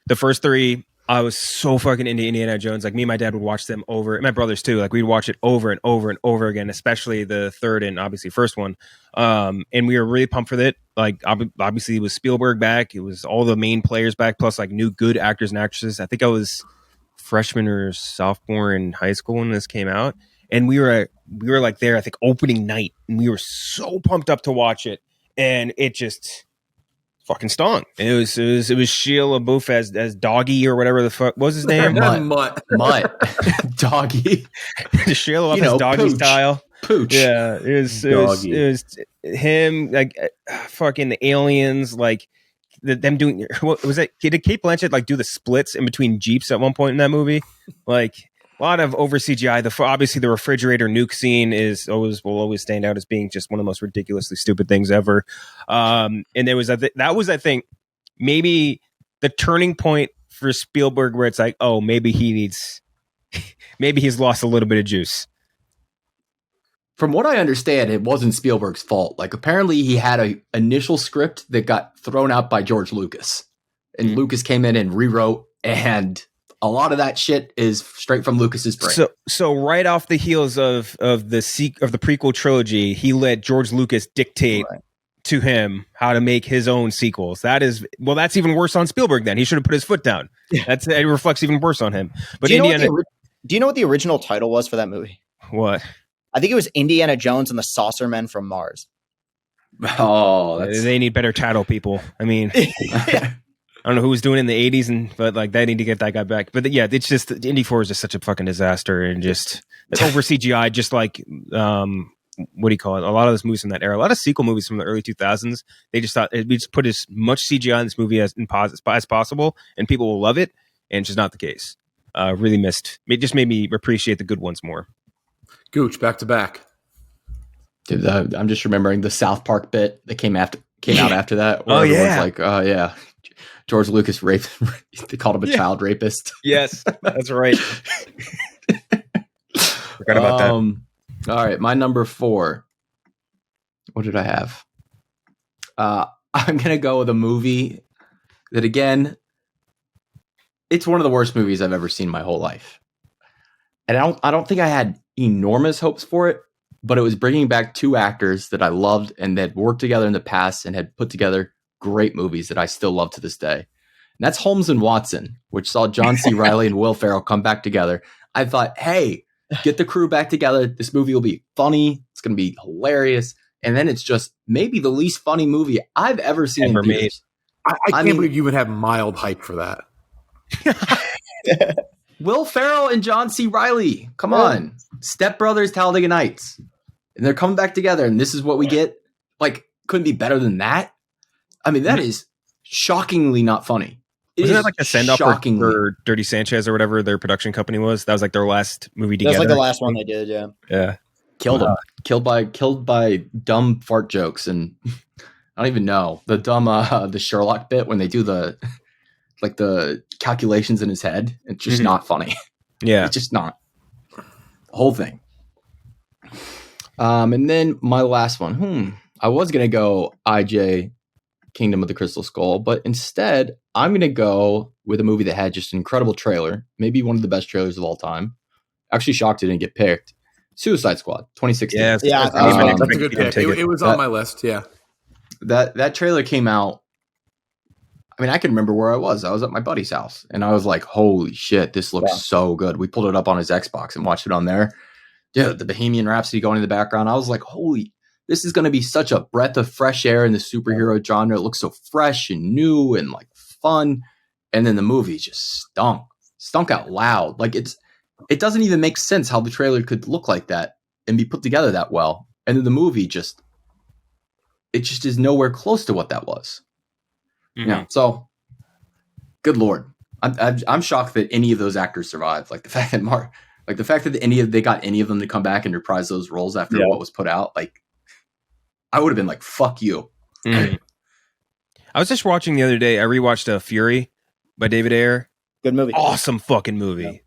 the first 3, I was so fucking into Indiana Jones. Like me and my dad would watch them over, and my brothers too. Like we'd watch it over and over and over again, especially the third and obviously first one. And we were really pumped for it. Like obviously it was Spielberg back. It was all the main players back, plus like new good actors and actresses. I think I was freshman or sophomore in high school when this came out, and we were like there, I think opening night, and we were so pumped up to watch it, and it just fucking stung. It was Shia LaBeouf as Doggy or whatever the fuck was his name. Mutt. Doggy. Shia LaBeouf as Doggy Pooch. style. Pooch. Yeah, it was him, like fucking the aliens, like them doing. What was that? Did Kate Blanchett like do the splits in between jeeps at one point in that movie? Like a lot of over CGI. Obviously the refrigerator nuke scene will always stand out as being just one of the most ridiculously stupid things ever. And there was that was, I think, maybe the turning point for Spielberg, where it's like, oh, maybe he's lost a little bit of juice. From what I understand, it wasn't Spielberg's fault. Like apparently he had an initial script that got thrown out by George Lucas, and Lucas came in and rewrote, and a lot of that shit is straight from Lucas's brain. So right off the heels of the prequel trilogy, he let George Lucas dictate to him how to make his own sequels. That's even worse on Spielberg. Then he should have put his foot down. It reflects even worse on him. But do you know what the original title was for that movie? What? I think it was Indiana Jones and the Saucermen from Mars. Oh, they need better title people. I mean, I don't know who was doing it in the 80s, but like they need to get that guy back. But yeah, it's just Indy 4 is just such a fucking disaster, and just over CGI, just like what do you call it? A lot of those movies from that era, a lot of sequel movies from the early 2000s, they just thought we just put as much CGI in this movie as possible, and people will love it, and it's just not the case. Really missed. It just made me appreciate the good ones more. Gooch, back to back. Dude, I'm just remembering the South Park bit that came out after that. Oh yeah, like, oh yeah, George Lucas raped. They called him a child rapist. Yes, that's right. Forgot about that. All right, my number 4. What did I have? I'm gonna go with a movie that, again, it's one of the worst movies I've ever seen in my whole life, and I don't think I had enormous hopes for it, but it was bringing back 2 actors that I loved and that worked together in the past and had put together great movies that I still love to this day. And that's Holmes and Watson, which saw John C. Reilly and Will Ferrell come back together. I thought, hey, get the crew back together. This movie will be funny. It's going to be hilarious. And then it's just maybe the least funny movie I've ever seen in theaters. I can't believe you would have mild hype for that. Will Ferrell and John C. Reilly. Come on. Step Brothers, Talladega Nights. And they're coming back together, and this is what we get. Like, couldn't be better than that. I mean, that is shockingly not funny. Wasn't that like a send-off for Dirty Sanchez or whatever their production company was? That was like their last movie together. That was like the last one they did, yeah. Yeah. Killed him. Killed by dumb fart jokes, and I don't even know. The dumb the Sherlock bit when they do the calculations in his head. It's just not funny. Yeah. It's just not. The whole thing. And then my last one. I was going to go IJ, Kingdom of the Crystal Skull, but instead I'm going to go with a movie that had just an incredible trailer. Maybe one of the best trailers of all time. Actually shocked it didn't get picked. Suicide Squad, 2016. Yeah, that's a good pick. It was on my list, yeah. That trailer came out. I mean, I can remember where I was. I was at my buddy's house, and I was like, holy shit, this looks so good. We pulled it up on his Xbox and watched it on there. Dude, the Bohemian Rhapsody going in the background. I was like, holy, this is going to be such a breath of fresh air in the superhero genre. It looks so fresh and new and like fun. And then the movie just stunk out loud. Like it doesn't even make sense how the trailer could look like that and be put together that well. And then the movie just is nowhere close to what that was. Mm-hmm. Yeah. So good Lord. I'm shocked that any of those actors survived. Like the fact that they got any of them to come back and reprise those roles after what was put out. Like I would have been like, fuck you. I was just watching the other day. I rewatched Fury by David Ayer. Good movie. Awesome fucking movie. Yeah.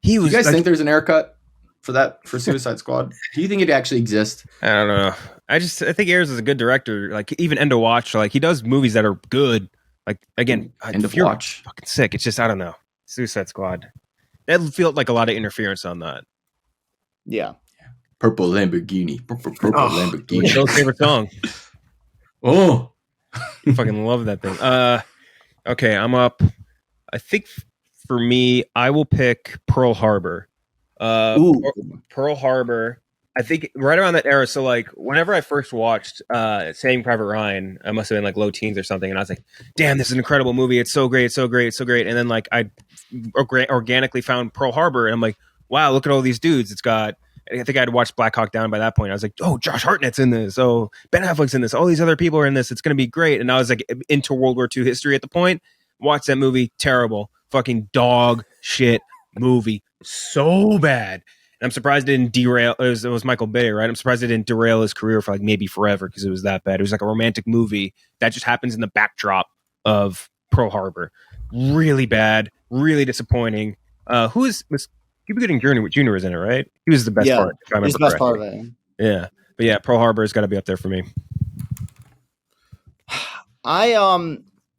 He was. Do you guys like, think there's an haircut for Suicide Squad? Do you think it actually exists? I don't know. I think Ayers is a good director. Like even End of Watch, like he does movies that are good. Like again, End of Fury, Watch. fucking sick. It's just I don't know. Suicide Squad. That felt like a lot of interference on that. Yeah. Purple Lamborghini. Purple Lamborghini. Michelle's favorite song. Oh. Fucking love that thing. Okay, I'm up. I think for me, I will pick Pearl Harbor. Pearl Harbor. I think right around that era. So like whenever I first watched Saving Private Ryan, I must have been like low teens or something, and I was like, "Damn, this is an incredible movie! It's so great, it's so great, it's so great!" And then like I organically found Pearl Harbor, and I'm like, "Wow, look at all these dudes!" It's got. I think I'd watched Black Hawk Down by that point. I was like, "Oh, Josh Hartnett's in this. Oh, Ben Affleck's in this. All these other people are in this. It's going to be great." And I was like into World War II history at the point. Watched that movie, terrible, fucking dog shit movie, so bad. I'm surprised it didn't derail. It was Michael Bay, right? I'm surprised it didn't derail his career for like maybe forever because it was that bad. It was like a romantic movie that just happens in the backdrop of Pearl Harbor. Really bad, really disappointing. Was Cuba Gooding Jr. was in it, right? He was the best part. If I remember he's the best correctly. part of it. Yeah, but yeah, Pearl Harbor has got to be up there for me.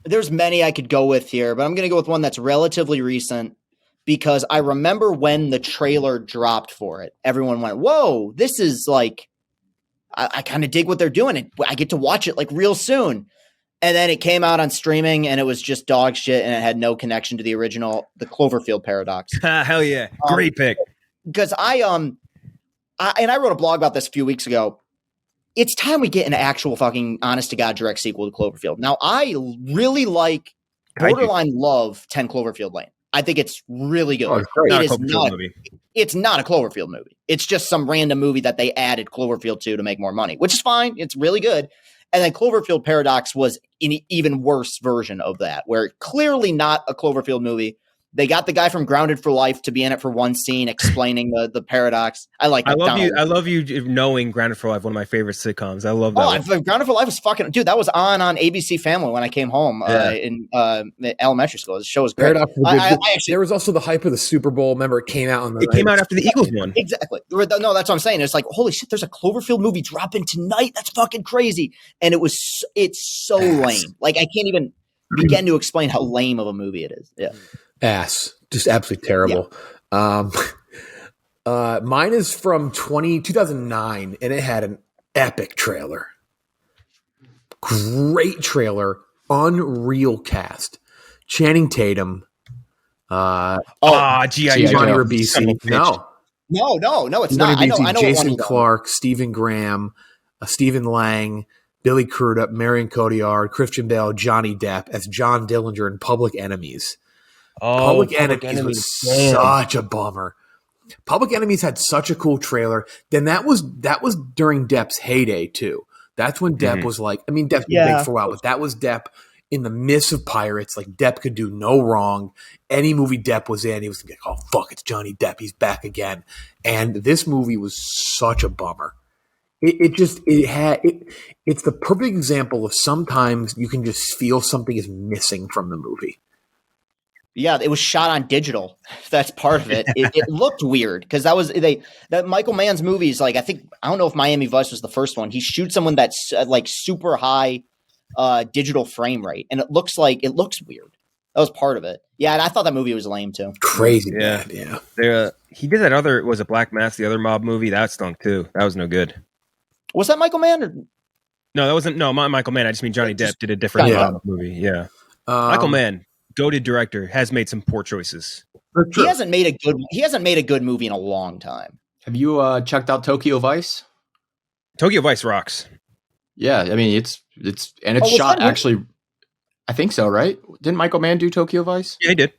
There's many I could go with here, but I'm going to go with one that's relatively recent. Because I remember when the trailer dropped for it, everyone went, whoa, this is like, I kind of dig what they're doing. I get to watch it like real soon. And then it came out on streaming and it was just dog shit and it had no connection to the original, the Cloverfield Paradox. Hell yeah. Great pick. Because I wrote a blog about this a few weeks ago. It's time we get an actual fucking honest to God direct sequel to Cloverfield. Now, I really borderline love 10 Cloverfield Lane. I think it's really good. It's not a Cloverfield movie. It's just some random movie that they added Cloverfield to make more money, which is fine. It's really good. And then Cloverfield Paradox was an even worse version of that, where clearly not a Cloverfield movie. They got the guy from Grounded for Life to be in it for one scene explaining the paradox. I love you knowing Grounded for Life, one of my favorite sitcoms. I love that. Oh, Grounded for Life was fucking dude. That was on ABC Family when I came home in elementary school. The show was great. There was also the hype of the Super Bowl. Remember, it came out came out after the Eagles won. Exactly. No, that's what I'm saying. It's like, holy shit, there's a Cloverfield movie dropping tonight. That's fucking crazy. And it's so lame. Like I can't even begin to explain how lame of a movie it is. Yeah. Ass, just absolutely terrible. Yeah. Mine is from 2009, and it had an epic trailer. Great trailer, unreal cast. Channing Tatum. G.I. Giovanni Ribisi. No, it's not. I know Jason Clarke, Stephen Graham, Stephen Lang, Billy Crudup, Marion Cotillard, Christian Bale, Johnny Depp as John Dillinger in Public Enemies. Public Enemies was such a bummer. Public Enemies had such a cool trailer. Then that was during Depp's heyday too. That's when Depp was like, I mean, Depp's been big for a while, but that was Depp in the midst of Pirates. Like Depp could do no wrong. Any movie Depp was in, he was like, oh fuck, it's Johnny Depp. He's back again. And this movie was such a bummer. It's the perfect example of sometimes you can just feel something is missing from the movie. Yeah, it was shot on digital. That's part of it. It looked weird because that Michael Mann's movies. Like I don't know if Miami Vice was the first one. He shoots someone that's like super high digital frame rate, and it looks weird. That was part of it. Yeah, and I thought that movie was lame too. Crazy, bad, yeah. He did that other was it Black Mass, the other mob movie that stunk too. That was no good. Was that Michael Mann? Or? No, that wasn't. No, not Michael Mann. I just mean Johnny Depp did a different movie. Yeah, Michael Mann. Goated director, has made some poor choices. He hasn't made a good movie in a long time. Have you checked out Tokyo Vice? Tokyo Vice rocks. Yeah, I mean it's shot actually. I think so, right? Didn't Michael Mann do Tokyo Vice? Yeah, he did.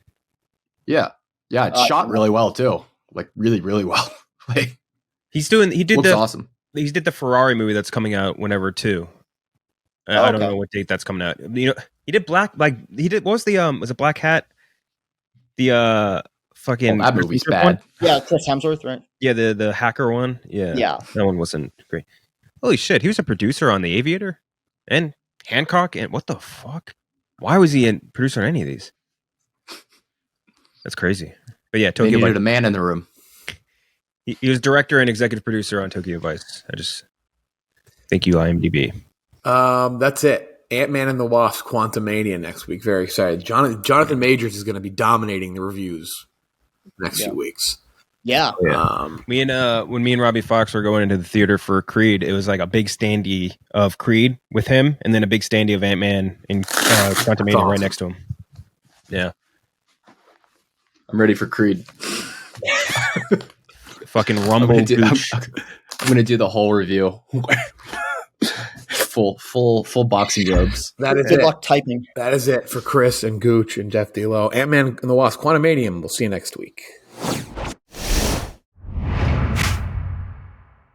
Yeah, it's shot really well too. Like really, really well. Like looks awesome. He did the Ferrari movie that's coming out whenever too. I don't know what date that's coming out. You know, he did what was it Black Hat? The fucking that movie's bad. Yeah, Chris Hemsworth, right? Yeah, the hacker one. Yeah, that one wasn't great. Holy shit, he was a producer on The Aviator and Hancock, and what the fuck? Why was he a producer on any of these? That's crazy. But yeah, They Tokyo needed Vice. a man in the room. He was director and executive producer on Tokyo Vice. Thank you, IMDb. That's it. Ant-Man and the Wasp: Quantumania next week. Very excited. Jonathan Majors is going to be dominating the reviews next few weeks. Yeah. When me and Robbie Fox were going into the theater for Creed, it was like a big standee of Creed with him, and then a big standee of Ant-Man and Quantumania awesome. right next to him. Yeah. I'm ready for Creed. Fucking I'm rumble. gonna do the whole review. full boxing robes. That is Good it. luck typing. That is it for Chris and Gooch and Jeff D'Lo. Ant-Man and the Wasp: Quantumania. We'll see you next week.